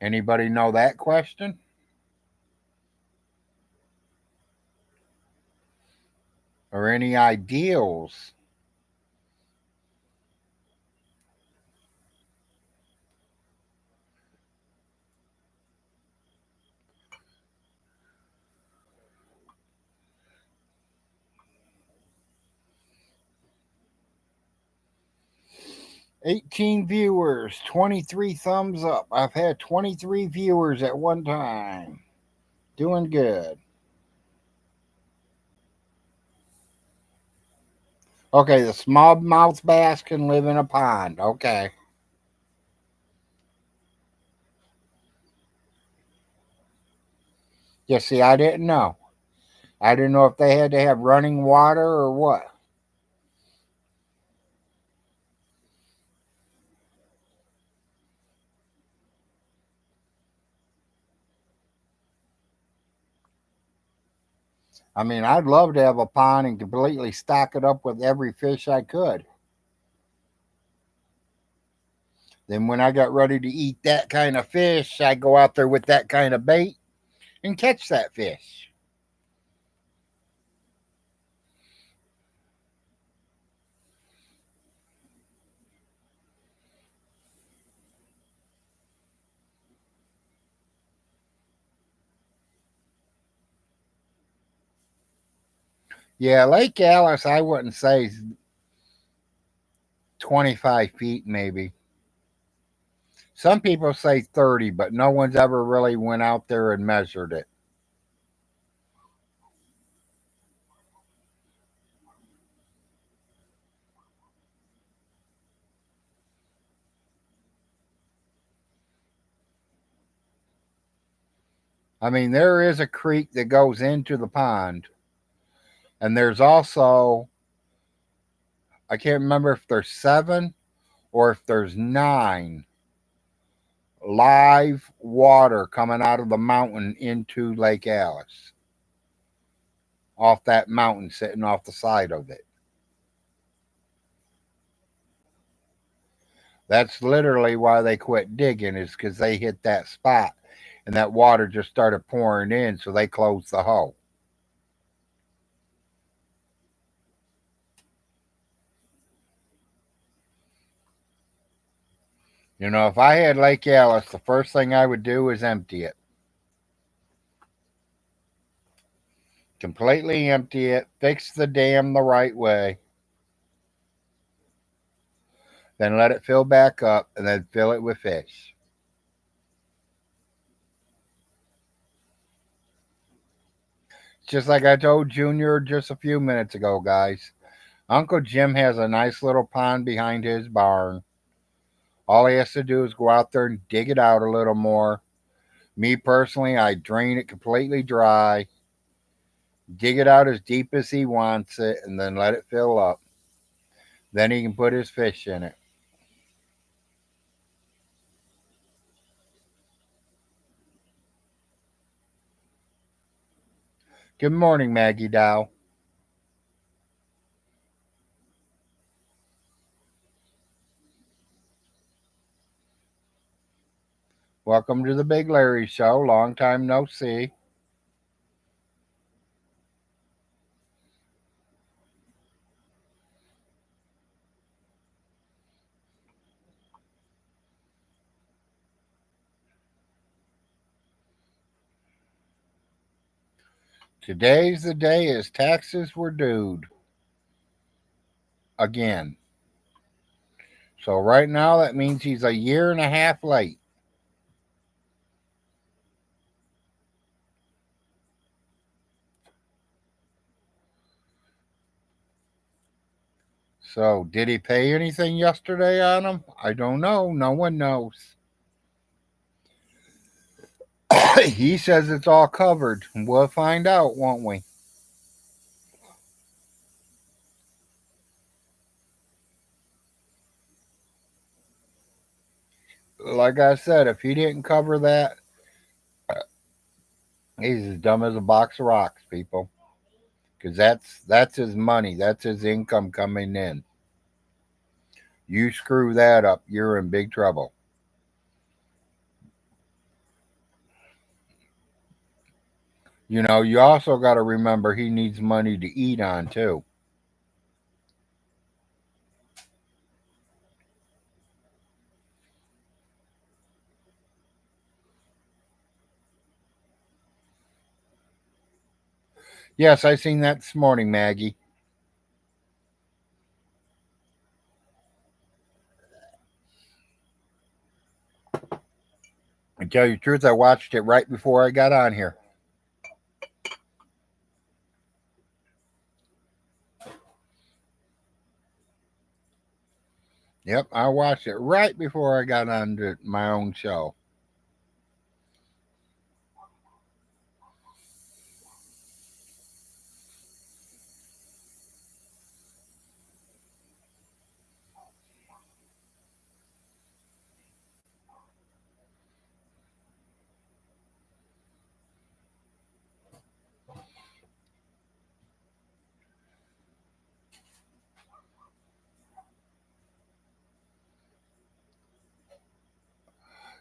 Anybody know that question? Or any ideals? 18 viewers, 23 thumbs up. I've had 23 viewers at one time. Doing good. Okay, the smallmouth bass can live in a pond. Okay. Yeah, see, I didn't know. I didn't know if they had to have running water or what. I mean, I'd love to have a pond and completely stock it up with every fish I could. Then, when I got ready to eat that kind of fish, I go out there with that kind of bait and catch that fish. Yeah, Lake Alice, I wouldn't say 25 feet, maybe. Some people say 30, but no one's ever really went out there and measured it. I mean, there is a creek that goes into the pond, and there's also, I can't remember if there's seven or if there's nine live water coming out of the mountain into Lake Alice, off that mountain sitting off the side of it. That's literally why they quit digging, is because they hit that spot and that water just started pouring in, so they closed the hole. You know, if I had Lake Alice, the first thing I would do is empty it. Completely empty it, fix the dam the right way, then let it fill back up, and then fill it with fish. Just like I told Junior just a few minutes ago, guys. Uncle Jim has a nice little pond behind his barn. All he has to do is go out there and dig it out a little more. Me personally, I drain it completely dry, dig it out as deep as he wants it, and then let it fill up. Then he can put his fish in it. Good morning, Maggie Dow. Welcome to the Big Larry Show. Long time no see. Today's the day his taxes were due again. So right now that means he's a year and a half late. So did he pay anything yesterday on him? I don't know. No one knows. He says it's all covered. We'll find out, won't we? Like I said, if he didn't cover that, he's as dumb as a box of rocks, people. Because that's his money. That's his income coming in. You screw that up, you're in big trouble. You also got to remember he needs money to eat on too. Yes, I seen that this morning, Maggie. I tell you the truth, I watched it right before I got on here. Yep, I watched it right before I got on to my own show.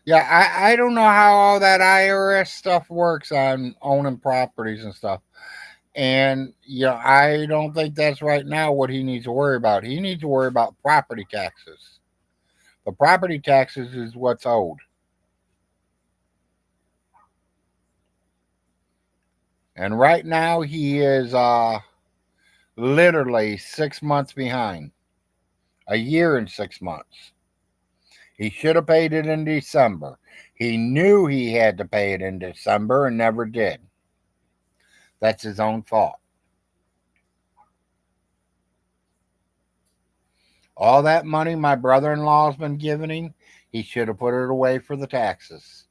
Yeah, I don't know how all that IRS stuff works on owning properties and stuff. And I don't think that's right now what he needs to worry about. He needs to worry about property taxes. The property taxes is what's owed. And right now he is literally 6 months behind. A year and 6 months. He should have paid it in December. He knew he had to pay it in December and never did. That's his own fault. All that money my brother in law's been giving him, he should have put it away for the taxes.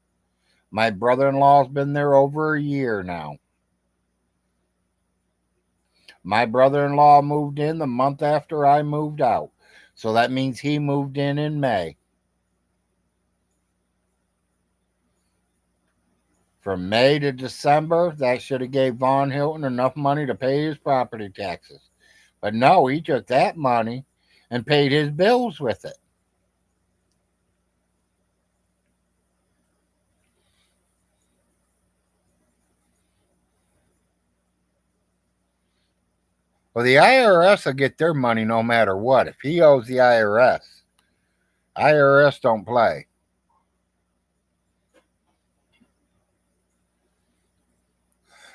My brother in law's been there over a year now. My brother in law moved in the month after I moved out. So that means he moved in May. From May to December, that should have gave Von Hilton enough money to pay his property taxes. But no, he took that money and paid his bills with it. Well, the IRS will get their money no matter what. If he owes the IRS don't play.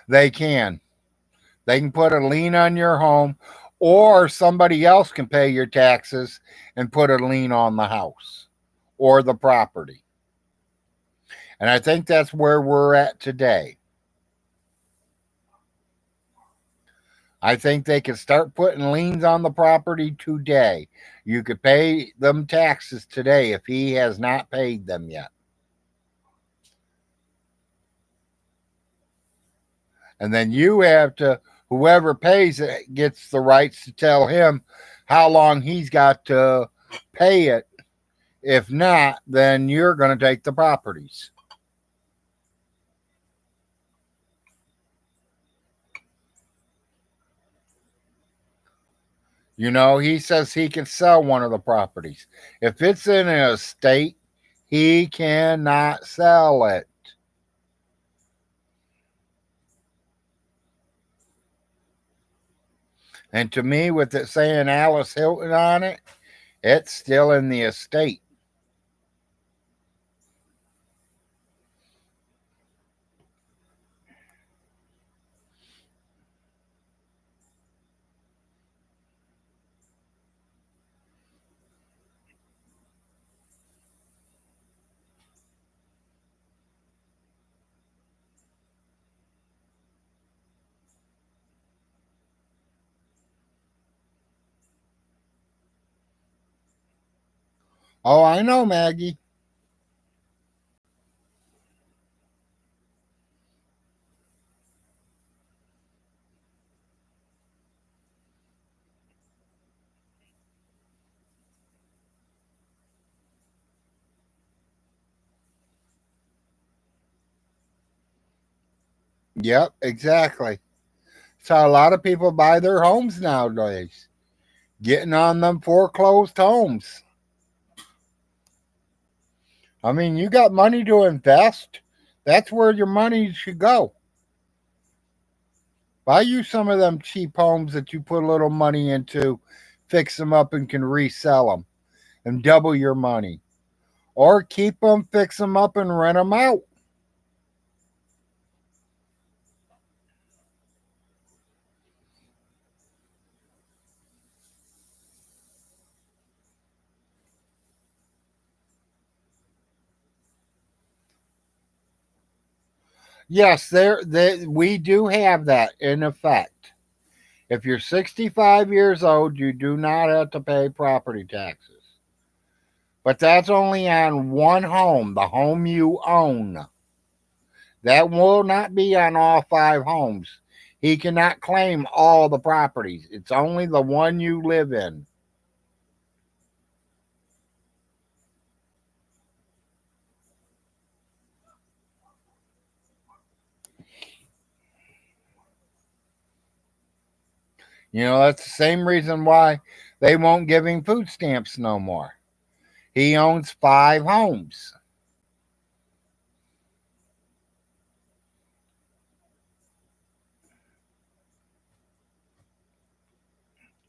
They can. They can put a lien on your home, or somebody else can pay your taxes and put a lien on the house or the property. And I think that's where we're at today. I think they can start putting liens on the property today. You could pay them taxes today if he has not paid them yet. And then whoever pays it gets the rights to tell him how long he's got to pay it. If not, then you're going to take the properties. He says he can sell one of the properties. If it's in an estate, he cannot sell it. And to me, with it saying Alice Hilton on it, it's still in the estate. Oh, I know, Maggie. Yep, exactly. So a lot of people buy their homes nowadays, getting on them foreclosed homes. I mean, you got money to invest. That's where your money should go. Buy you some of them cheap homes that you put a little money into, fix them up, and can resell them and double your money. Or keep them, fix them up, and rent them out. Yes, we do have that in effect. If you're 65 years old, you do not have to pay property taxes. But that's only on one home, the home you own. That will not be on all five homes. He cannot claim all the properties. It's only the one you live in. That's the same reason why they won't give him food stamps no more. He owns five homes.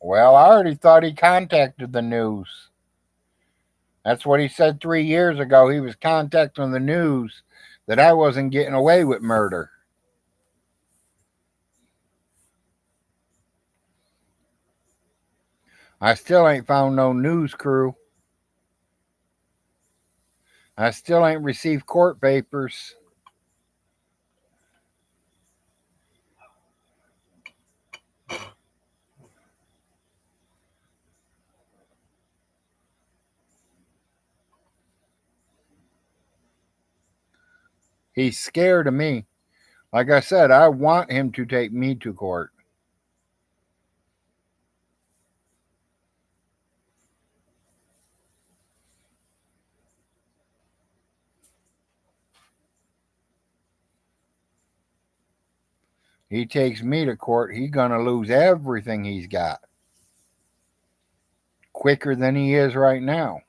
Well, I already thought he contacted the news. That's what he said 3 years ago. He was contacting the news that I wasn't getting away with murder. I still ain't found no news crew. I still ain't received court papers. He's scared of me. Like I said, I want him to take me to court. He takes me to court, he's gonna lose everything he's got quicker than he is right now.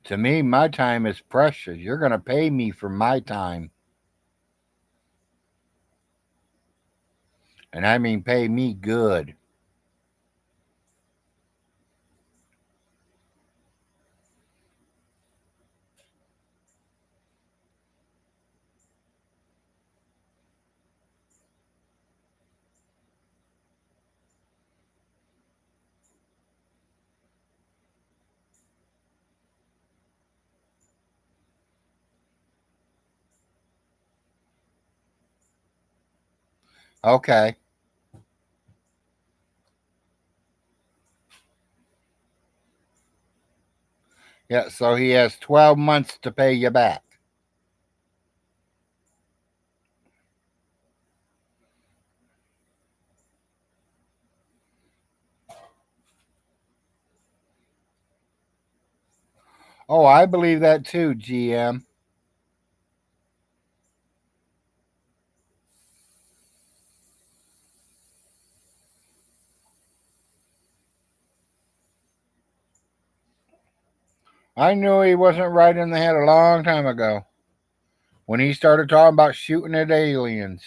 To me, my time is precious. You're gonna pay me for my time. And I mean pay me good. Okay. Yeah, so he has 12 months to pay you back. Oh, I believe that too, GM. I knew he wasn't right in the head a long time ago when he started talking about shooting at aliens.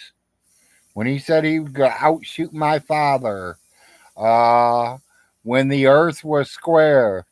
When he said he would outshoot my father. Uh, when the earth was square.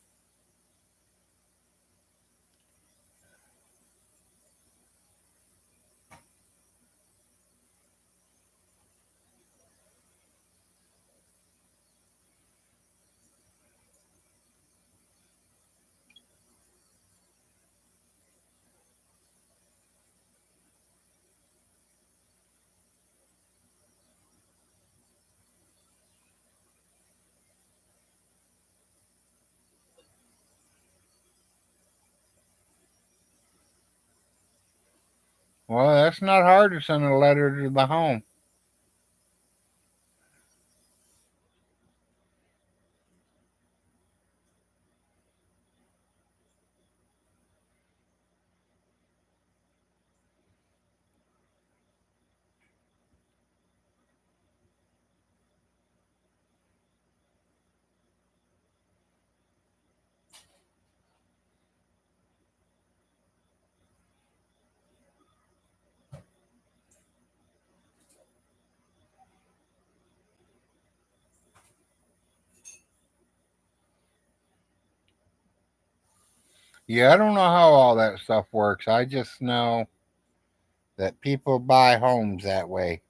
Well, that's not hard to send a letter to the home. Yeah, I don't know how all that stuff works. I just know that people buy homes that way.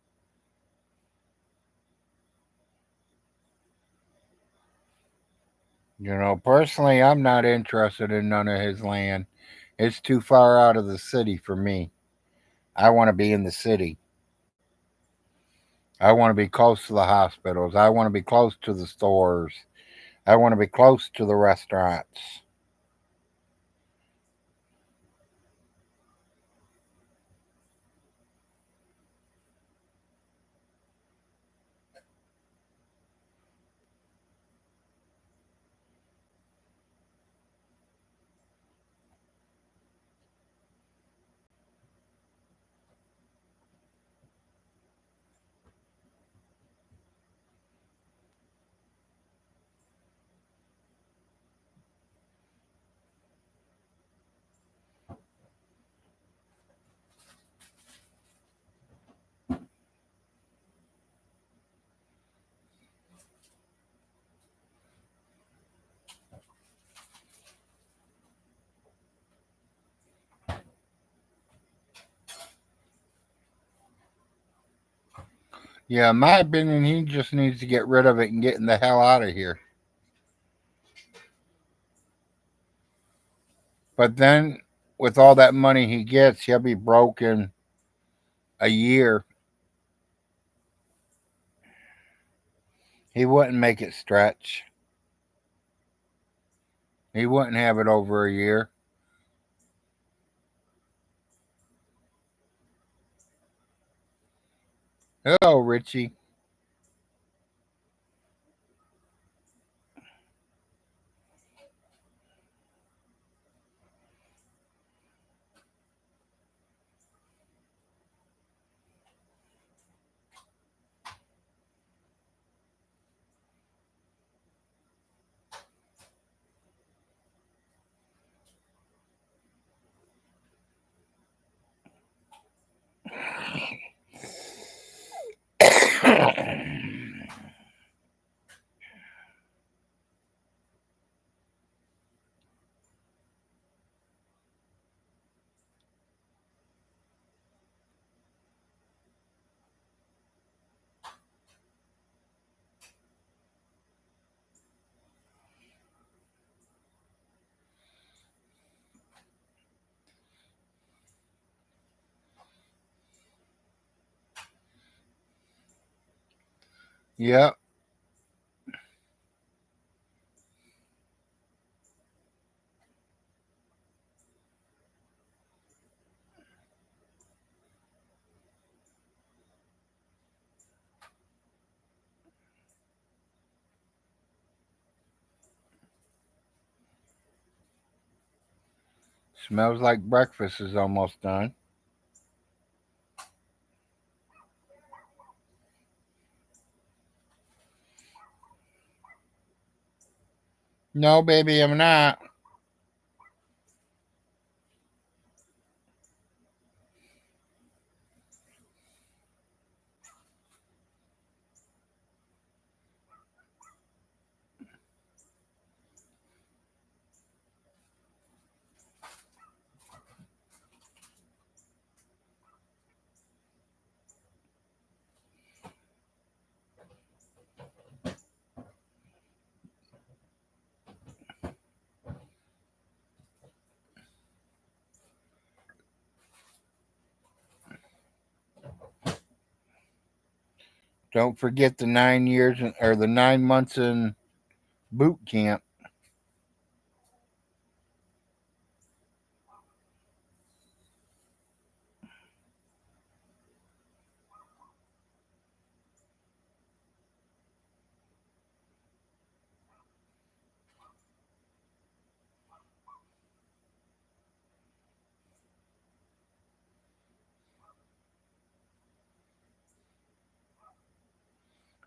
Personally, I'm not interested in none of his land. It's too far out of the city for me. I want to be in the city. I want to be close to the hospitals. I want to be close to the stores. I want to be close to the restaurants. Yeah, in my opinion, he just needs to get rid of it and getting the hell out of here. But then, with all that money he gets, he'll be broke in a year. He wouldn't make it stretch. He wouldn't have it over a year. Hello, Richie. Yep. Smells like breakfast is almost done. No, baby, I'm not. Don't forget the 9 years or the 9 months in boot camp.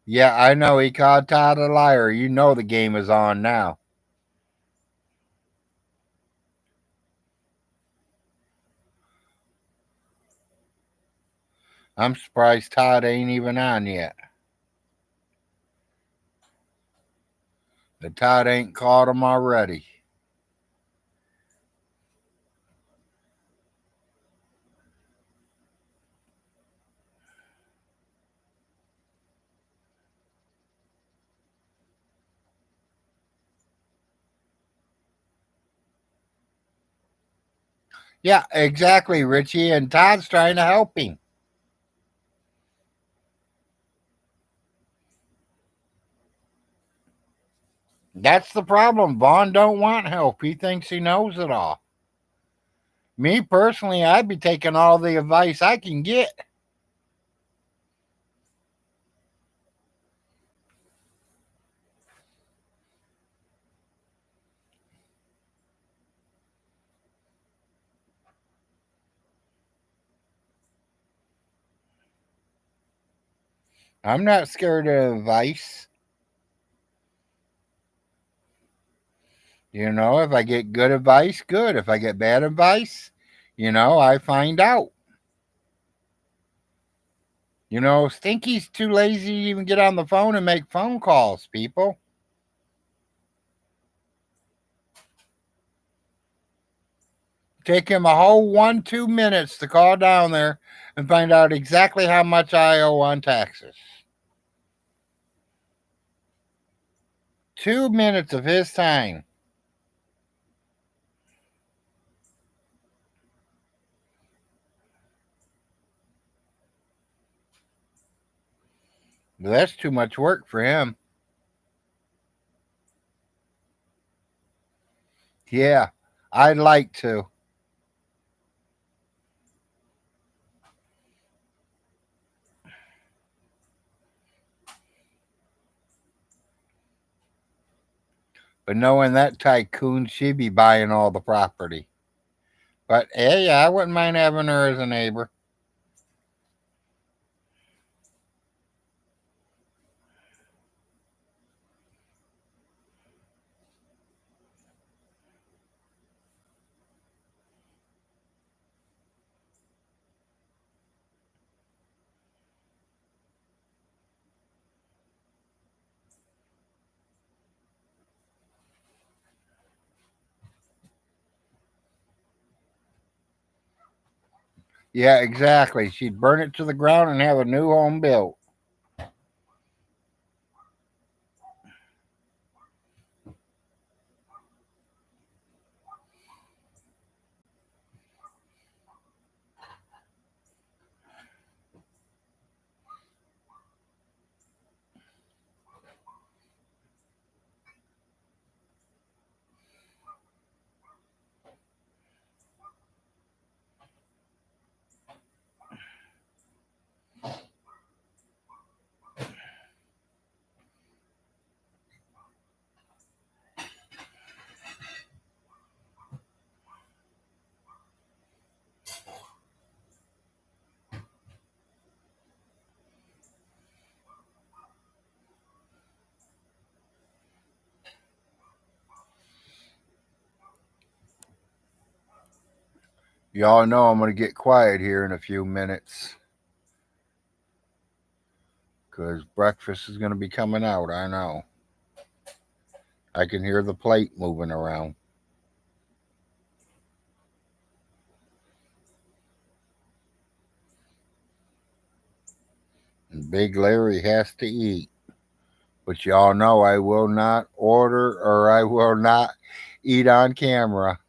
Yeah, I know he called Todd a liar. You know the game is on now. I'm surprised Todd ain't even on yet. The Todd ain't called him already. Yeah, exactly, Richie. And Todd's trying to help him. That's the problem. Vaughn don't want help. He thinks he knows it all. Me personally, I'd be taking all the advice I can get. I'm not scared of advice. If I get good advice, good. If I get bad advice, I find out. Stinky's too lazy to even get on the phone and make phone calls, people. Take him a whole 2 minutes to call down there and find out exactly how much I owe on taxes. 2 minutes of his time. That's too much work for him. Yeah, I'd like to. But knowing that tycoon, she'd be buying all the property. But hey, I wouldn't mind having her as a neighbor. Yeah, exactly. She'd burn it to the ground and have a new home built. Y'all know I'm going to get quiet here in a few minutes because breakfast is going to be coming out. I know. I can hear the plate moving around. And Big Larry has to eat. But y'all know I will not order or I will not eat on camera.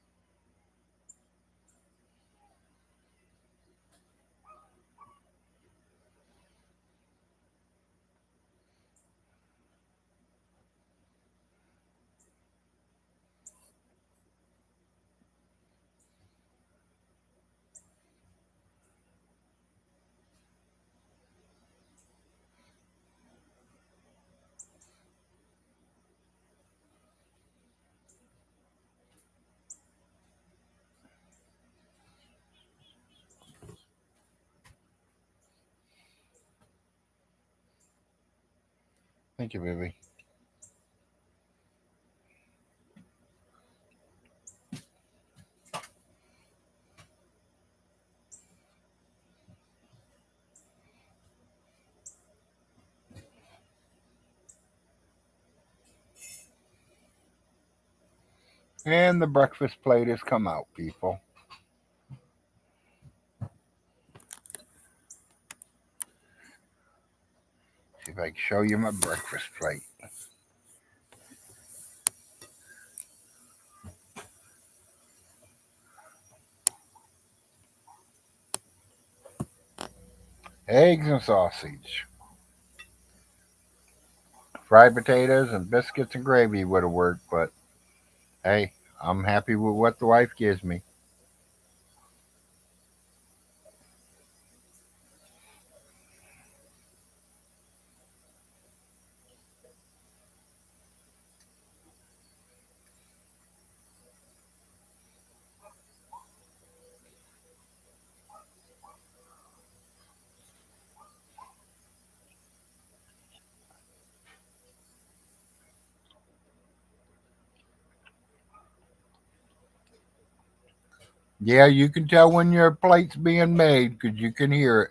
Thank you, baby. And the breakfast plate has come out, people. See if I can show you my breakfast plate. Eggs and sausage. Fried potatoes and biscuits and gravy would have worked, but hey, I'm happy with what the wife gives me. Yeah, you can tell when your plate's being made because you can hear it.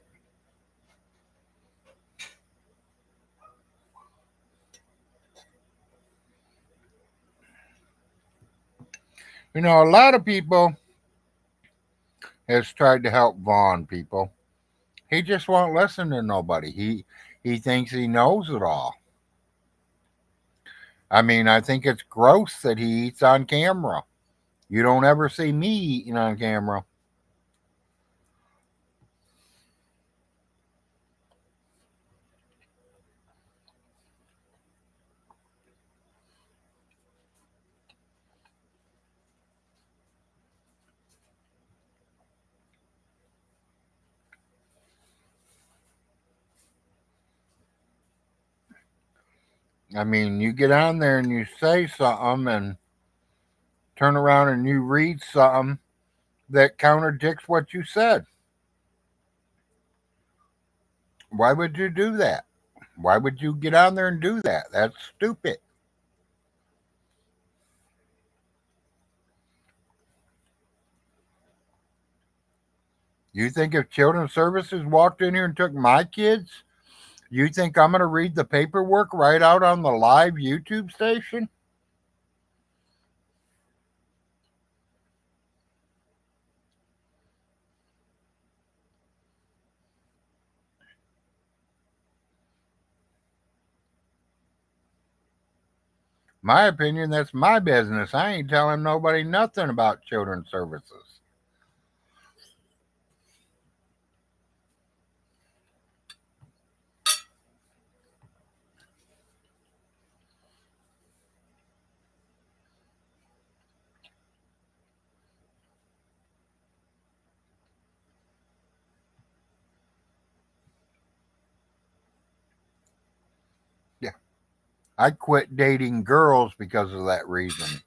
You know, a lot of people has tried to help Vaughn people. He just won't listen to nobody. He thinks he knows it all. I mean, I think it's gross that he eats on camera. You don't ever see me eating on camera. I mean, you get on there and you say something and turn around and you read something that contradicts what you said. Why would you do that? Why would you get on there and do that? That's stupid. You think if children's services walked in here and took my kids, you think I'm going to read the paperwork right out on the live YouTube station? My opinion, that's my business. I ain't telling nobody nothing about children's services. Yeah. I quit dating girls because of that reason.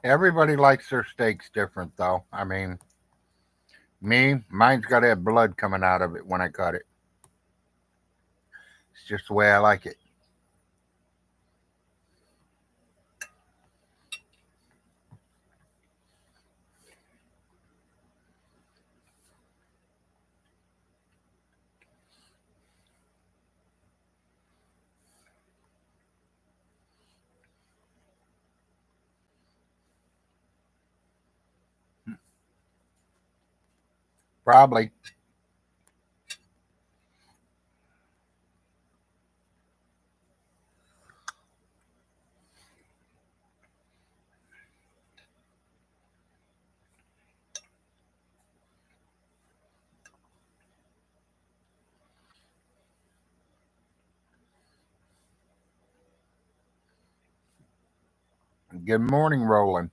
Everybody likes their steaks different, though. I mean, mine's got to have blood coming out of it when I cut it. It's just the way I like it. Probably. Good morning, Roland.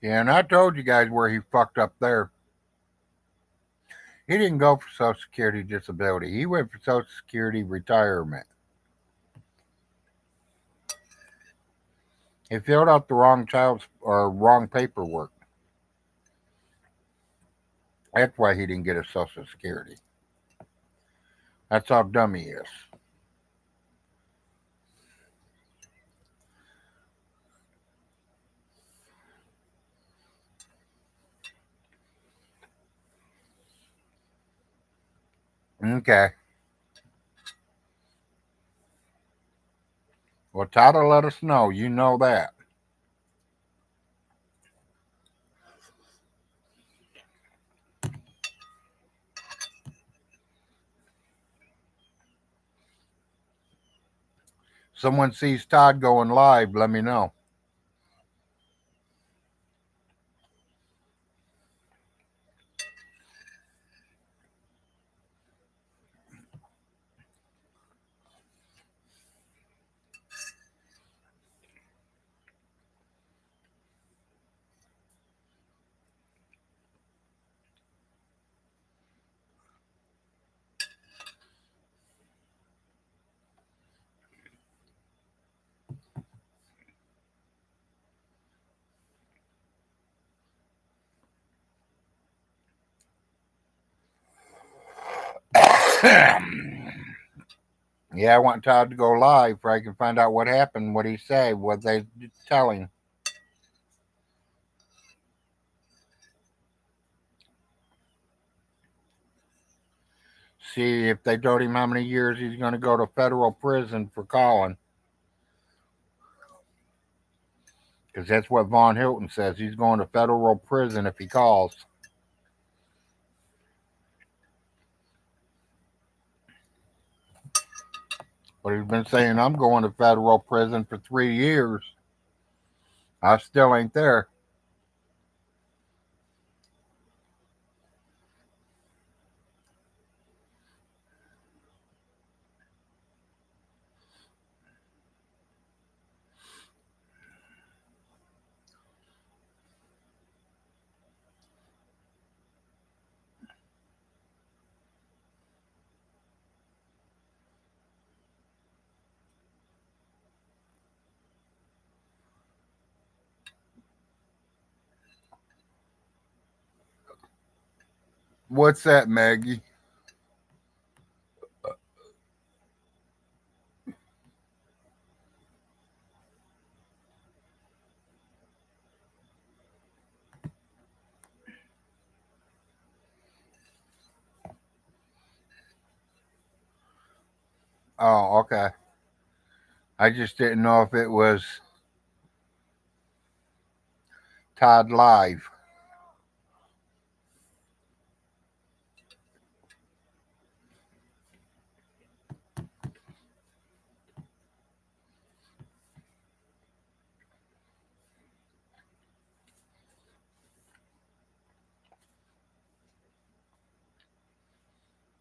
Yeah, and I told you guys where he fucked up there. He didn't go for Social Security disability. He went for Social Security retirement. He filled out the wrong child's or wrong paperwork. That's why he didn't get his Social Security. That's how dumb he is. Okay. Well, Todd will let us know. You know that. Someone sees Todd going live, let me know. Yeah, I want Todd to go live so I can find out what happened, what he said, what they telling. See if they told him how many years he's going to go to federal prison for calling. Because that's what Von Hilton says. He's going to federal prison if he calls. But he's been saying, I'm going to federal prison for 3 years. I still ain't there. What's that, Maggie? Oh, okay. I just didn't know if it was Todd Live.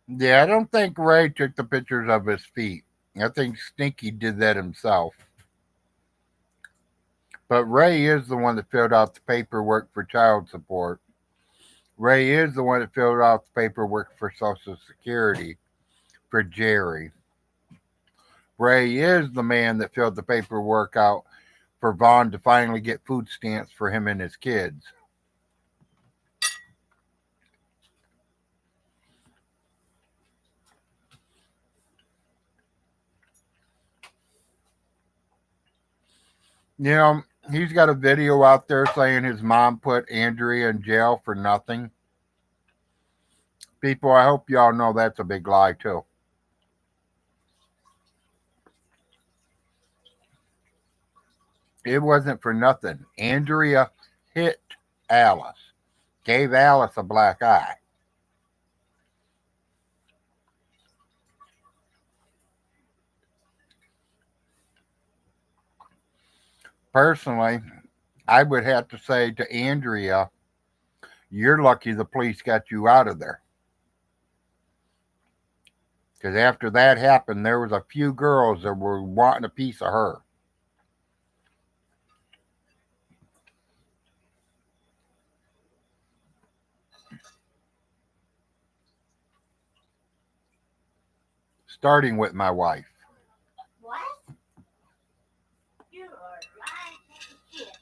Yeah, I don't think Ray took the pictures of his feet. I think Stinky did that himself. But Ray is the one that filled out the paperwork for child support. Ray is the one that filled out the paperwork for Social Security for Jerry. Ray is the man that filled the paperwork out for Vaughn to finally get food stamps for him and his kids. You know, he's got a video out there saying his mom put Andrea in jail for nothing. People, I hope y'all know that's a big lie, too. It wasn't for nothing. Andrea hit Alice, gave Alice a black eye. Personally, I would have to say to Andrea, you're lucky the police got you out of there. Because after that happened, there was a few girls that were wanting a piece of her. Starting with my wife. What? You are lying to the kid.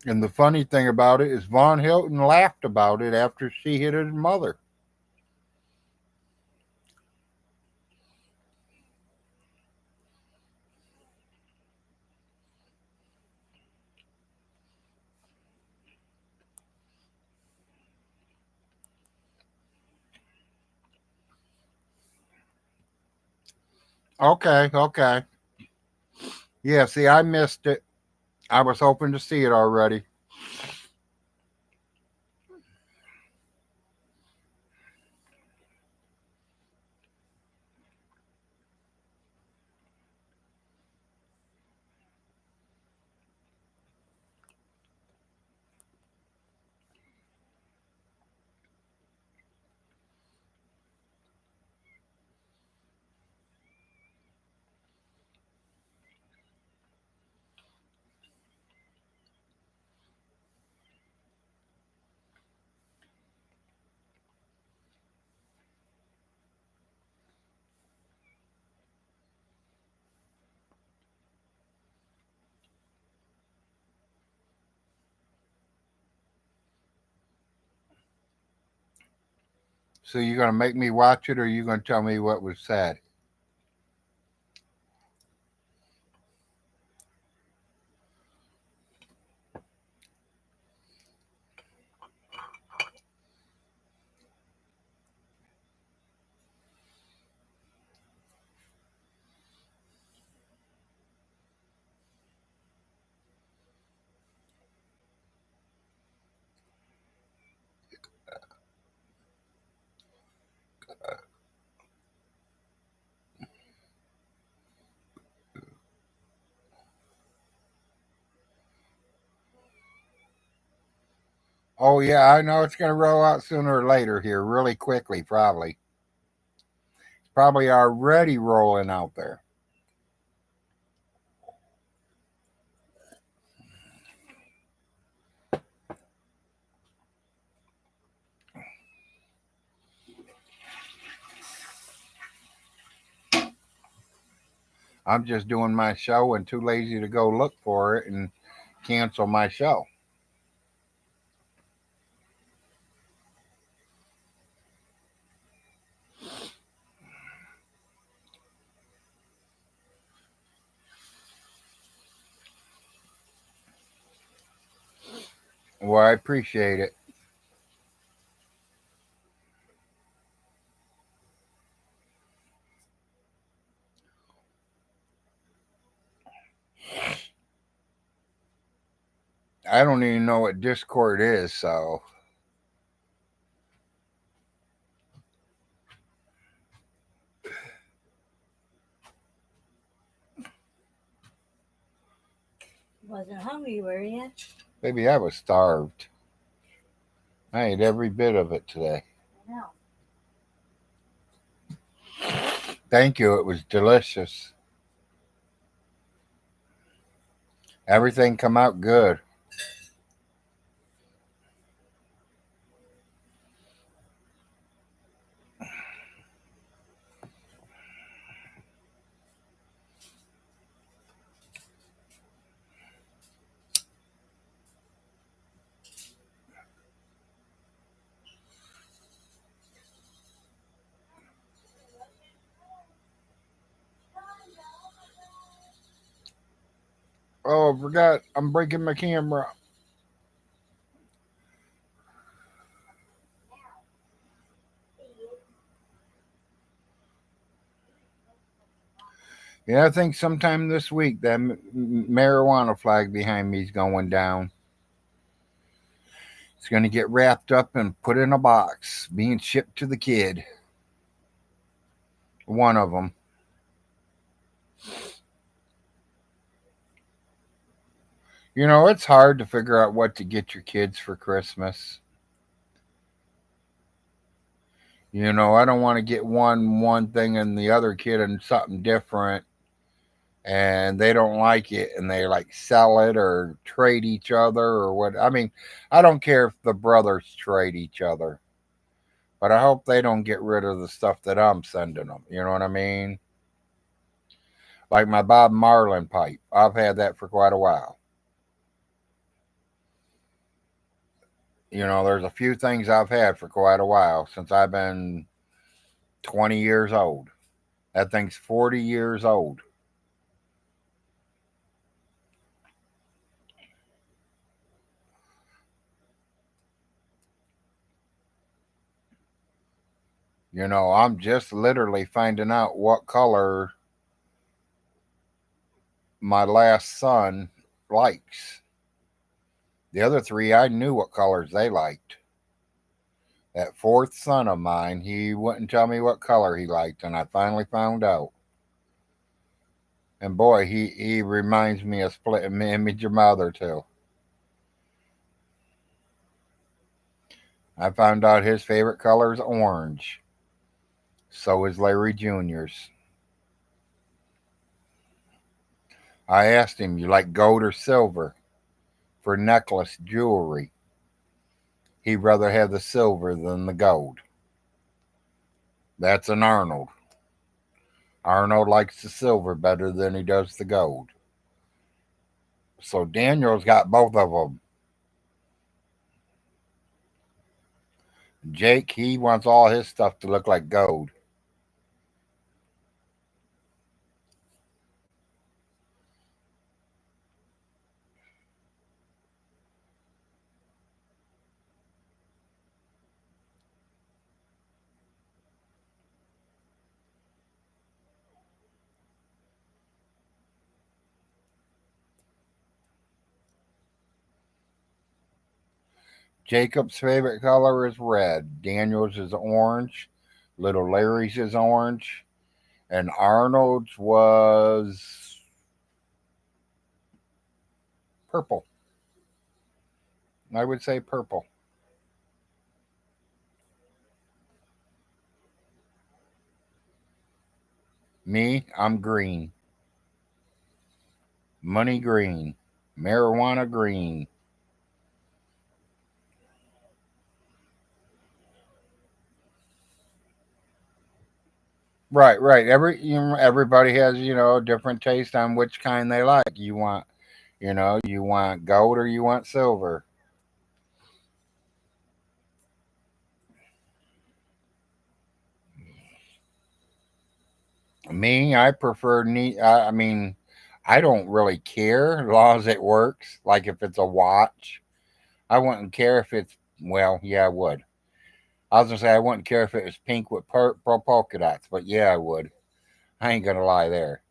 And the funny thing about it is Von Hilton laughed about it after she hit his mother. Okay, okay. Yeah, see, I missed it. I was hoping to see it already. So you gonna make me watch it, or you gonna tell me what was said? Oh yeah, I know it's gonna roll out sooner or later here, really quickly, probably. It's probably already rolling out there. I'm just doing my show and too lazy to go look for it and cancel my show. Well, I appreciate it. I don't even know what Discord is, so Wasn't hungry, were you? maybe I was starved. I ate every bit of it today. I know. Thank you. It was delicious. Everything come out good. Oh, I forgot. I'm breaking my camera. Yeah, I think sometime this week that marijuana flag behind me is going down. It's going to get wrapped up and put in a box, being shipped to the kid. One of them. You know, it's hard to figure out what to get your kids for Christmas. You know, I don't want to get one thing and the other kid and something different and they don't like it and they like sell it or trade each other or what. I mean, I don't care if the brothers trade each other, but I hope they don't get rid of the stuff that I'm sending them. You know what I mean? Like my Bob Marlin pipe. I've had that for quite a while. You know, there's a few things I've had for quite a while since I've been 20 years old. That thing's 40 years old. You know, I'm just literally finding out what color my last son likes. The other three, I knew what colors they liked. That fourth son of mine, he wouldn't tell me what color he liked, and I finally found out. And boy, he reminds me of split image your mother too. I found out his favorite color is orange. So is Larry Jr.'s. I asked him, "You like gold or silver for necklace jewelry?" He'd rather have the silver than the gold. That's an Arnold. Arnold likes the silver better than he does the gold. So Daniel's got both of them. Jake, he wants all his stuff to look like gold. Jacob's favorite color is red. Daniel's is orange. Little Larry's is orange. And Arnold's was purple. I would say purple. Me, I'm green. Money green. Marijuana green. Right, right. Everybody has a different taste on which kind they like. You want gold or you want silver. Me, I prefer neat. I mean, I don't really care as long as it works. Like if it's a watch, I wouldn't care if it's well, yeah, I would. I was gonna say I wouldn't care if it was pink with purple polka dots, but yeah, I would. I ain't gonna lie there.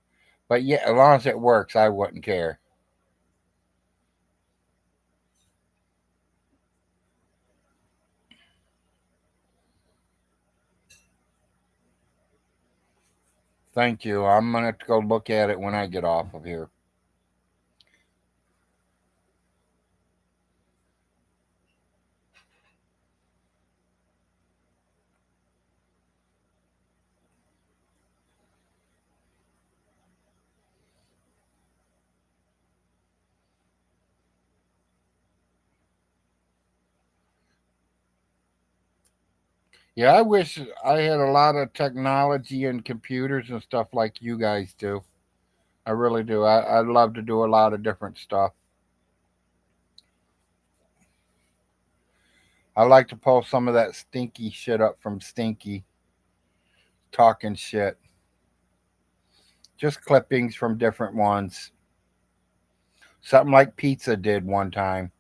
But yeah, as long as it works, I wouldn't care. Thank you. I'm gonna have to go look at it when I get off of here. Yeah, I wish I had a lot of technology and computers and stuff like you guys do. I really do. I'd love to do a lot of different stuff. I like to pull some of that stinky shit up from Stinky, talking shit. Just clippings from different ones. Something like Pizza did one time,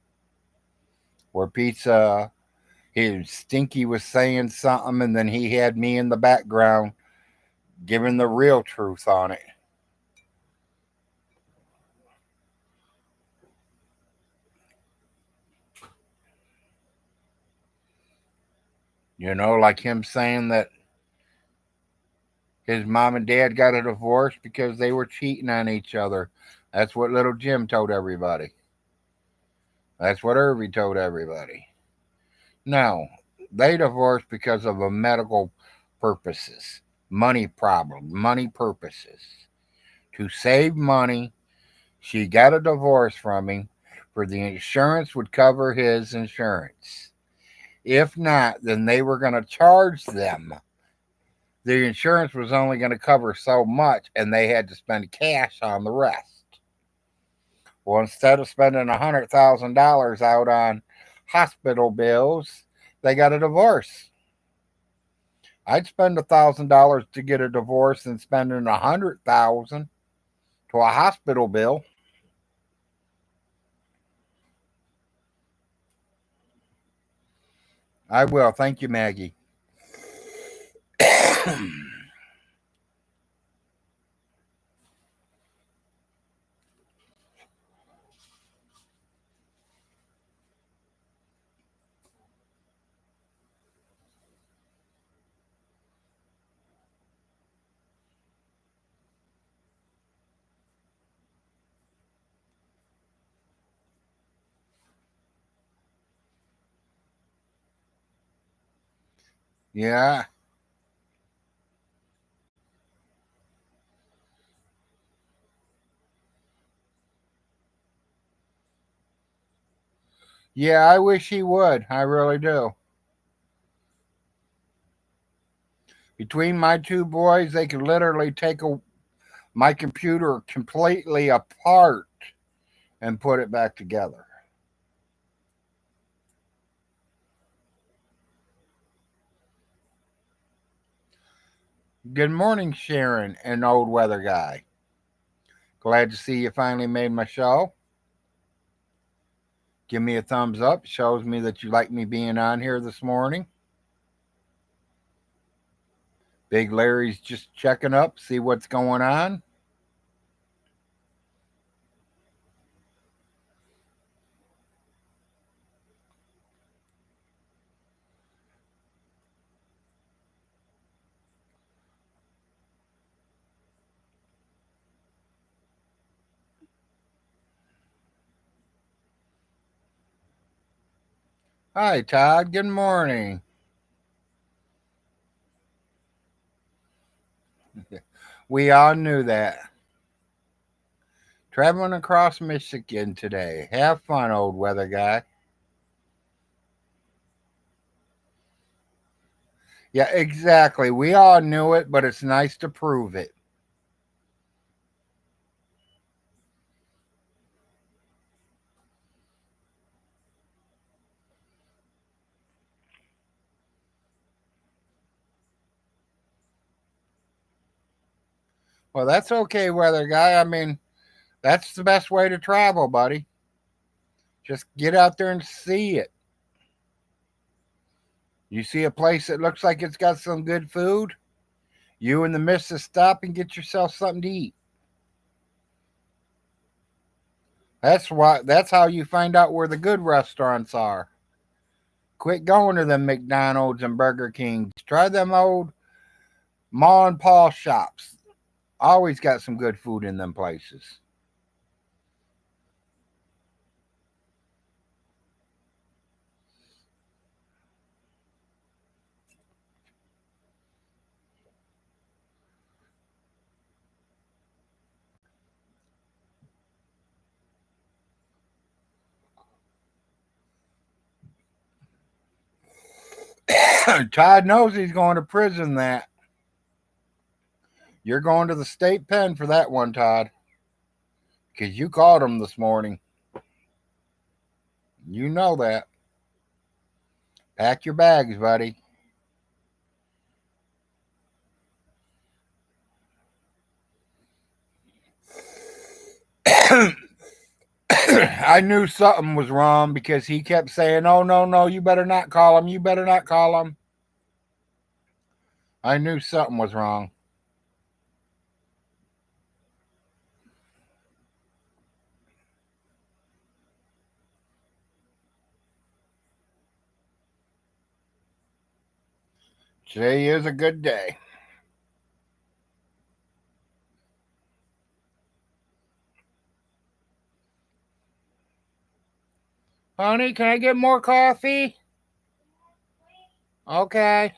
where Stinky was saying something, and then he had me in the background giving the real truth on it. Like him saying that his mom and dad got a divorce because they were cheating on each other. That's what little Jim told everybody. That's what Irvy told everybody. No, they divorced because of a medical purposes, money problem, money purposes. To save money, she got a divorce from him for the insurance would cover his insurance. If not, then they were going to charge them. The insurance was only going to cover so much, and they had to spend cash on the rest. Well, instead of spending $100,000 out on hospital bills, they got a divorce. I'd spend $1,000 to get a divorce than spending $100,000 to a hospital bill. I will. Thank you, Maggie. Yeah. Yeah, I wish he would. I really do. Between my two boys, they could literally take my computer completely apart and put it back together. Good morning, Sharon, an old weather guy. Glad to see you finally made my show. Give me a thumbs up. Shows me that you like me being on here this morning. Big Larry's just checking up, see what's going on. Hi, Todd. Good morning. We all knew that. Traveling across Michigan today. Have fun, old weather guy. Yeah, exactly. We all knew it, but it's nice to prove it. Well, that's okay, weather guy. I mean, that's the best way to travel, buddy. Just get out there and see it. You see a place that looks like it's got some good food, you and the missus stop and get yourself something to eat. That's how you find out where the good restaurants are. Quit going to them McDonald's and Burger Kings. Try them old Ma and Pa shops. Always got some good food in them places. Todd knows he's going to prison that. You're going to the state pen for that one, Todd. Because you called him this morning. You know that. Pack your bags, buddy. I knew something was wrong because he kept saying, "Oh, no, no, you better not call him. You better not call him." I knew something was wrong. Today is a good day. Honey, can I get more coffee? Okay.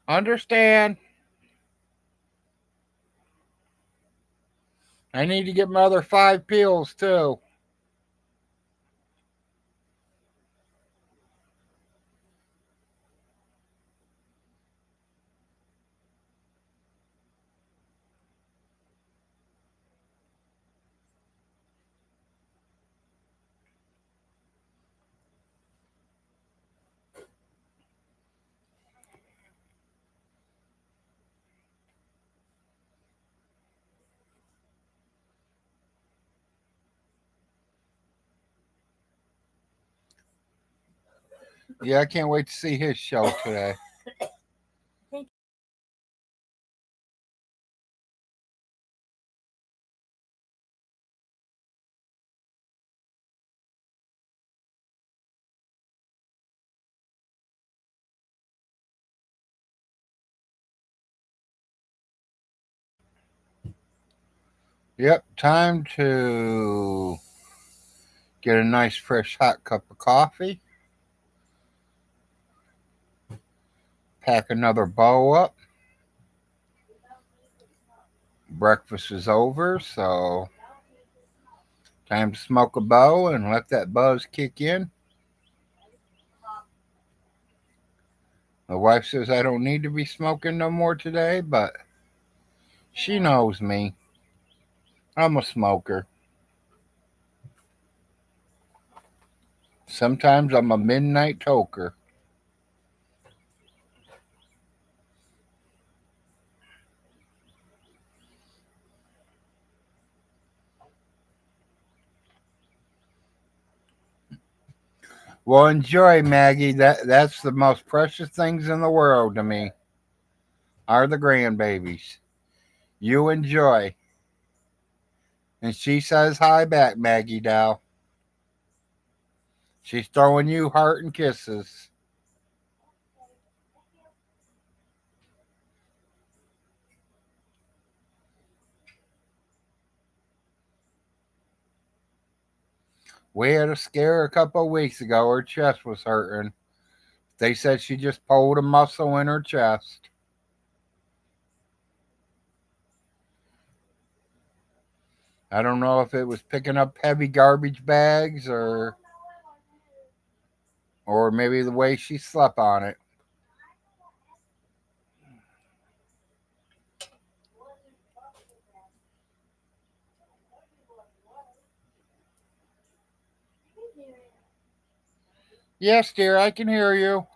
Understand. I need to get my other 5 pills too. Yeah, I can't wait to see his show today. Yep, time to get a nice fresh hot cup of coffee. Pack another bow up. Breakfast is over, so time to smoke a bow and let that buzz kick in. My wife says I don't need to be smoking no more today, but she knows me. I'm a smoker. Sometimes I'm a midnight toker. Well, enjoy, Maggie. That's the most precious things in the world to me. Are the grandbabies. You enjoy. And she says hi back, Maggie Dow. She's throwing you heart and kisses. We had a scare a couple of weeks ago. Her chest was hurting. They said she just pulled a muscle in her chest. I don't know if it was picking up heavy garbage bags or or maybe the way she slept on it. Yes, dear, I can hear you.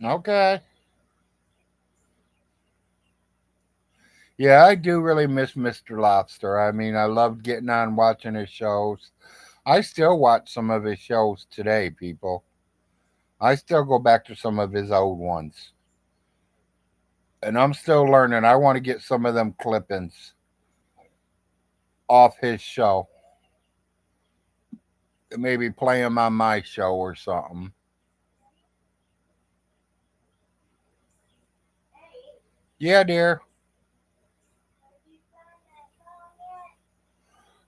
Okay. Yeah, I do really miss Mr. Lobster. I mean, I loved getting on watching his shows. I still watch some of his shows today, people. I still go back to some of his old ones. And I'm still learning. I want to get some of them clippings off his show. Maybe play them on my show or something. Yeah, dear.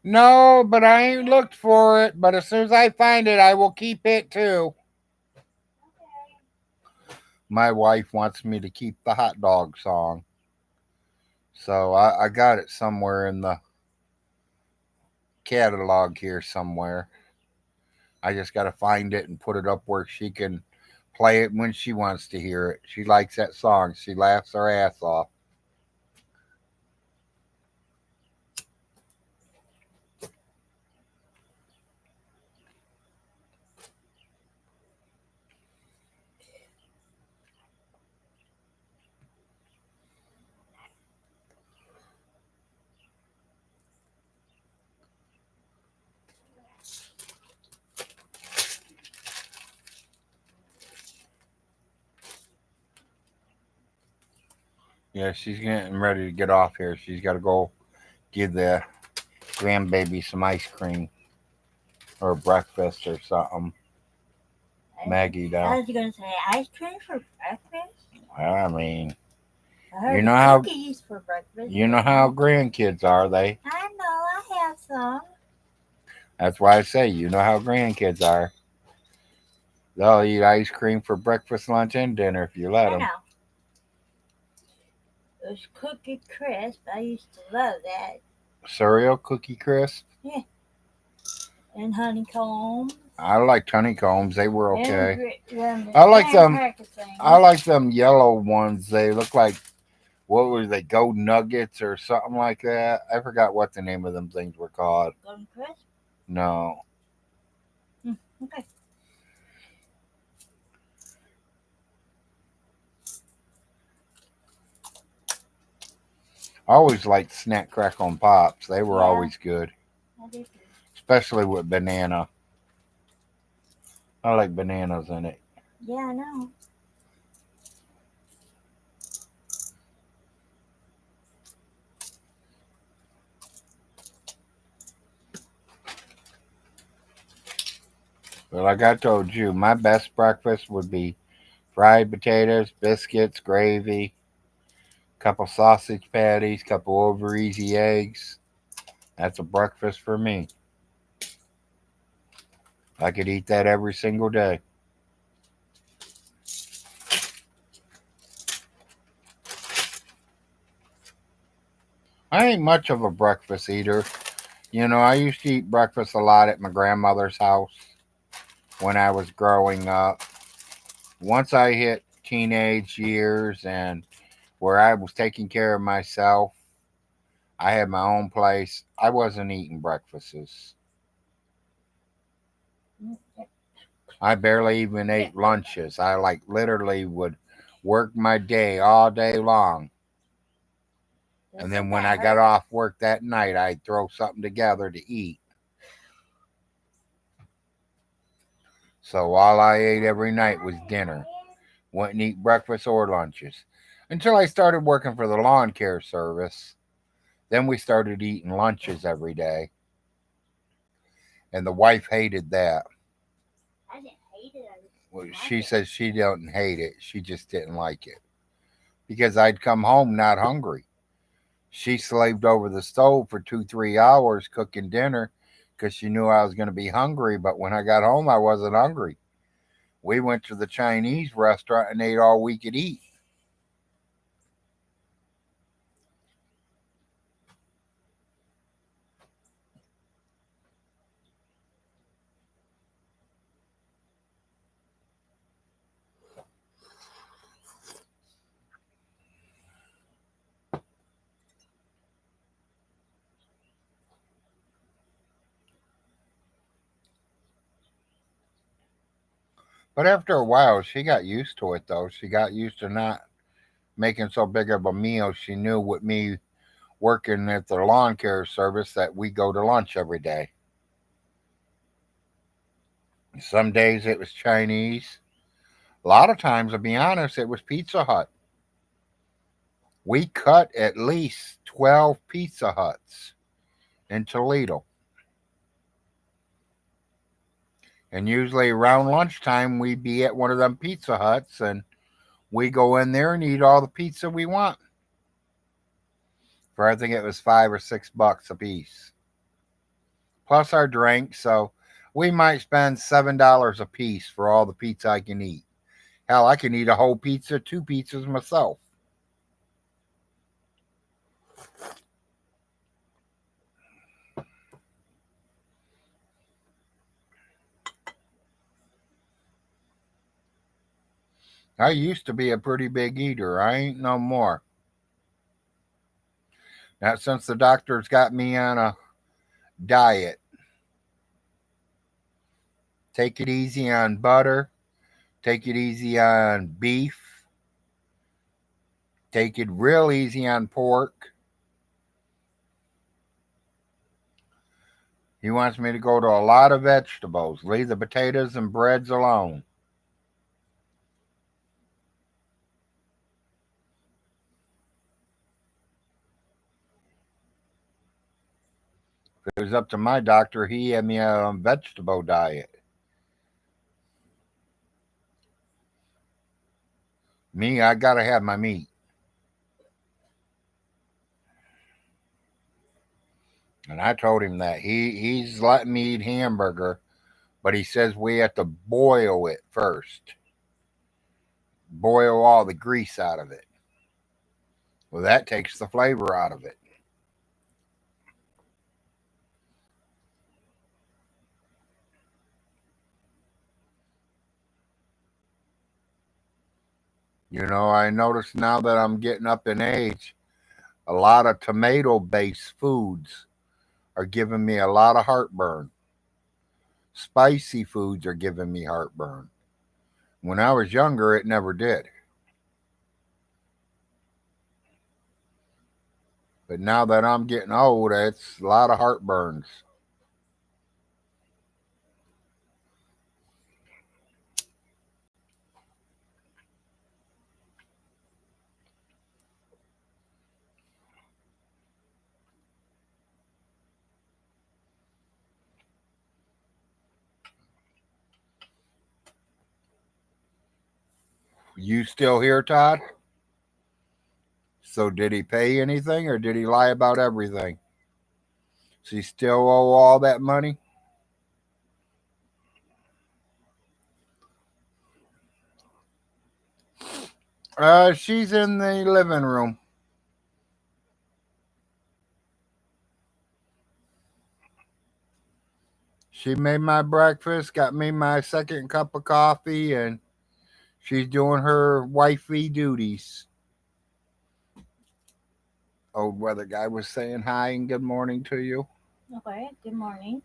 No, but I ain't looked for it. But as soon as I find it, I will keep it too. My wife wants me to keep the hot dog song. So I got it somewhere in the catalog here somewhere. I just got to find it and put it up where she can play it when she wants to hear it. She likes that song. She laughs her ass off. Yeah, she's getting ready to get off here. She's got to go give the grandbaby some ice cream or breakfast or something. Maggie I down. was gonna say ice cream for breakfast. Well, I mean, I you heard know how cookies for breakfast. you know how grandkids are. They. I know I have some. That's why I say you know how grandkids are. They'll eat ice cream for breakfast, lunch, and dinner if you let I them. know. Those cookie crisp. I used to love that. Cereal, cookie crisp. Yeah. And honeycomb. I liked honeycombs. They were And okay. the I like graham them. cracker I things. like them yellow ones. They look like what was they? Gold nuggets or something like that. I forgot what the name of them things were called. Golden crisp. No, Okay. I always liked snack crackle and pops. They were Yeah, always good, I do too. especially with banana. I like bananas in it. Yeah, I know. But like I told you, my best breakfast would be fried potatoes, biscuits, gravy, couple sausage patties, couple over easy eggs. That's a breakfast for me. I could eat that every single day. I ain't much of a breakfast eater. You know, I used to eat breakfast a lot at my grandmother's house when I was growing up. Once I hit teenage years and where I was taking care of myself, I had my own place. I wasn't eating breakfasts. Mm, I barely even ate lunches. I like literally would work my day all day long. And then doesn't when that I got hurt? off work that night, I'd throw something together to eat. So all I ate every night was dinner. Wouldn't eat breakfast or lunches. Until I started working for the lawn care service. Then we started eating lunches every day. And the wife hated that. I didn't hate it. I Well, just like she it. says she didn't hate it. She just didn't like it. Because I'd come home not hungry. She slaved over the stove for 2, 3 hours cooking dinner because she knew I was going to be hungry. But when I got home, I wasn't hungry. We went to the Chinese restaurant and ate all we could eat. But after a while, she got used to it, though. She got used to not making so big of a meal. She knew with me working at the lawn care service that we go to lunch every day. Some days it was Chinese. A lot of times, to be honest, it was Pizza Hut. We cut at least 12 Pizza Huts in Toledo. And usually around lunchtime, we'd be at one of them Pizza Huts and we go in there and eat all the pizza we want. For I think it was $5 or $6 a piece. Plus our drink, so we might spend $7 a piece for all the pizza I can eat. Hell, I can eat a whole pizza, two pizzas myself. I used to be a pretty big eater. I ain't no more. Not since the doctors got me on a diet. Take it easy on butter. Take it easy on beef. Take it real easy on pork. He wants me to go to a lot of vegetables. Leave the potatoes and breads alone. If it was up to my doctor, he had me on a vegetable diet. Me, I gotta have my meat. And I told him that. He's letting me eat hamburger, but he says we have to boil it first. Boil all the grease out of it. Well, that takes the flavor out of it. I notice now that I'm getting up in age, a lot of tomato based foods are giving me a lot of heartburn. Spicy foods are giving me heartburn. When I was younger, it never did. But now that I'm getting old, it's a lot of heartburns. You still here, Todd? So did he pay anything or did he lie about everything? Does he still owe all that money? She's in the living room. She made my breakfast, got me my second cup of coffee, and she's doing her wifey duties. Old weather guy was saying hi and good morning to you. Okay, good morning.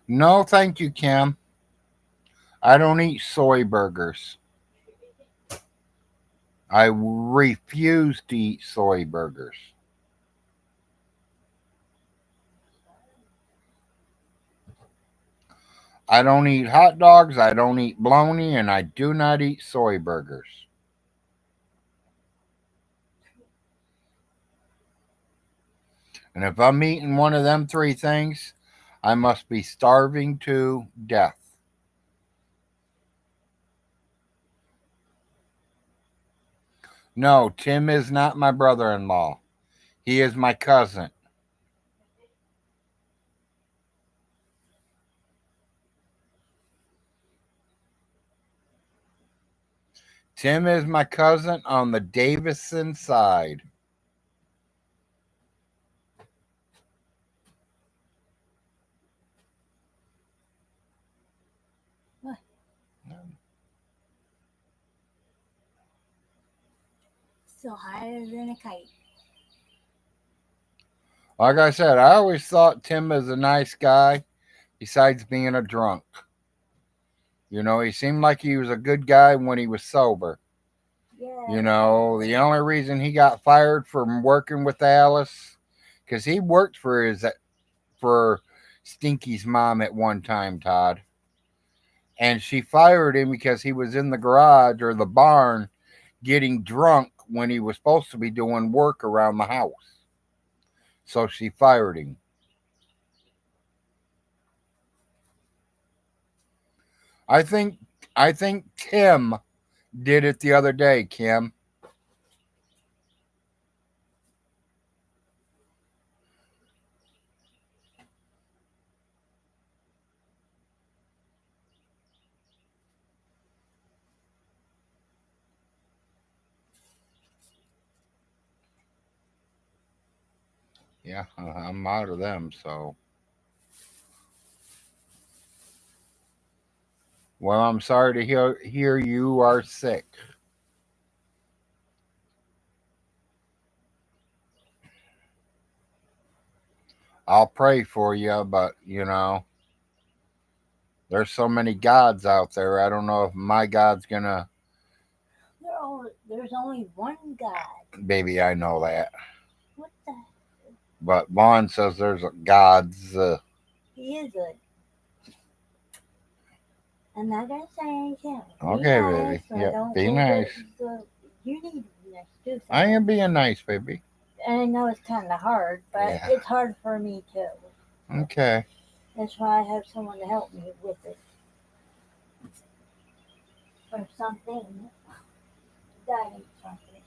No, thank you, Kim. I don't eat soy burgers. I refuse to eat soy burgers. I don't eat hot dogs, I don't eat bologna, and I do not eat soy burgers. And if I'm eating one of them three things, I must be starving to death. No, Tim is not my brother in law. He is my cousin. Tim is my cousin on the Davison side. Still higher than a kite. Like I said, I always thought Tim was a nice guy, besides being a drunk. He seemed like he was a good guy when he was sober. Yeah. The only reason he got fired from working with Alice, because he worked for Stinky's mom at one time, Todd, and she fired him because he was in the garage or the barn getting drunk when he was supposed to be doing work around the house. So she fired him. I think I think Tim did it the other day, Kim. Yeah, I'm out of them. So, well, I'm sorry to hear you are sick. I'll pray for you, but there's so many gods out there. I don't know if my God's gonna. There's only one God. Baby, I know that. What the? But Vaughn says there's gods. He is a. I'm not gonna say anything. Be Okay, nice. baby. So I Yep, don't be go nice. you need to be nice too. I am being nice, baby. And I know it's kind of hard, but Yeah. it's hard for me too. Okay. That's why I have someone to help me with it or something. That ain't something.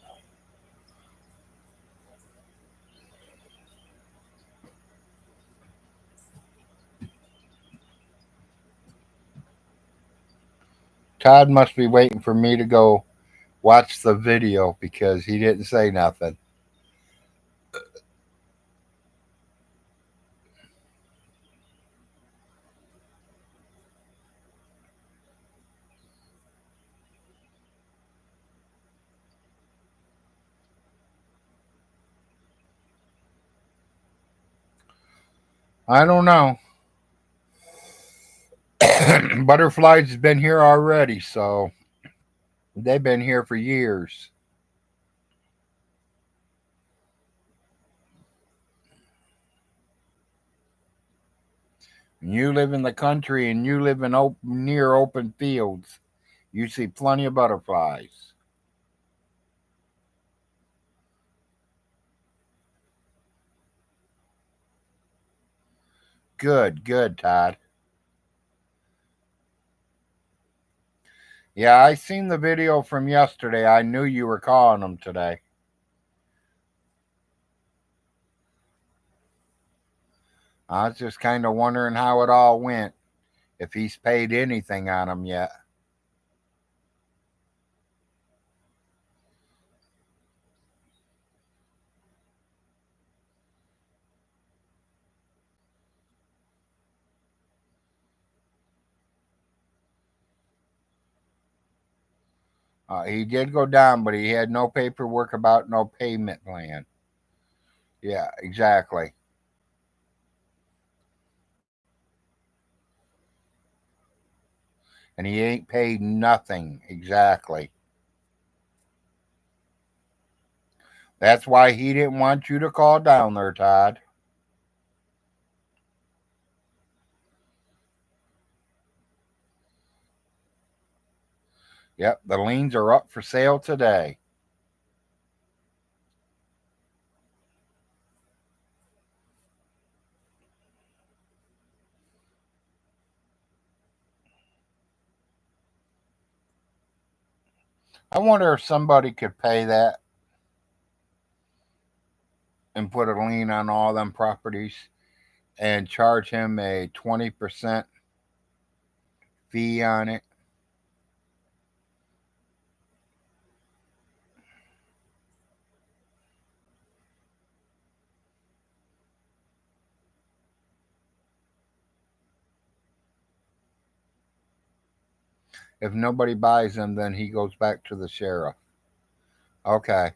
Todd must be waiting for me to go watch the video because he didn't say nothing. I don't know. Butterflies been here already, so they've been here for years. You live in the country and you live in near open fields. You see plenty of butterflies. Good, good, Todd. Yeah, I seen the video from yesterday. I knew you were calling them today. I was just kind of wondering how it all went. If he's paid anything on them yet. He did go down, but he had no paperwork about no payment plan. Yeah, exactly. And he ain't paid nothing. Exactly. That's why he didn't want you to call down there, Todd. Yep, the liens are up for sale today. I wonder if somebody could pay that and put a lien on all them properties and charge him a 20% fee on it. If nobody buys them, then he goes back to the sheriff. Okay.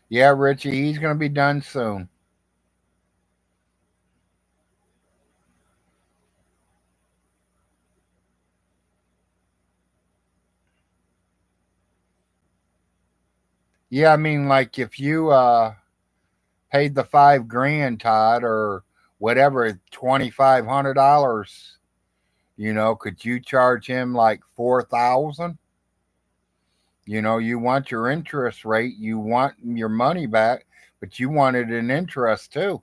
Yeah, Richie, he's going to be done soon. Yeah, I mean, like if you paid the 5 grand, Todd, or whatever, $2,500, could you charge him like 4,000? You want your interest rate, you want your money back, but you wanted an interest too.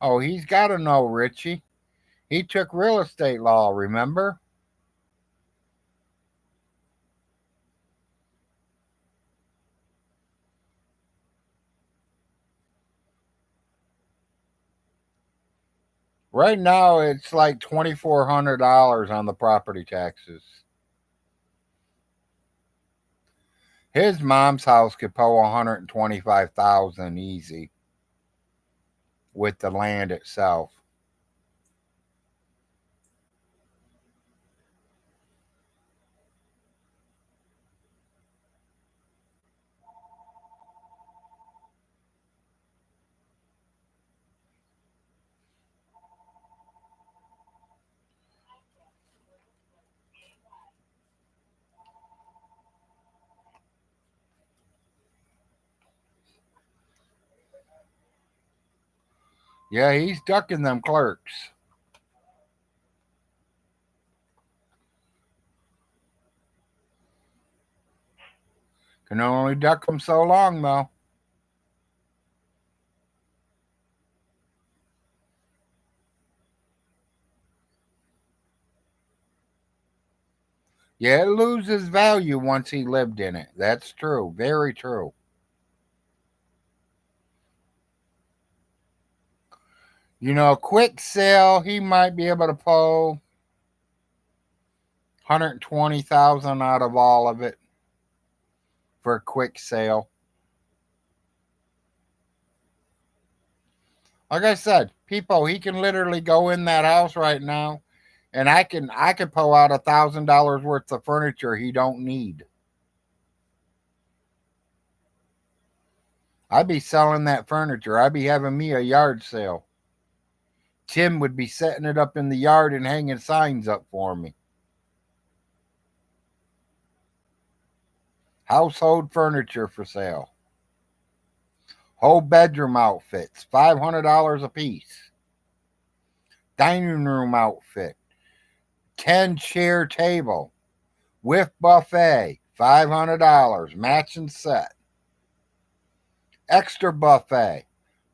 Oh, he's got to know, Richie. He took real estate law, remember? Right now, it's like $2,400 on the property taxes. His mom's house could pull 125,000 easy with the land itself. Yeah, he's ducking them clerks. Can only duck them so long, though. Yeah, it loses value once he lived in it. That's true. Very true. Quick sale, he might be able to pull 120,000 out of all of it for a quick sale. Like I said, people, he can literally go in that house right now, and I can pull out $1,000 worth of furniture he don't need. I'd be selling that furniture. I'd be having me a yard sale. Tim would be setting it up in the yard and hanging signs up for me. Household furniture for sale. Whole bedroom outfits, $500 a piece. Dining room outfit, 10 chair table with buffet, $500, matching set. Extra buffet,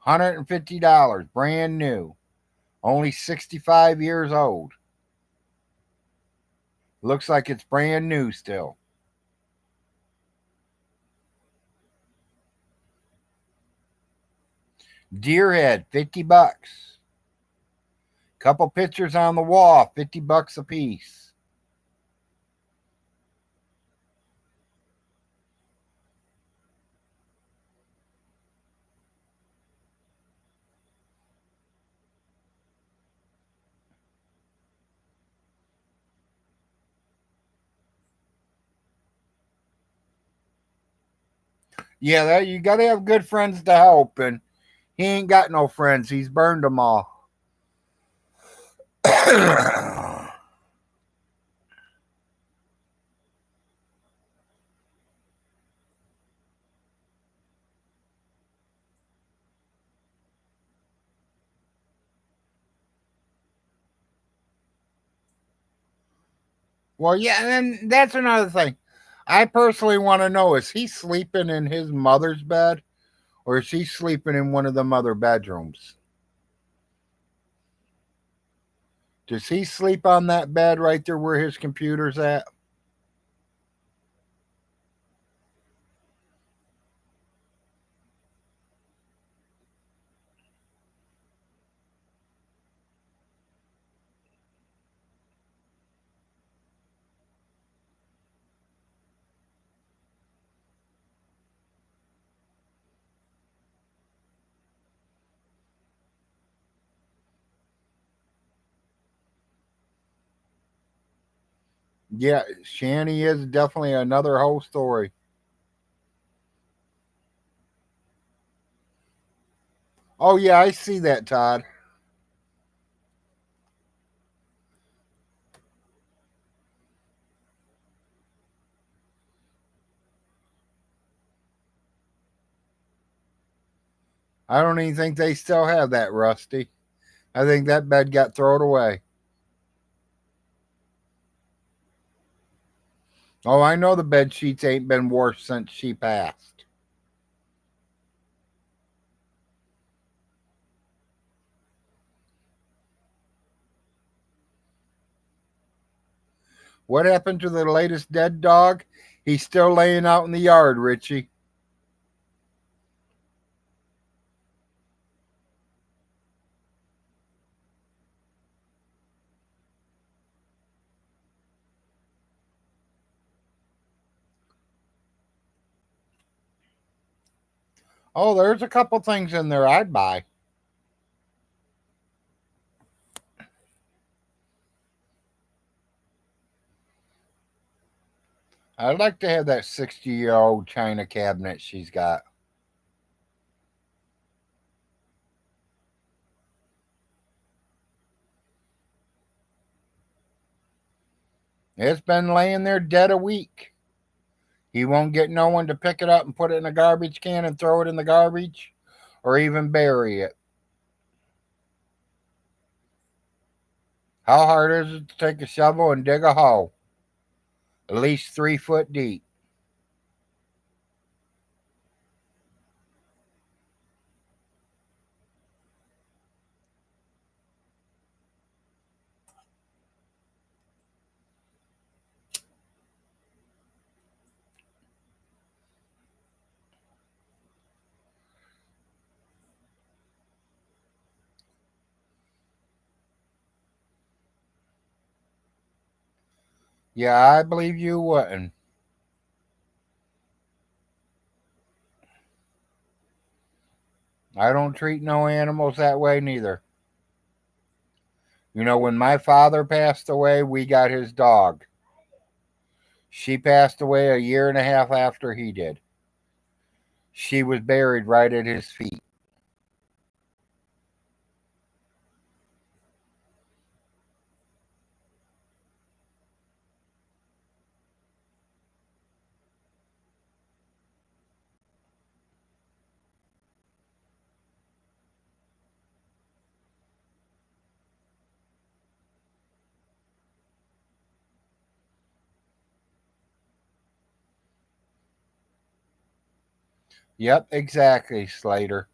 $150, brand new, only 65 years old. Looks like it's brand new still. Deer head, $50. Couple pictures on the wall, $50 a piece. Yeah, you got to have good friends to help, and he ain't got no friends. He's burned them all. Well, yeah, and that's another thing. I personally want to know, is he sleeping in his mother's bed or is he sleeping in one of the other bedrooms? Does he sleep on that bed right there where his computer's at? Yeah, Shanny is definitely another whole story. Oh, yeah, I see that, Todd. I don't even think they still have that, Rusty. I think that bed got thrown away. Oh, I know the bed sheets ain't been washed since she passed. What happened to the latest dead dog? He's still laying out in the yard, Richie. Oh, there's a couple things in there I'd buy. I'd like to have that 60-year-old china cabinet she's got. It's been laying there dead a week. He won't get no one to pick it up and put it in a garbage can and throw it in the garbage or even bury it. How hard is it to take a shovel and dig a hole? At least 3 foot deep. Yeah, I believe you wouldn't. I don't treat no animals that way neither. You know, when my father passed away, we got his dog. She passed away a year and a half after he did. She was buried right at his feet. Yep, exactly, Slater.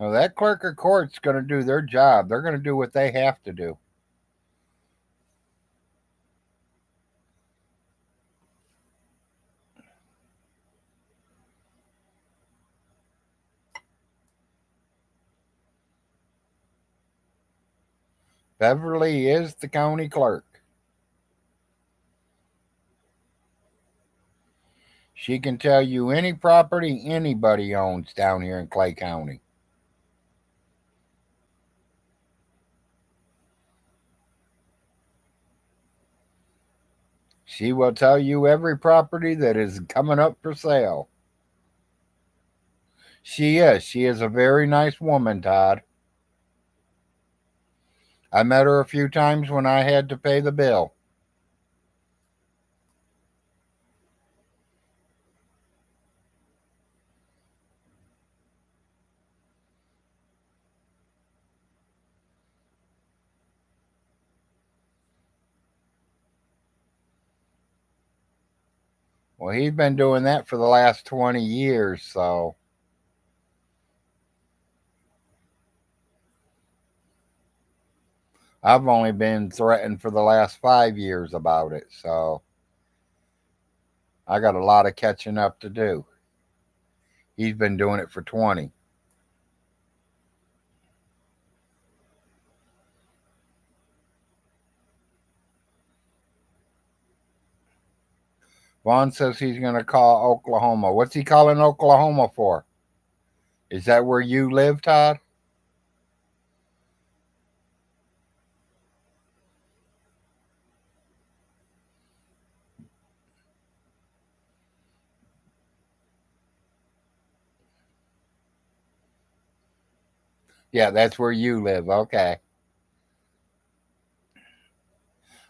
Now, that clerk of court's going to do their job. They're going to do what they have to do. Beverly is the county clerk. She can tell you any property anybody owns down here in Clay County. She will tell you every property that is coming up for sale. She is. She is a very nice woman, Todd. I met her a few times when I had to pay the bill. Well, he's been doing that for the last 20 years, so I've only been threatened for the last 5 years about it, so I got a lot of catching up to do. He's been doing it for 20. Vaughn says he's going to call Oklahoma. What's he calling Oklahoma for? Is that where you live, Todd? Yeah, that's where you live. Okay.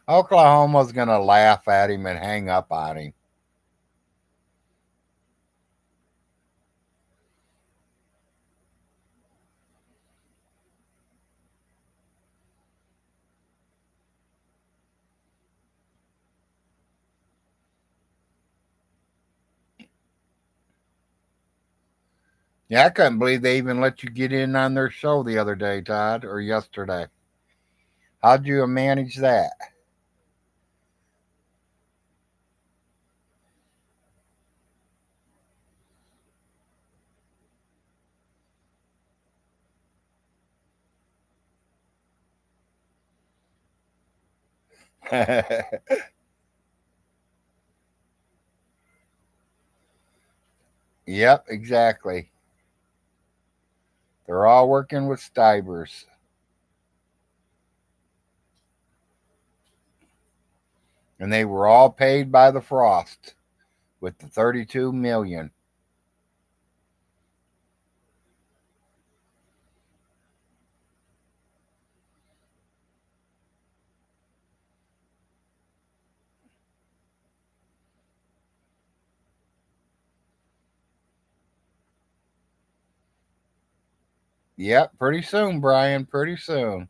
Oklahoma's going to laugh at him and hang up on him. Yeah, I couldn't believe they even let you get in on their show the other day, Todd, or yesterday. How'd you manage that? Yep, exactly. They're all working with Stivers, and they were all paid by the Frost with the 32 million. Yep, pretty soon, Brian. Pretty soon.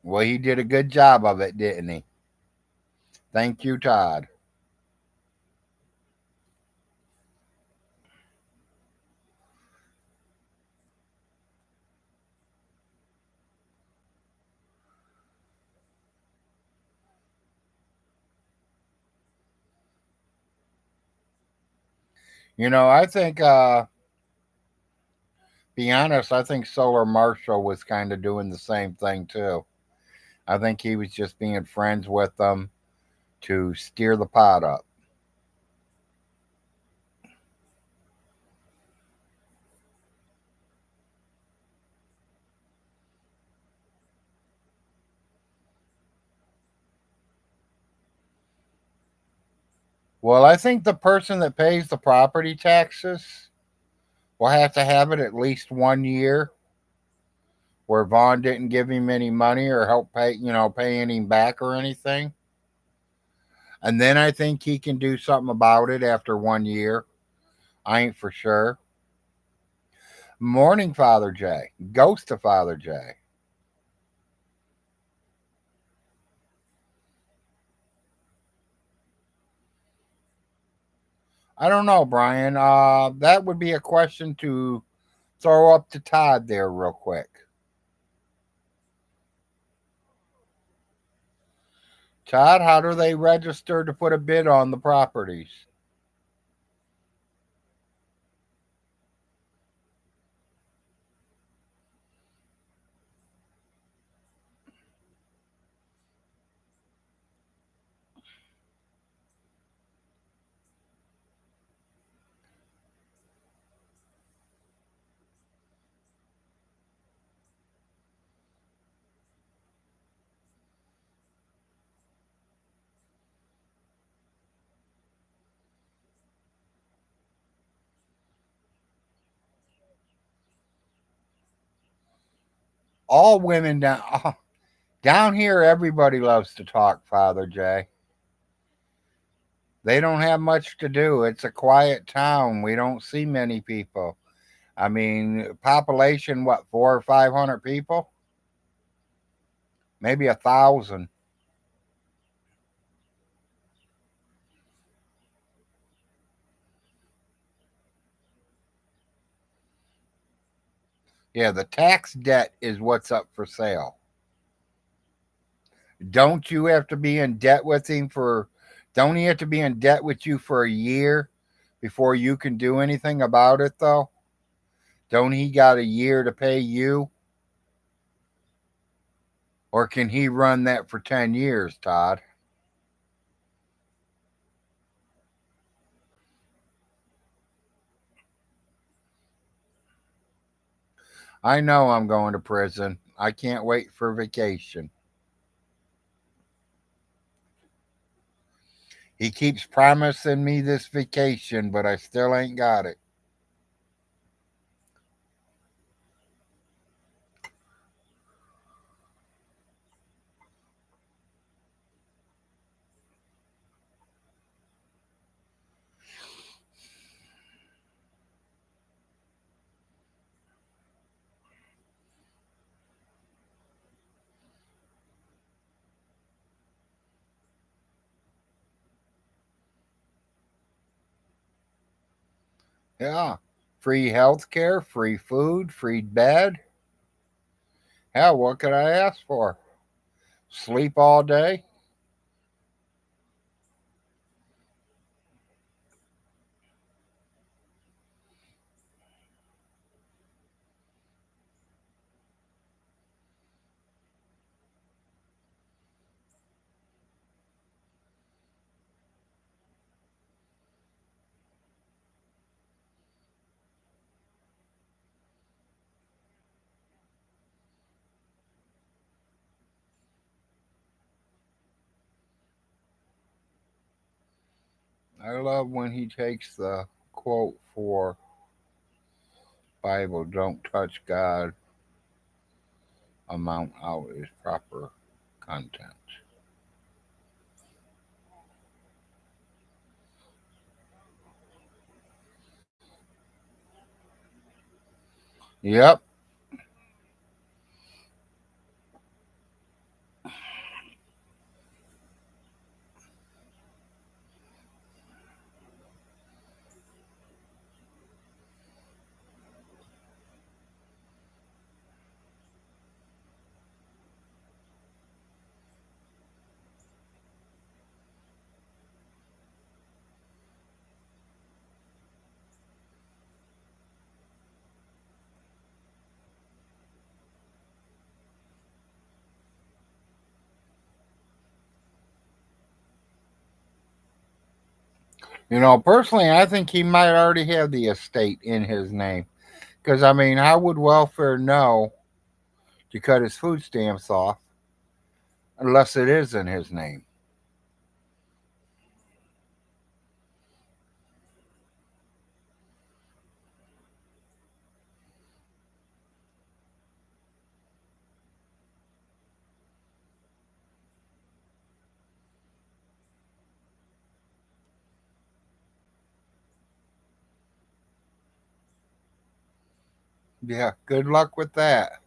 Well, he did a good job of it, didn't he? Thank you, Todd. I think, be honest, I think Solar Marshall was kind of doing the same thing too. I think he was just being friends with them to steer the pot up. Well, I think the person that pays the property taxes will have to have it at least 1 year where Vaughn didn't give him any money or help paying him back or anything. And then I think he can do something about it after 1 year. I ain't for sure. Morning, Father J. Ghost of Father J. I don't know, Brian. That would be a question to throw up to Todd there, real quick. Todd, how do they register to put a bid on the properties? All women down here, everybody loves to talk, Father Jay. They don't have much to do. It's a quiet town. We don't see many people. I mean, population, what, 400 or 500 people? Maybe 1,000. Yeah, the tax debt is what's up for sale. Don't you have to be in debt with him for, don't he have to be in debt with you for a year before you can do anything about it, though? Don't he got a year to pay you? Or can he run that for 10 years, Todd? I know I'm going to prison. I can't wait for vacation. He keeps promising me this vacation, but I still ain't got it. Yeah. Free health care, free food, free bed. Hell, what could I ask for? Sleep all day? I love when he takes the quote for Bible, don't touch God, amount out is proper content. Yep. Personally, I think he might already have the estate in his name. Because, I mean, how would welfare know to cut his food stamps off unless it is in his name? Yeah, good luck with that.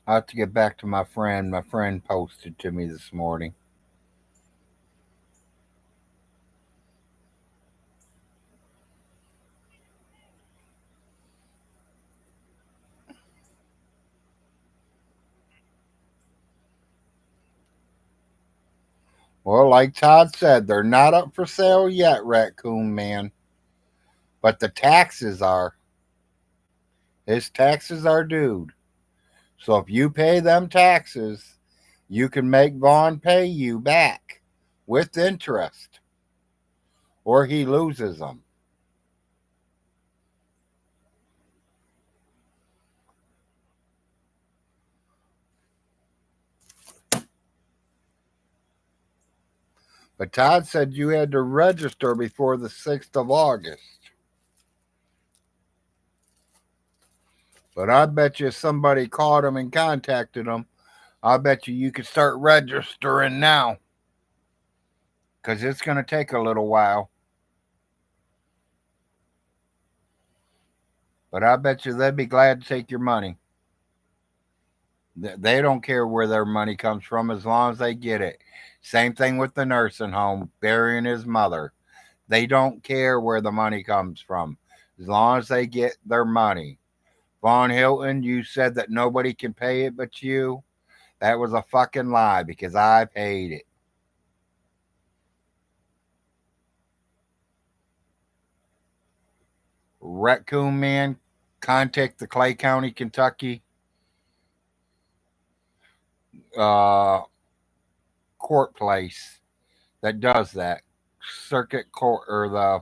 I have to get back to my friend. My friend posted to me this morning. Well, like Todd said, they're not up for sale yet, Raccoon Man. But the taxes are. His taxes are due. So if you pay them taxes, you can make Vaughn pay you back with interest, or he loses them. But Todd said you had to register before the 6th of August. But I bet you if somebody called him and contacted him, I bet you could start registering now. Because it's going to take a little while. But I bet you they'd be glad to take your money. They don't care where their money comes from as long as they get it. Same thing with the nursing home, burying his mother. They don't care where the money comes from as long as they get their money. Von Hilton, you said that nobody can pay it but you. That was a fucking lie because I paid it. Raccoon Man, contact the Clay County, Kentucky uh, court place that does that, circuit court or the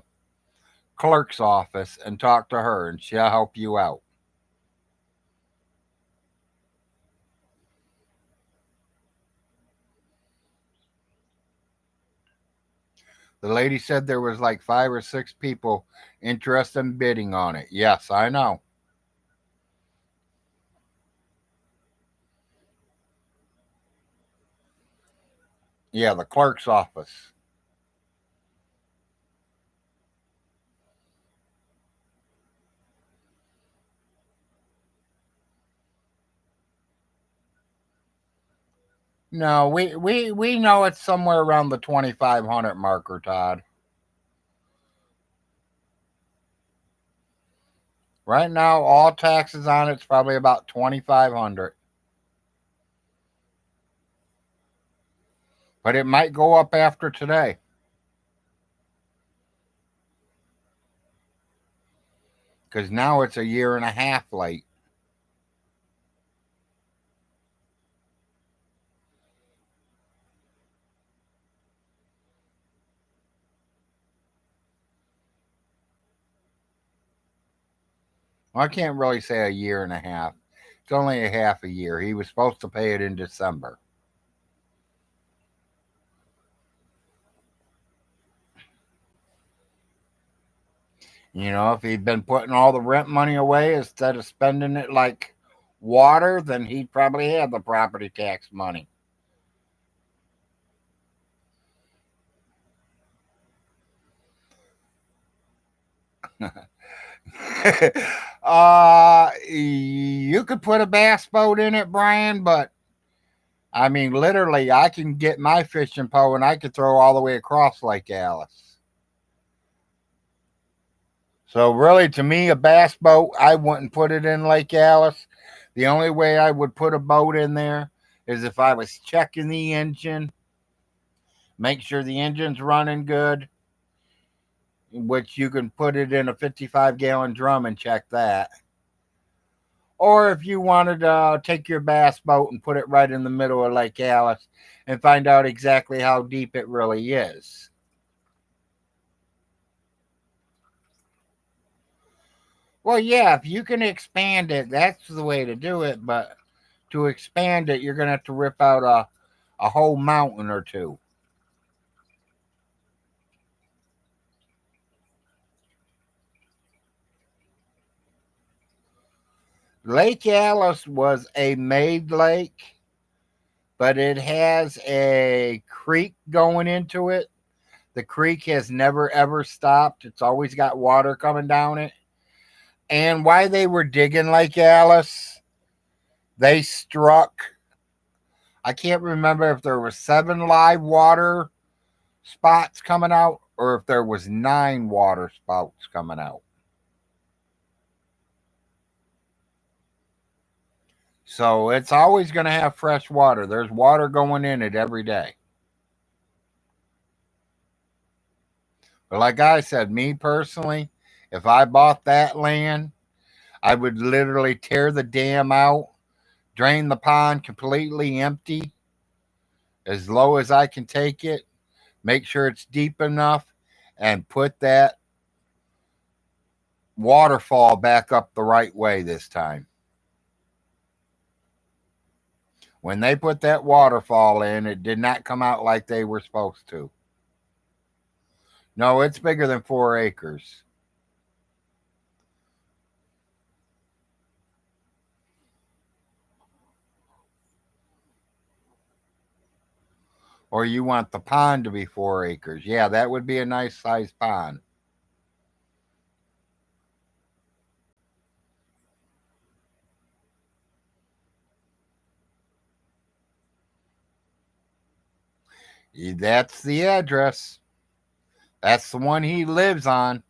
clerk's office, and talk to her and she'll help you out. The lady said there was like 5 or 6 people interested in bidding on it. Yes, I know. Yeah, the clerk's office. No, we know it's somewhere around the 2,500 marker, Todd. Right now, all taxes on it's probably about 2,500, but it might go up after today because now it's a year and a half late. Well, I can't really say a year and a half. It's only a half a year. He was supposed to pay it in December. If he'd been putting all the rent money away instead of spending it like water, then he'd probably have the property tax money. You could put a bass boat in it, Brian, but I mean, literally, I can get my fishing pole and I could throw all the way across Lake Alice. So, really, to me, a bass boat, I wouldn't put it in Lake Alice. The only way I would put a boat in there is if I was checking the engine, make sure the engine's running good, which you can put it in a 55-gallon drum and check that. Or if you wanted to take your bass boat and put it right in the middle of Lake Alice and find out exactly how deep it really is. Well, yeah, if you can expand it, that's the way to do it. But to expand it, you're going to have to rip out a whole mountain or two. Lake Alice was a made lake, but it has a creek going into it. The creek has never ever stopped. It's always got water coming down it. And while they were digging Lake Alice, they struck, I can't remember if there were 7 live water spots coming out or if there was 9 water spouts coming out. So it's always going to have fresh water. There's water going in it every day. But like I said, me personally, if I bought that land, I would literally tear the dam out, drain the pond completely empty, as low as I can take it, make sure it's deep enough, and put that waterfall back up the right way this time. When they put that waterfall in, it did not come out like they were supposed to. No, it's bigger than 4 acres. Or you want the pond to be 4 acres. Yeah, that would be a nice sized pond. That's the address. That's the one he lives on.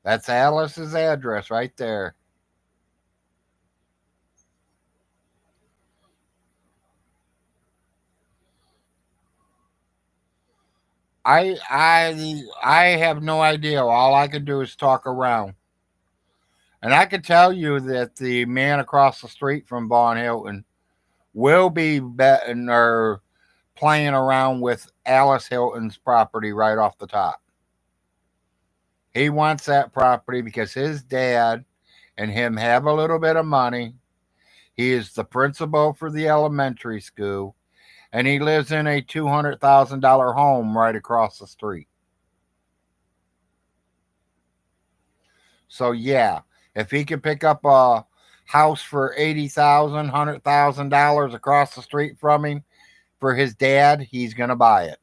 That's Alice's address right there. I have no idea. All I can do is talk around. And I can tell you that the man across the street from Vaughn Hilton will be betting or playing around with Alice Hilton's property right off the top. He wants that property because his dad and him have a little bit of money. He is the principal for the elementary school, and he lives in a $200,000 home right across the street. So yeah, if he can pick up a house for $80,000, $100,000 across the street from him for his dad, he's gonna buy it.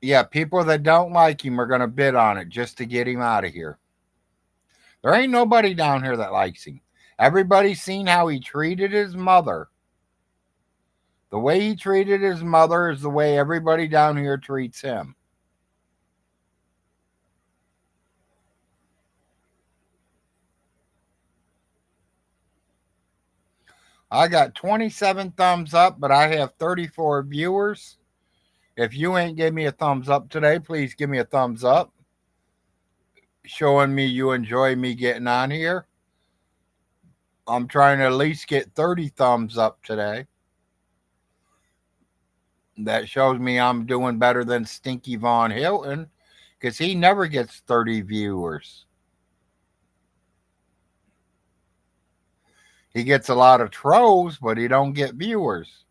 Yeah, people that don't like him are gonna bid on it just to get him out of here. There ain't nobody down here that likes him. Everybody's seen how he treated his mother. The way he treated his mother is the way everybody down here treats him. I got 27 thumbs up, but I have 34 viewers. If you ain't give me a thumbs up today, please give me a thumbs up, showing me you enjoy me getting on here. I'm trying to at least get 30 thumbs up today. That shows me I'm doing better than Stinky Von Hilton because he never gets 30 viewers. He gets a lot of trolls, but he don't get viewers.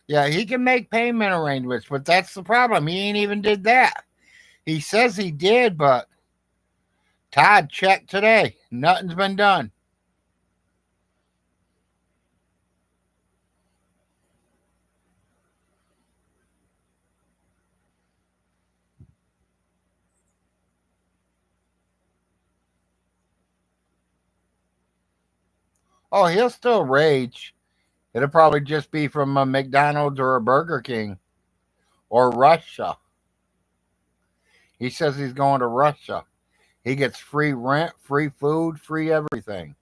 Yeah, he can make payment arrangements, but that's the problem. He ain't even did that. He says he did, but Todd checked today. Nothing's been done. Oh, he'll still rage. It'll probably just be from a McDonald's or a Burger King or Russia. He says he's going to Russia. He gets free rent, free food, free everything.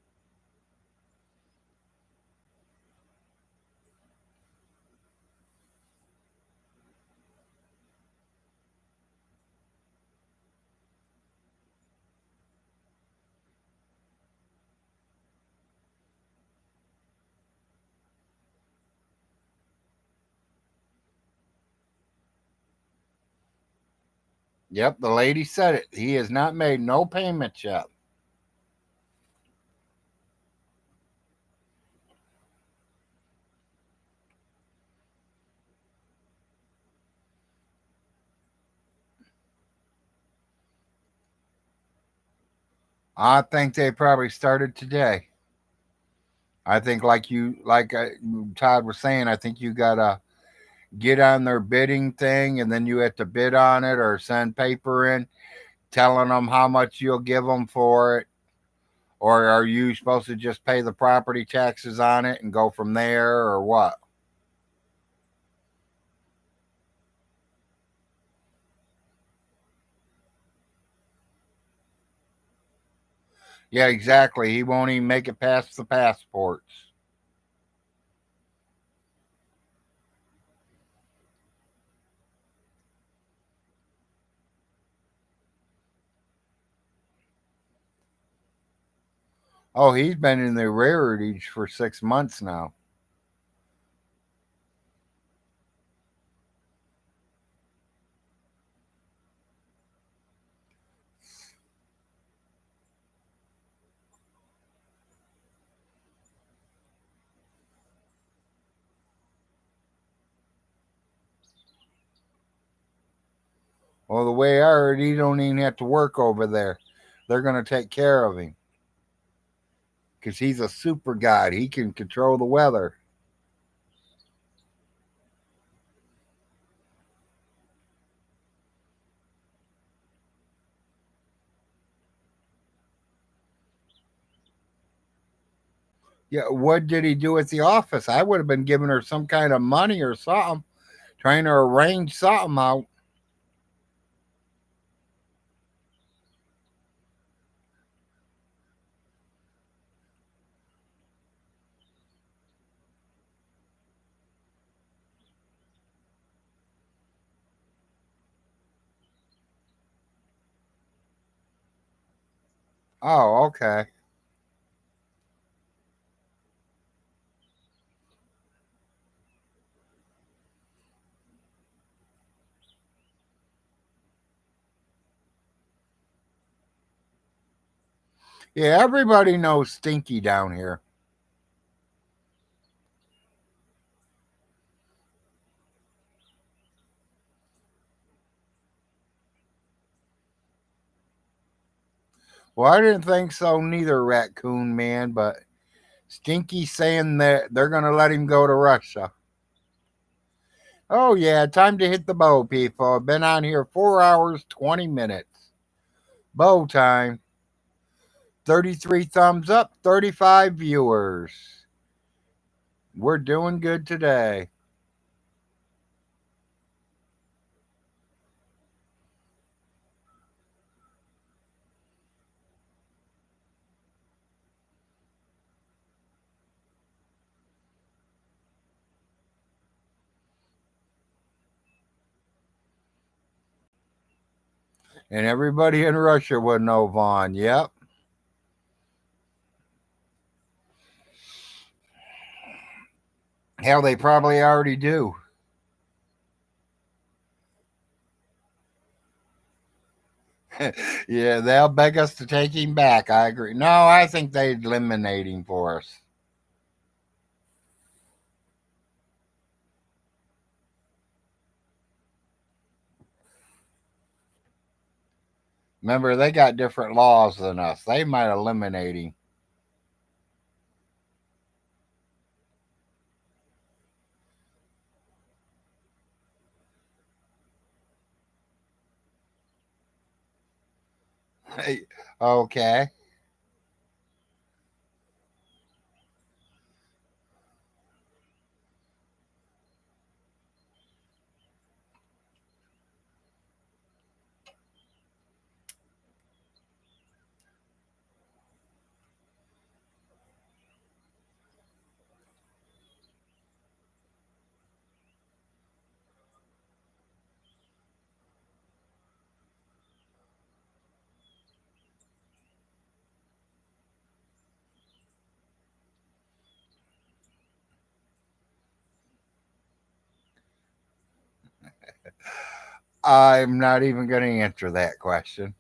Yep, the lady said it. He has not made no payments yet. I think they probably started today. I think, Todd was saying, I think you gotta get on their bidding thing, and then you have to bid on it or send paper in telling them how much you'll give them for it. Or are you supposed to just pay the property taxes on it and go from there, or what? Yeah, exactly. He won't even make it past the passports. Oh, he's been in the rarities for 6 months now. Well, the way I heard, he don't even have to work over there. They're gonna take care of him because he's a super god. He can control the weather. Yeah, what did he do at the office? I would have been giving her some kind of money or something, trying to arrange something out. Oh, okay. Yeah, everybody knows Stinky down here. Well, I didn't think so neither, Raccoon Man, but Stinky saying that they're going to let him go to Russia. Oh, yeah, time to hit the bow, people. I've been on here 4 hours, 20 minutes. Bow time. 33 thumbs up, 35 viewers. We're doing good today. And everybody in Russia would know Vaughn. Yep. Hell, they probably already do. Yeah, they'll beg us to take him back. I agree. No, I think they'd eliminate him for us. Remember, they got different laws than us. They might eliminate him. Okay. I'm not even going to answer that question.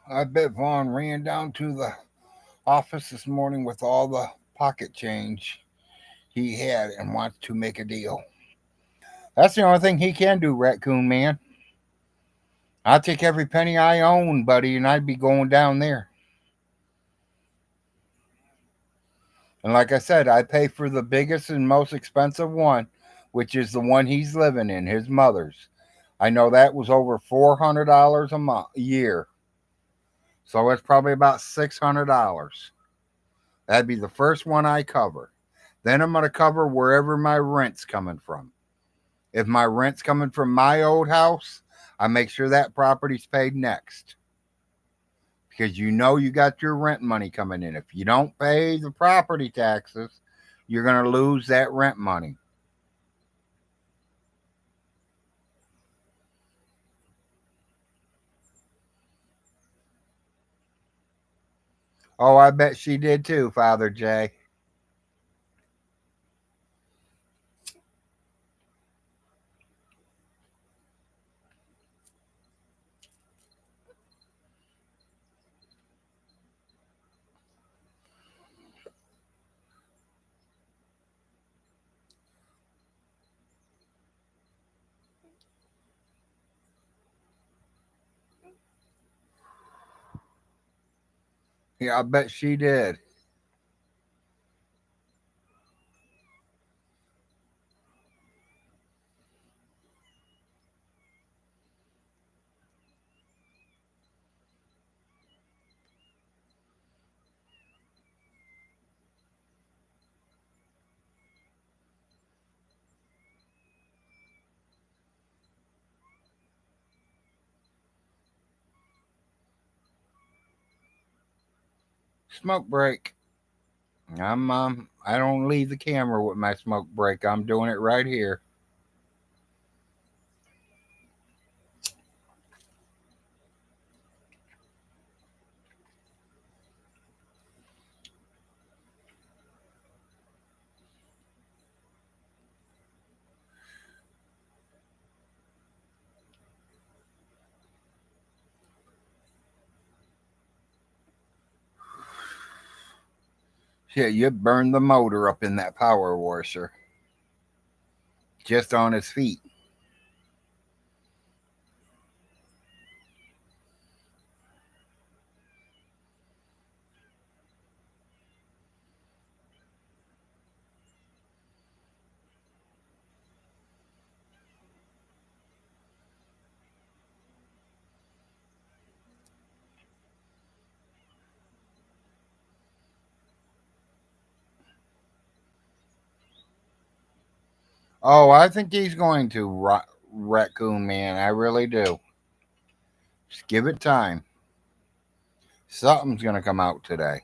I bet Vaughn ran down to the office this morning with all the pocket change he had and wants to make a deal. That's the only thing he can do, Raccoon Man. I'll take every penny I own, buddy, and I'd be going down there. And like I said, I pay for the biggest and most expensive one, which is the one he's living in, his mother's. I know that was over $400 a year. So it's probably about $600. That'd be the first one I cover. Then I'm going to cover wherever my rent's coming from. If my rent's coming from my old house, I make sure that property's paid next. Because you know you got your rent money coming in. If you don't pay the property taxes, you're going to lose that rent money. Oh, I bet she did too, Father Jay. Yeah, I bet she did. Smoke break. I don't leave the camera with my smoke break. I'm doing it right here. Shit, you burned the motor up in that power washer just on his feet. Oh, I think he's going to, Raccoon Man. I really do. Just give it time. Something's going to come out today.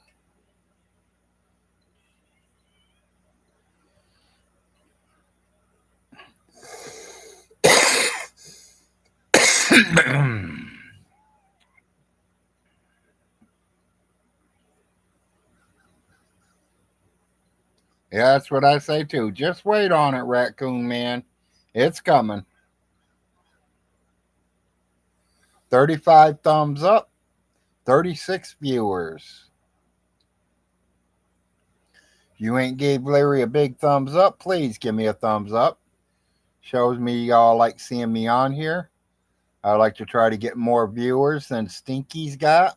Yeah, that's what I say too. Just wait on it, Raccoon Man. It's coming. 35 thumbs up, 36 viewers. If you ain't gave Larry a big thumbs up, please give me a thumbs up. Shows me y'all like seeing me on here. I like to try to get more viewers than Stinky's got.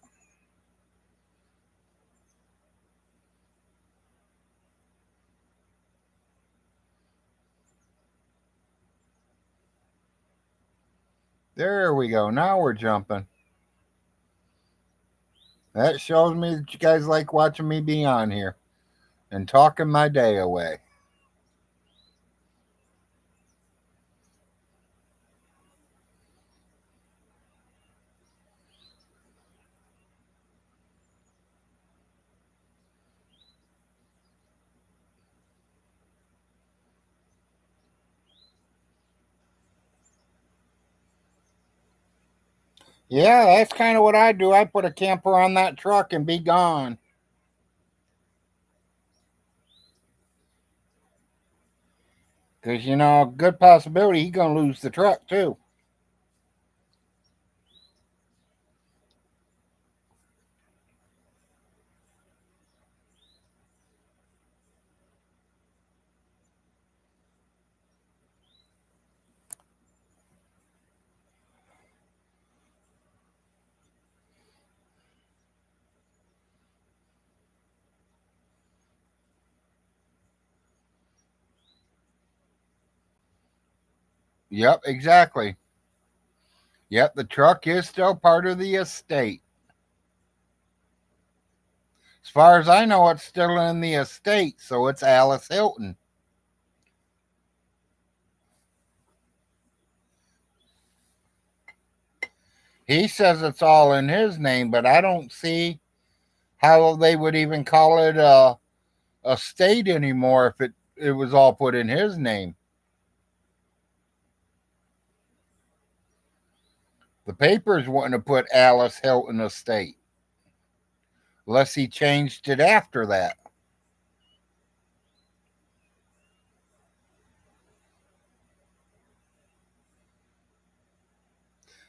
There we go. Now we're jumping. That shows me that you guys like watching me be on here and talking my day away. Yeah, that's kind of what I do. I put a camper on that truck and be gone. Because, good possibility he's going to lose the truck too. Yep, exactly. Yep, the truck is still part of the estate. As far as I know, it's still in the estate, so it's Alice Hilton. He says it's all in his name, but I don't see how they would even call it a state anymore if it was all put in his name. The papers wouldn't have put Alice Hilton Estate unless he changed it after that.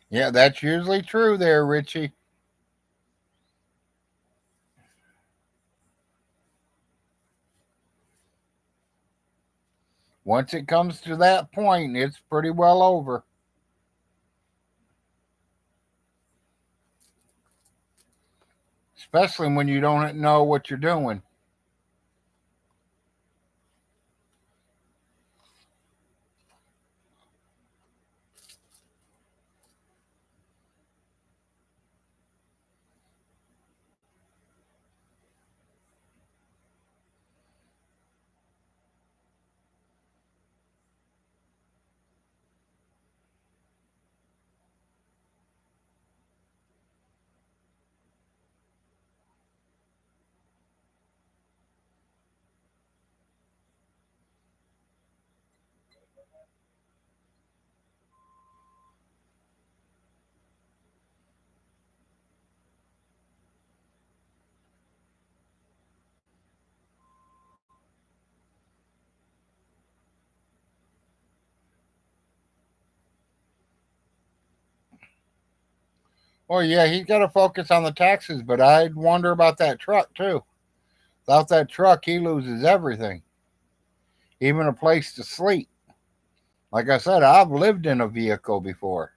Yeah, that's usually true there, Richie. Once it comes to that point, it's pretty well over. Especially when you don't know what you're doing. Oh yeah, he's got to focus on the taxes, but I'd wonder about that truck too. Without that truck, he loses everything, even a place to sleep. Like I said, I've lived in a vehicle before.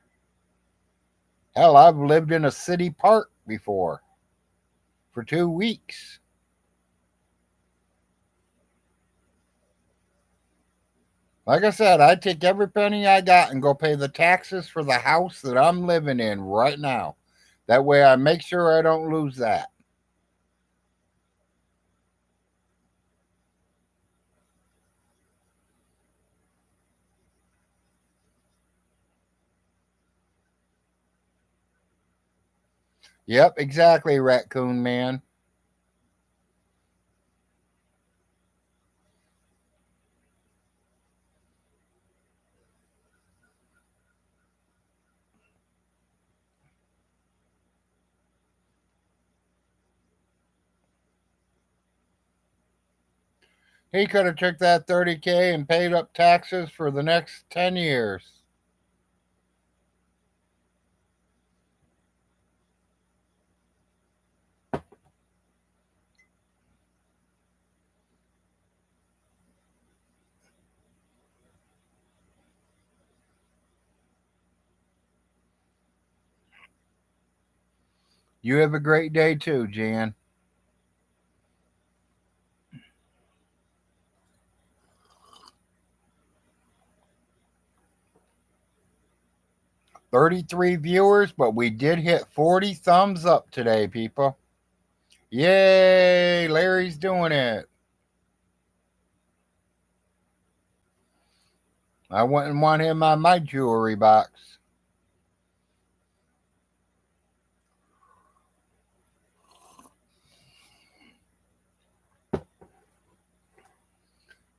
Hell, I've lived in a city park before for 2 weeks. Like I said, I'd take every penny I got and go pay the taxes for the house that I'm living in right now. That way I make sure I don't lose that. Yep, exactly, Raccoon Man. He could have took that 30K and paid up taxes for the next 10 years. You have a great day too, Jan. $33 viewers, but we did hit 40 thumbs up today, people. Yay, Larry's doing it. I wouldn't want him on my jewelry box.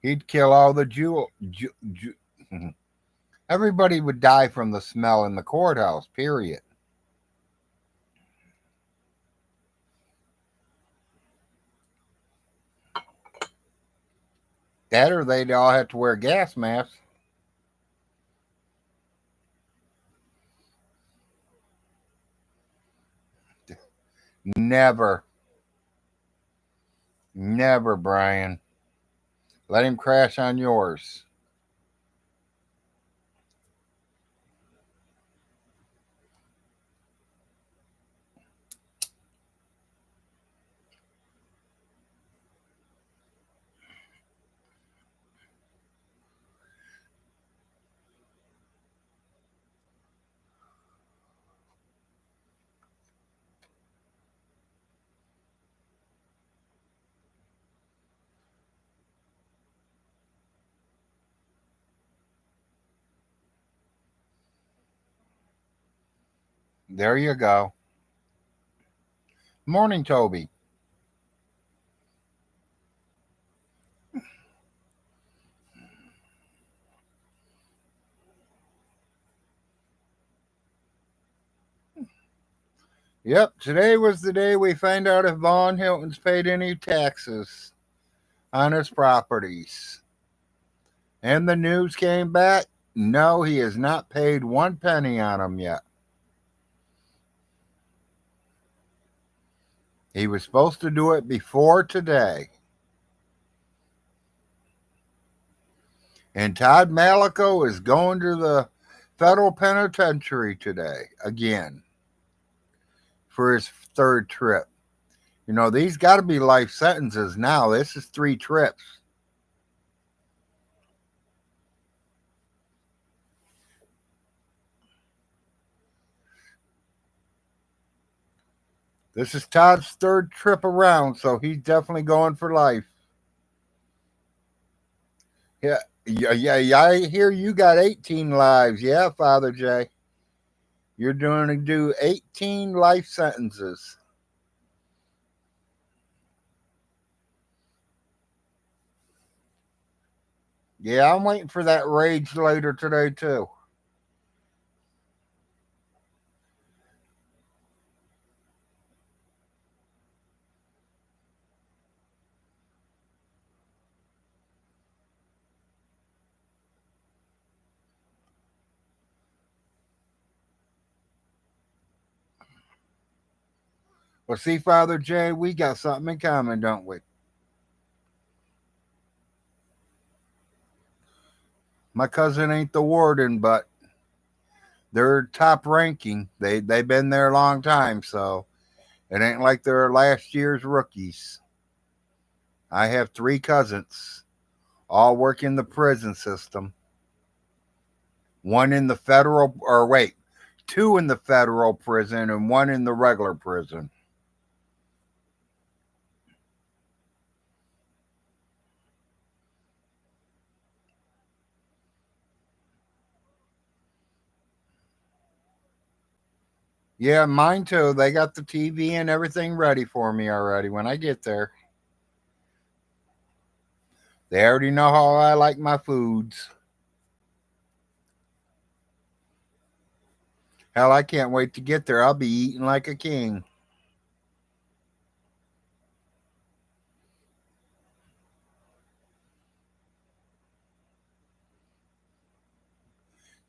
He'd kill all the everybody would die from the smell in the courthouse, period. That or they'd all have to wear gas masks. Never. Never, Brian. Let him crash on yours. There you go. Morning, Toby. Yep, today was the day we find out if Vaughn Hilton's paid any taxes on his properties. And the news came back. No, he has not paid one penny on them yet. He was supposed to do it before today. And Todd Malico is going to the federal penitentiary today again for his third trip. You know, these got to be life sentences now. This is three trips. This is Todd's third trip around, so he's definitely going for life. Yeah. I hear you got 18 lives. Yeah, Father Jay. You're doing to do 18 life sentences. Yeah, I'm waiting for that rage later today, too. Well, see, Father Jay, we got something in common, don't we? My cousin ain't the warden, but they're top ranking. They've been there a long time, so it ain't like they're last year's rookies. I have three cousins, all work in the prison system. One in the federal, or wait, two in the federal prison and one in the regular prison. Yeah, mine too. They got the TV and everything ready for me already when I get there. They already know how I like my foods. Hell, I can't wait to get there. I'll be eating like a king.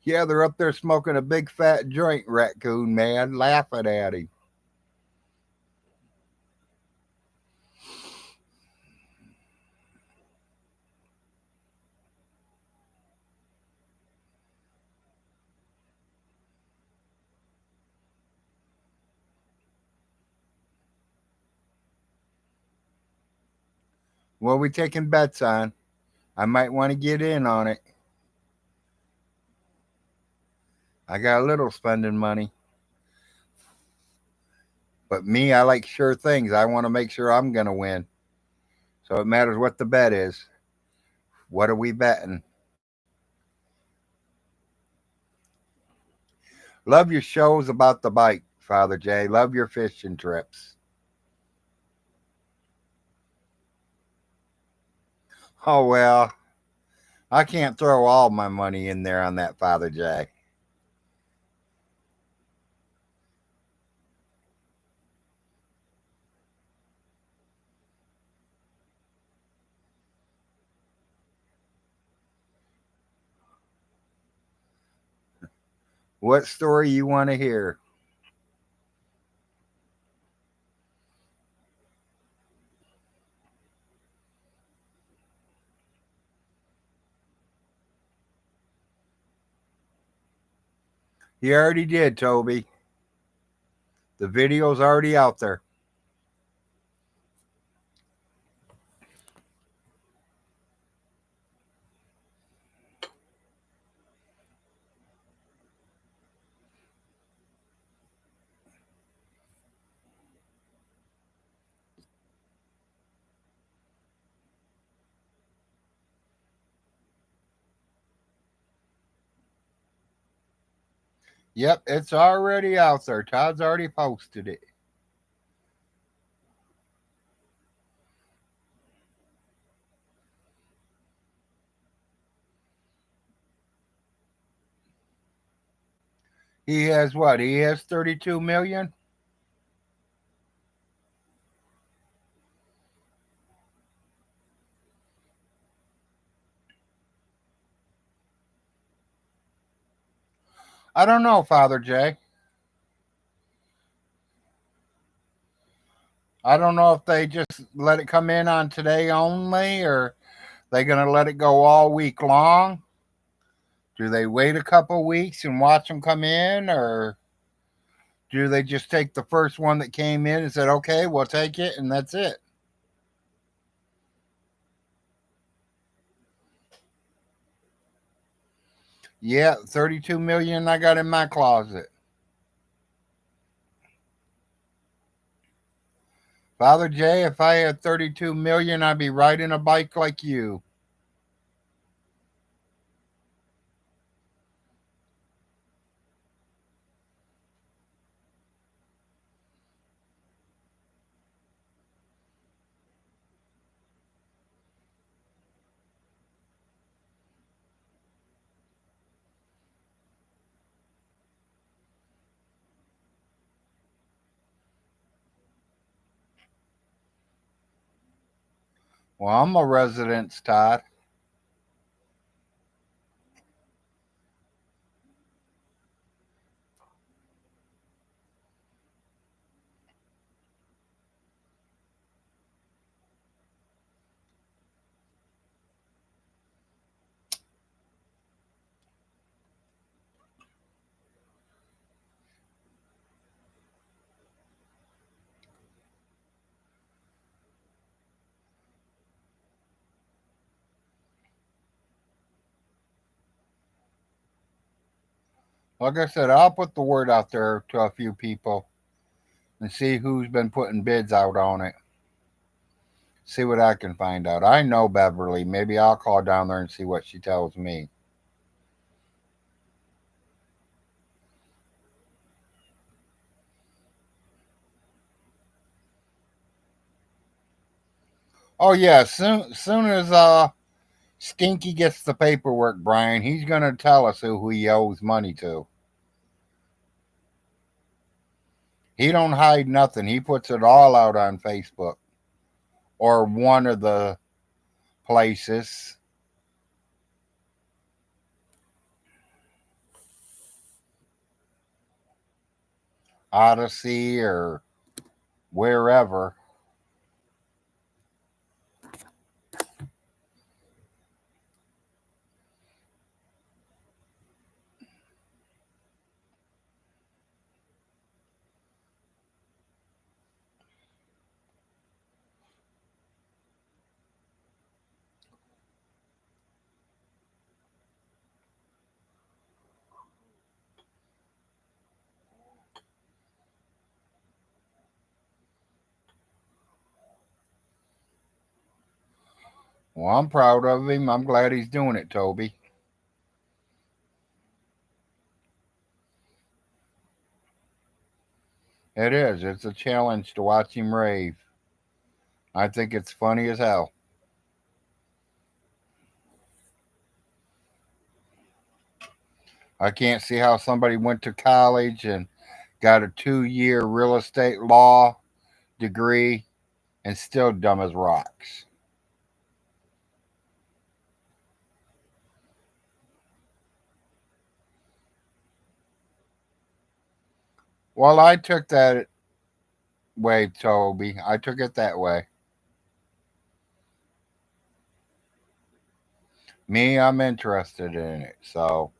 Yeah, they're up there smoking a big fat joint, raccoon man, laughing at him. What are we taking bets on? I might want to get in on it. I got a little spending money. But me, I like sure things. I want to make sure I'm going to win. So it matters what the bet is. What are we betting? Love your shows about the bike, Father Jay. Love your fishing trips. Oh, well, I can't throw all my money in there on that, Father Jay. What story you want to hear? You already did, Toby. The video's already out there. Yep, it's already out there. Todd's already posted it. He has what? He has 32 million? I don't know, Father Jay. I don't know if they just let it come in on today only or they going to let it go all week long. Do they wait a couple weeks and watch them come in, or do they just take the first one that came in and said, okay, we'll take it, and that's it? Yeah, 32 million I got in my closet. Father Jay, if I had 32 million, I'd be riding a bike like you. Well, I'm a residence, Todd. Like I said, I'll put the word out there to a few people and see who's been putting bids out on it. See what I can find out. I know Beverly. Maybe I'll call down there and see what she tells me. Oh yeah, soon as Stinky gets the paperwork, Brian, he's gonna tell us who he owes money to. He don't hide nothing. He puts it all out on Facebook or one of the places, Odyssey or wherever. Well, I'm proud of him. I'm glad he's doing it, Toby. It is. It's a challenge to watch him rave. I think it's funny as hell. I can't see how somebody went to college and got a 2 year real estate law degree and still dumb as rocks. Well, I took that way, Toby. I took it that way. Me, I'm interested in it. So,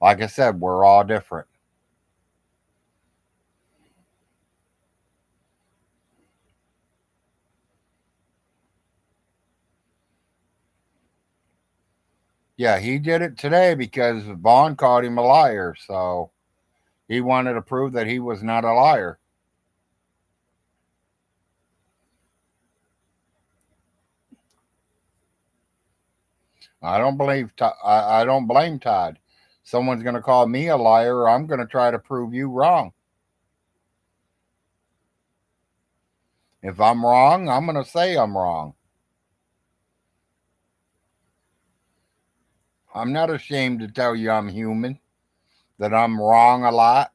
like I said, we're all different. Yeah, he did it today because Vaughn called him a liar. So, he wanted to prove that he was not a liar. I don't blame Todd. Someone's going to call me a liar, or I'm going to try to prove you wrong. If I'm wrong, I'm going to say I'm wrong. I'm not ashamed to tell you I'm human, that I'm wrong a lot.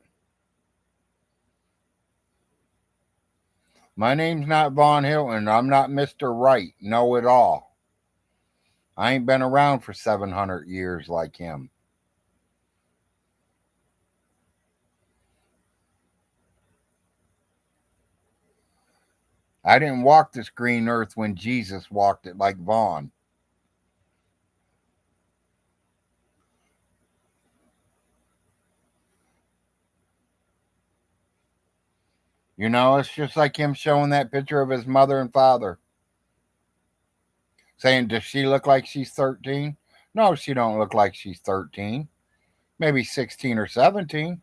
My name's not Von Hilton. I'm not Mr. Right, know it all. I ain't been around for 700 years like him. I didn't walk this green earth when Jesus walked it like Vaughn. You know, it's just like him showing that picture of his mother and father, saying, "Does she look like she's 13?" No, she don't look like she's 13. Maybe 16 or 17.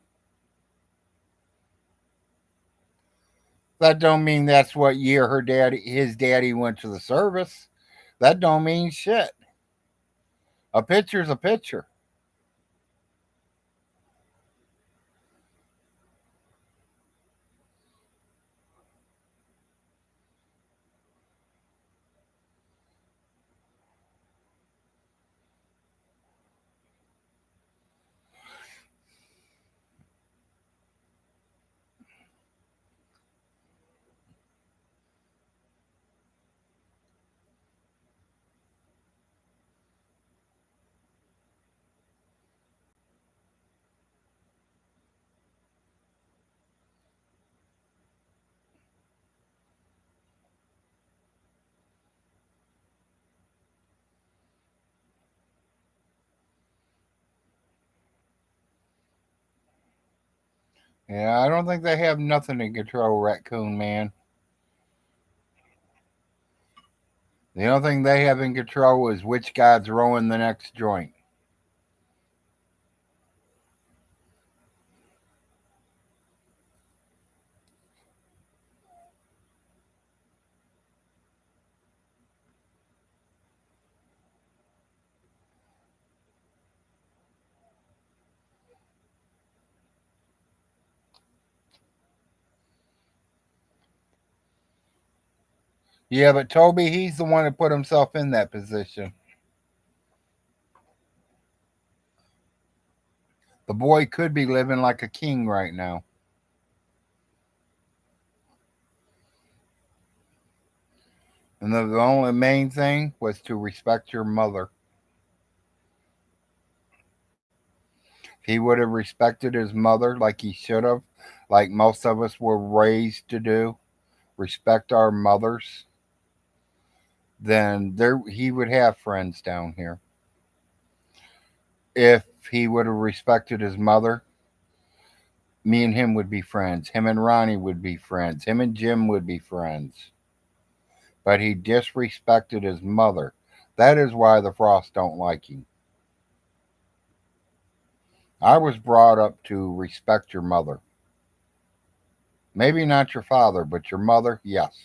That don't mean that's what year his daddy went to the service. That don't mean shit. A picture's a picture. Yeah, I don't think they have nothing to control Raccoon Man. The only thing they have in control is which guy's rowing the next joint. Yeah, but Toby, he's the one that put himself in that position. The boy could be living like a king right now. And the only main thing was to respect your mother. If he would have respected his mother like he should have, like most of us were raised to do, respect our mothers, then there he would have friends down here. If he would have respected his mother, me and him would be friends. Him and Ronnie would be friends. Him and Jim would be friends. But he disrespected his mother. That is why the Frost don't like him. I was brought up to respect your mother. Maybe not your father, but your mother, yes.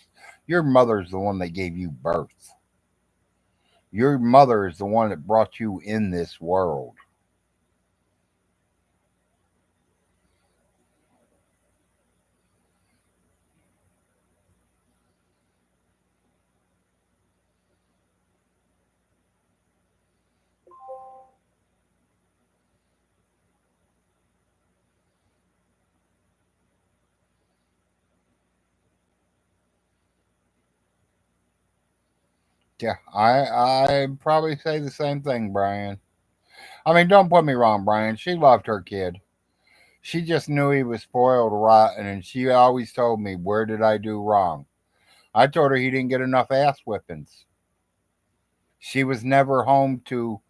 Your mother's the one that gave you birth. Your mother is the one that brought you in this world. Yeah, I probably say the same thing, Brian. I mean, don't put me wrong, Brian. She loved her kid. She just knew he was spoiled rotten, and she always told me, "Where did I do wrong?" I told her he didn't get enough ass whippings. She was never home to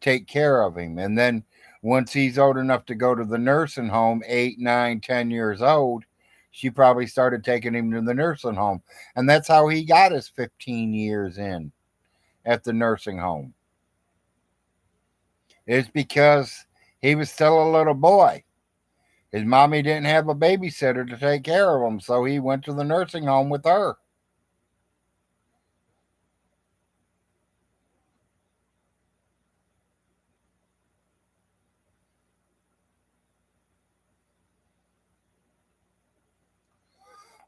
take care of him. And then once he's old enough to go to the nursing home, 8, 9, 10 years old, she probably started taking him to the nursing home. And that's how he got his 15 years in at the nursing home. It's because he was still a little boy. His mommy didn't have a babysitter to take care of him, so he went to the nursing home with her.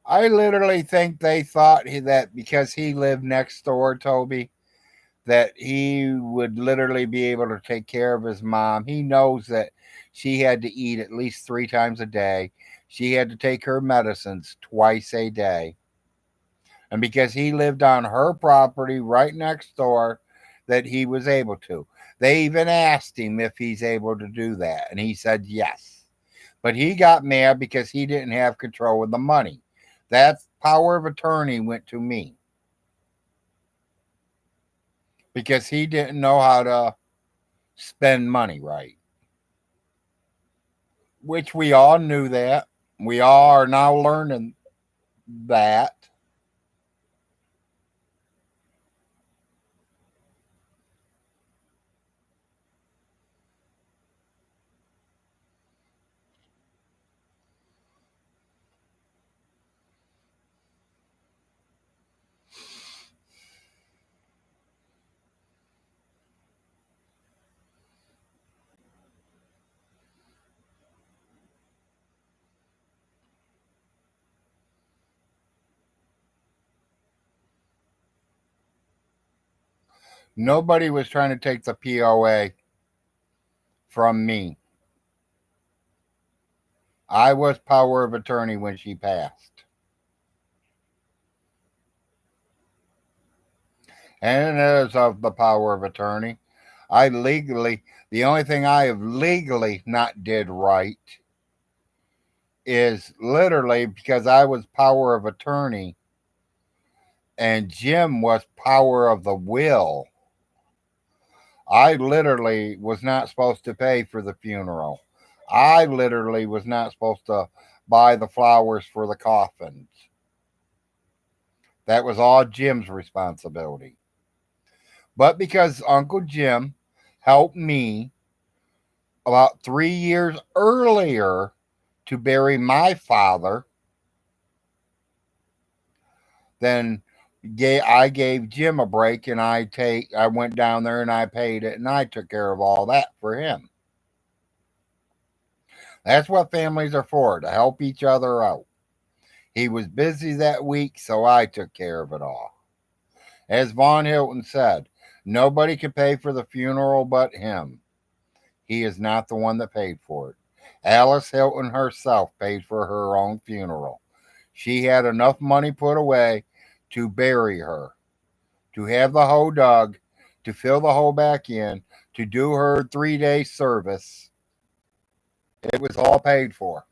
I literally think they thought that because he lived next door, Toby, that he would literally be able to take care of his mom. He knows that she had to eat at least 3 times a day. She had to take her medicines twice a day. And because he lived on her property right next door, that he was able to. They even asked him if he's able to do that, and he said yes. But he got mad because he didn't have control of the money. That power of attorney went to me because he didn't know how to spend money right, which we all knew that. We all are now learning that. Nobody was trying to take the POA from me. I was power of attorney when she passed. And as of the power of attorney, I legally, the only thing I have legally not did right is literally because I was power of attorney and Jim was power of the will. I literally was not supposed to pay for the funeral. I literally was not supposed to buy the flowers for the coffins. That was all Jim's responsibility. But because Uncle Jim helped me about 3 years earlier to bury my father, then I gave Jim a break and I went down there and I paid it and I took care of all that for him. That's what families are for, to help each other out. He was busy that week, so I took care of it all. As Von Hilton said, nobody could pay for the funeral but him. He is not the one that paid for it. Alice Hilton herself paid for her own funeral. She had enough money put away to bury her, to have the hole dug, to fill the hole back in, to do her 3 day service. It was all paid for.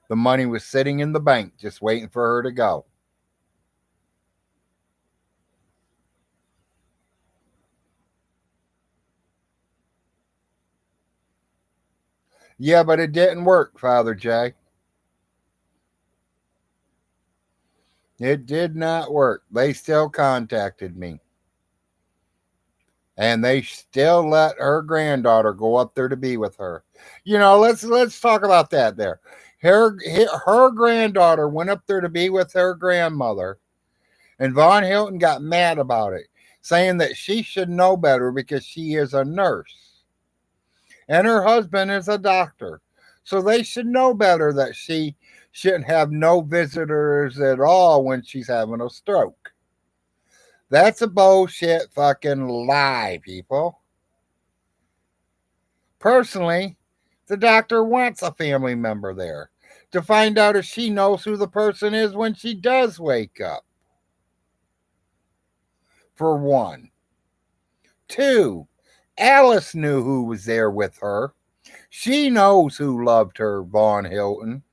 The money was sitting in the bank just waiting for her to go. Yeah, but it didn't work, Father Jay. It did not work. They still contacted me. And they still let her granddaughter go up there to be with her. Let's talk about that there. Her granddaughter went up there to be with her grandmother, and Von Hilton got mad about it, saying that she should know better because she is a nurse and her husband is a doctor. So they should know better that she shouldn't have no visitors at all when she's having a stroke. That's a bullshit fucking lie, people. Personally, the doctor wants a family member there to find out if she knows who the person is when she does wake up. For one. Two, Alice knew who was there with her. She knows who loved her, Von Hilton.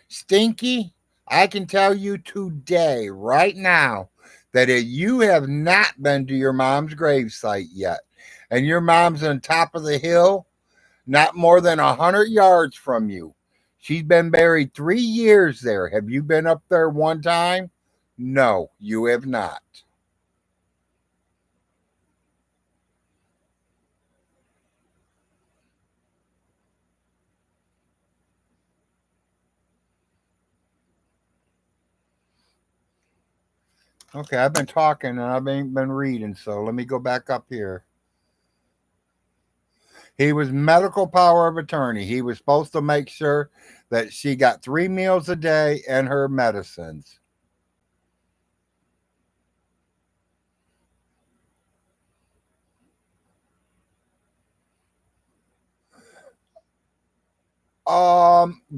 Stinky, I can tell you today, right now, that if you have not been to your mom's gravesite yet, and your mom's on top of the hill, not more than 100 yards from you. She's been buried 3 years there. Have you been up there one time? No, you have not. Okay, I've been talking and I've been reading, so let me go back up here. He was medical power of attorney. He was supposed to make sure that she got 3 meals a day and her medicines.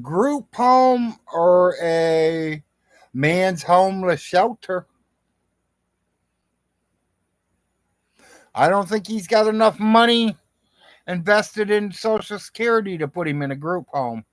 Group home or a man's homeless shelter. I don't think he's got enough money invested in Social Security to put him in a group home.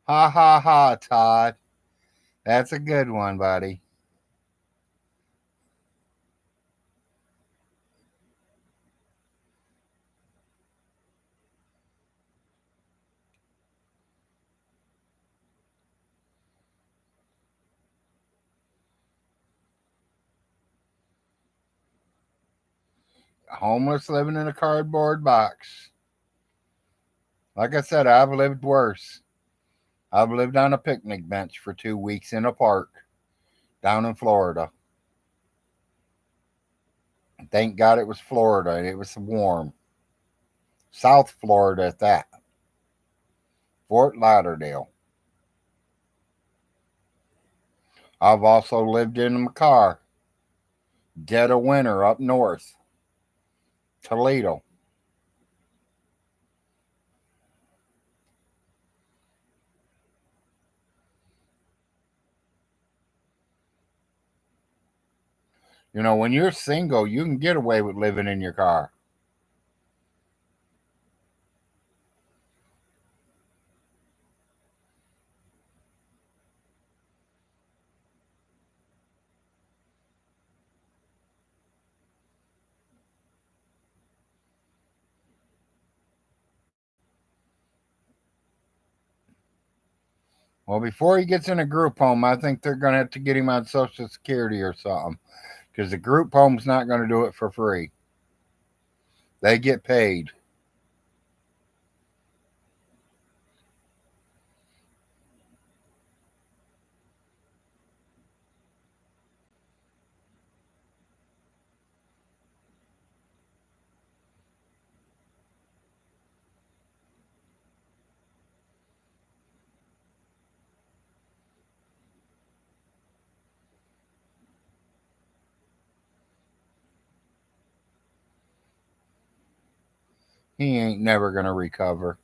Ha ha ha, Todd. That's a good one, buddy. Homeless living in a cardboard box. Like I said, I've lived worse. I've lived on a picnic bench for 2 weeks in a park down in Florida. Thank God it was Florida and it was warm. South Florida at that. Fort Lauderdale. I've also lived in a car. Dead of winter up north. Toledo. You know, when you're single, you can get away with living in your car. Well, before he gets in a group home, I think they're going to have to get him on Social Security or something because the group home's not going to do it for free. They get paid. He ain't never going to recover.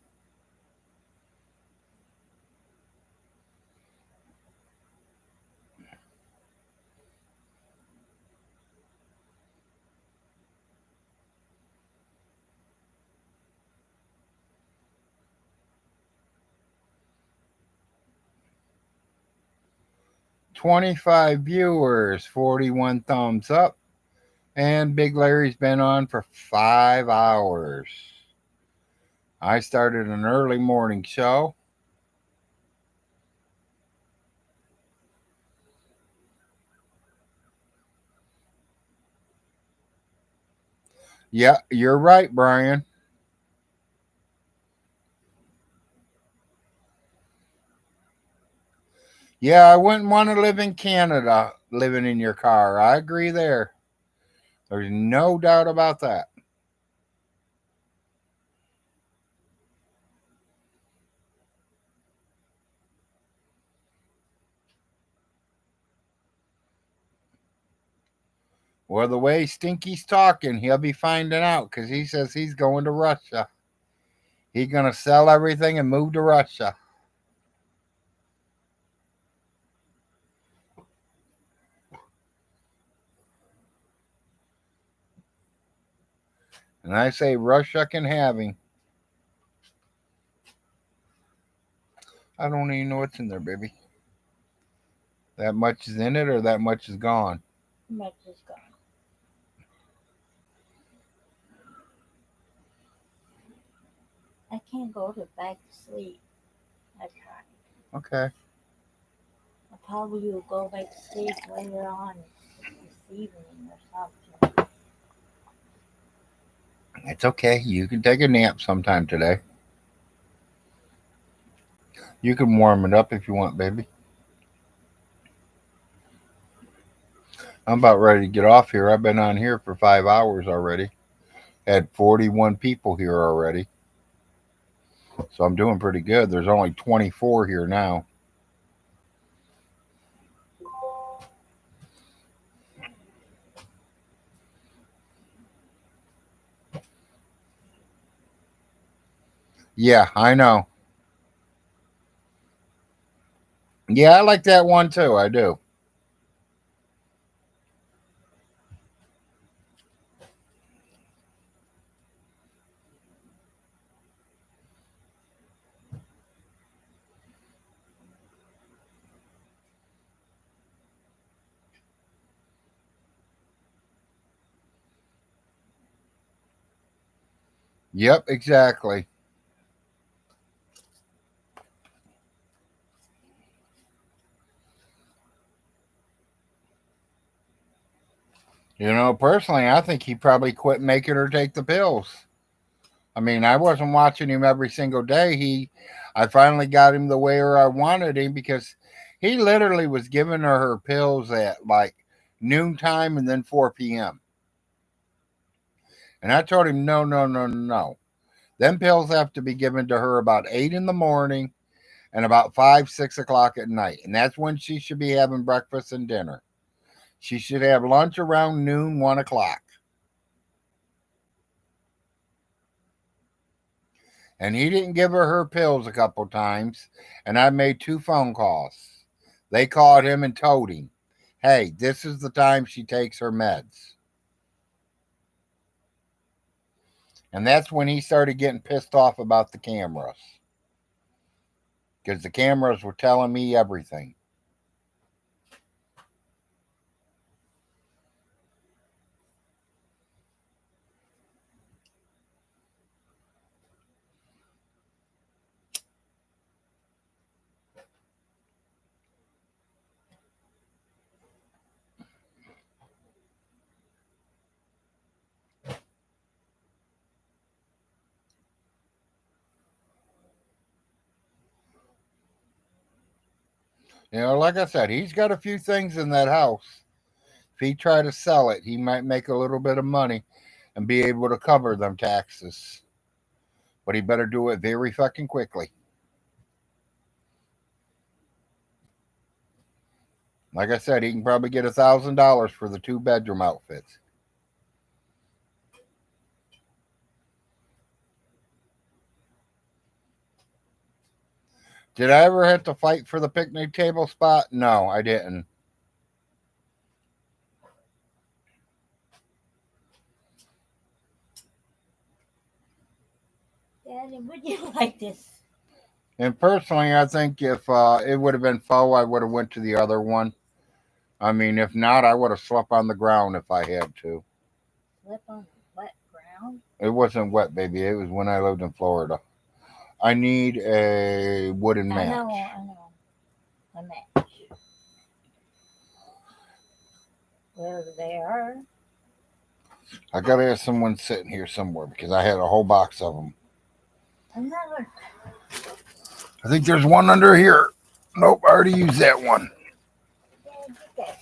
25 viewers, 41 thumbs up, and Big Larry's been on for 5 hours. I started an early morning show. Yeah, you're right, Brian. Yeah, I wouldn't want to live in Canada living in your car. I agree there. There's no doubt about that. Well, the way Stinky's talking, he'll be finding out because he says he's going to Russia. He's going to sell everything and move to Russia. And I say Russia can have him. I don't even know what's in there, baby. That much is in it, or that much is gone. Much is gone. I can't go to back to sleep. I tried. Okay. I probably will go back to sleep later on this evening or something. It's okay. You can take a nap sometime today. You can warm it up if you want, baby. I'm about ready to get off here. I've been on here for 5 hours already. Had 41 people here already. So I'm doing pretty good. There's only 24 here now. Yeah, I know. Yeah, I like that one too. I do. Yep, exactly. Personally, I think he probably quit making her take the pills. I mean, I wasn't watching him every single day. I finally got him the way I wanted him because he literally was giving her pills at like noontime and then 4 p.m. And I told him, no, no, no, no, no. Them pills have to be given to her about 8 in the morning and about 5, 6 o'clock at night. And that's when she should be having breakfast and dinner. She should have lunch around noon, 1 o'clock. And he didn't give her pills a couple times. And I made 2 phone calls. They called him and told him, hey, this is the time she takes her meds. And that's when he started getting pissed off about the cameras because the cameras were telling me everything. Like I said, he's got a few things in that house. If he try to sell it, he might make a little bit of money and be able to cover them taxes. But he better do it very fucking quickly. Like I said, he can probably get $1,000 for the 2 bedroom outfits. Did I ever have to fight for the picnic table spot? No, I didn't. Daddy, would you like this? And personally, I think if it would have been faux, I would have went to the other one. I mean, if not, I would have slept on the ground if I had to. Slip on wet ground? It wasn't wet, baby. It was when I lived in Florida. I need a wooden I match. know, I know. A match. Wherever they are. I gotta have someone sitting here somewhere because I had a whole box of them. Another. I think there's one under here. Nope, I already used that one. Dad, get that.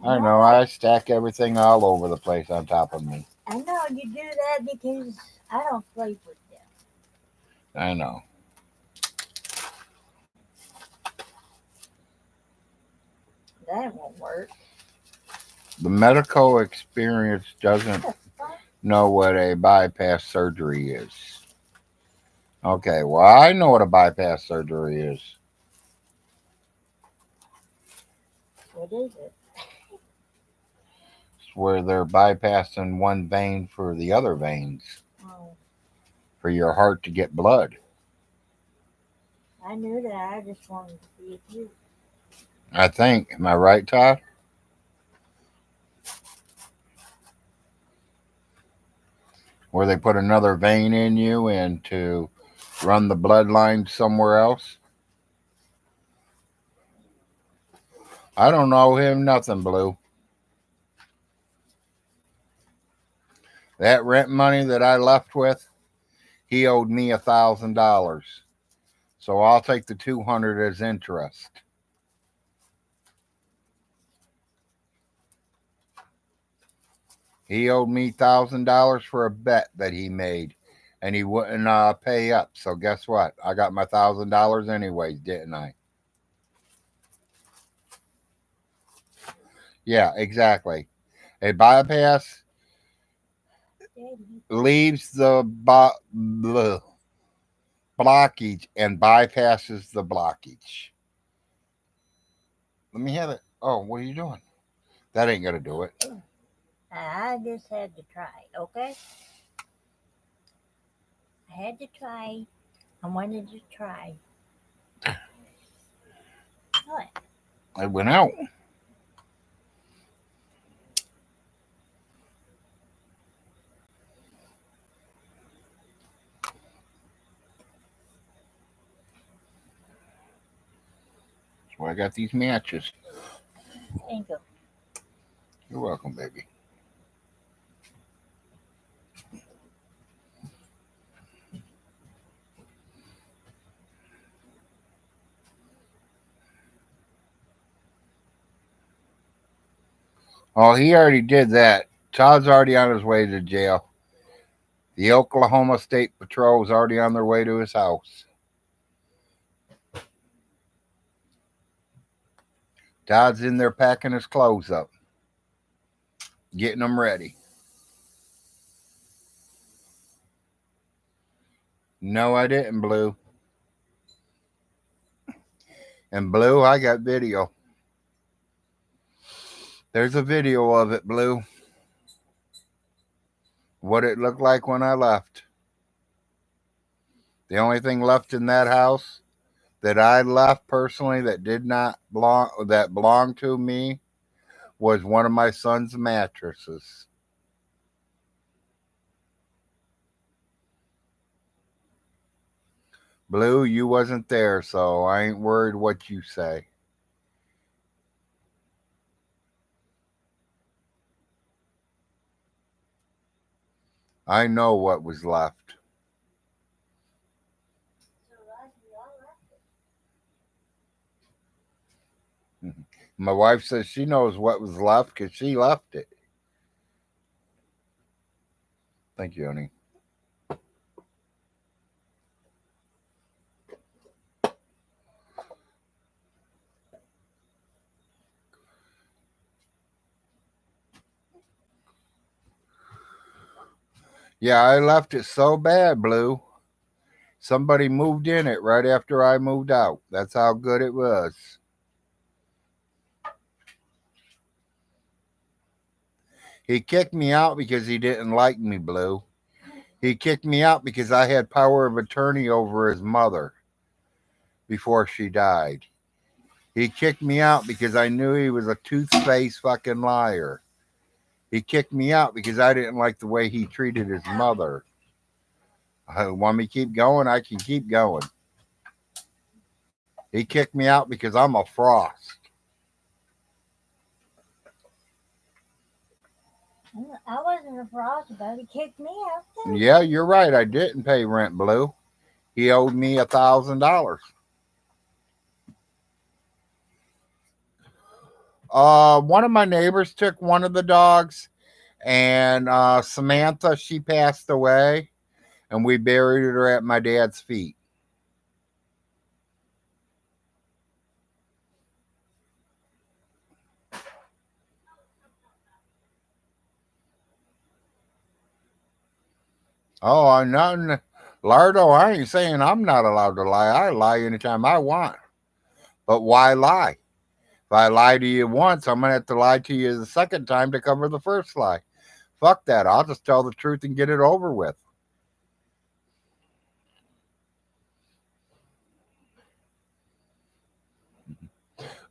I Not know, like I stack everything all over the place on top of me. I know you do that because I don't play with them. I know. That won't work. The medical experience doesn't What the fuck? know what a bypass surgery is. Okay, well, I know what a bypass surgery is. What is it? It's where they're bypassing one vein for the other veins Oh, for your heart to get blood. I knew that. I just wanted to see if you. I think. Am I right, Todd? Where they put another vein in you and to run the bloodline somewhere else? I don't know him nothing, Blue. That rent money that I left with, he owed me $1,000. So I'll take the 200 as interest. He owed me $1,000 for a bet that he made, and he wouldn't pay up. So guess what? I got my $1,000 anyways, didn't I? Yeah, exactly. A bypass Daddy. leaves the blockage and bypasses the blockage. Let me have it. Oh, what are you doing? That ain't gonna do it. I just had to try, okay? I had to try. I wanted to try. What? It went out. That's why I got these matches. Thank you. You're welcome, baby. Oh, he already did that. Todd's already on his way to jail. The Oklahoma State Patrol is already on their way to his house. Todd's in there packing his clothes up, getting them ready. No, I didn't, Blue. And Blue, I got video. There's a video of it, Blue. What it looked like when I left. The only thing left in that house that I left personally that did not belonged to me was one of my son's mattresses. Blue, you wasn't there, so I ain't worried what you say. I know what was left. My wife says she knows what was left because she left it. Thank you, honey. Yeah, I left it so bad, Blue. Somebody moved in it right after I moved out. That's how good it was. He kicked me out because he didn't like me, Blue. He kicked me out because I had power of attorney over his mother before she died. He kicked me out because I knew he was a tooth-faced fucking liar. He kicked me out because I didn't like the way he treated his mother. Want me to keep going? I can keep going. He kicked me out because I'm a frost. I wasn't a frost, but he kicked me out too. Yeah, you're right. I didn't pay rent, Blue. He owed me $1,000. One of my neighbors took one of the dogs, and Samantha, she passed away, and we buried her at my dad's feet. Oh, I'm not, Lardo. I ain't saying I'm not allowed to lie. I lie anytime I want. But why lie? If I lie to you once, I'm gonna have to lie to you the second time to cover the first lie. Fuck that. I'll just tell the truth and get it over with.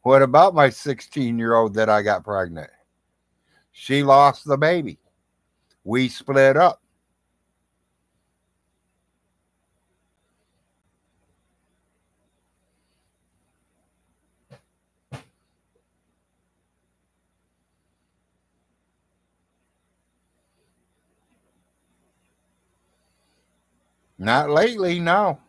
What about my 16-year-old that I got pregnant? She lost the baby. We split up. Not lately, no.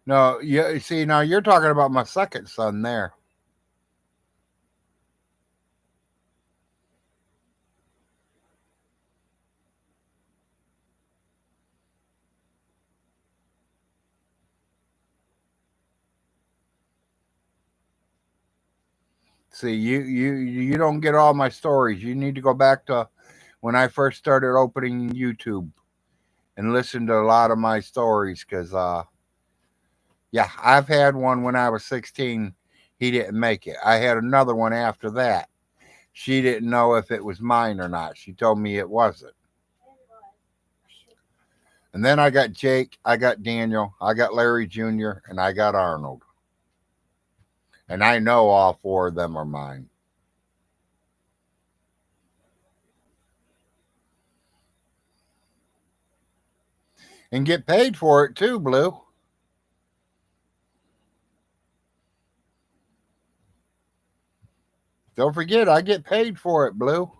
No, you see, now you're talking about my second son there. See, you don't get all my stories. You need to go back to when I first started opening YouTube and listen to a lot of my stories because yeah, I've had one when I was 16. He didn't make it. I had another one after that. She didn't know if it was mine or not. She told me it wasn't. And then I got Jake, I got Daniel, I got Larry Jr., and I got Arnold. And I know all four of them are mine. And get paid for it too, Blue. Don't forget, I get paid for it, Blue.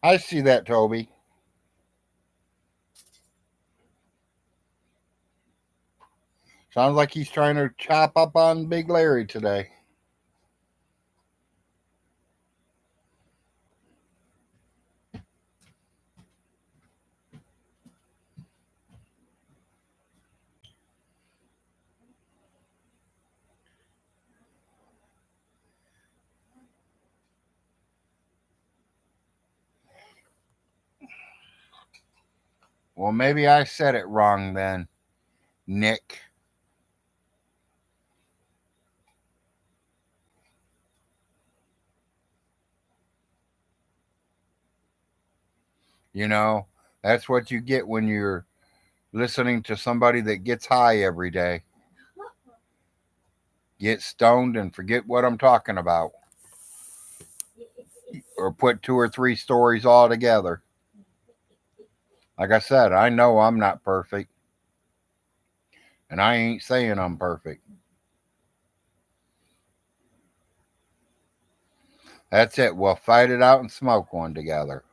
I see that, Toby. Sounds like he's trying to chop up on Big Larry today. Well, maybe I said it wrong then, Nick. You know, that's what you get when you're listening to somebody that gets high every day. Get stoned and forget what I'm talking about. Or put two or three stories all together. Like I said, I know I'm not perfect. And I ain't saying I'm perfect. That's it. We'll fight it out and smoke one together.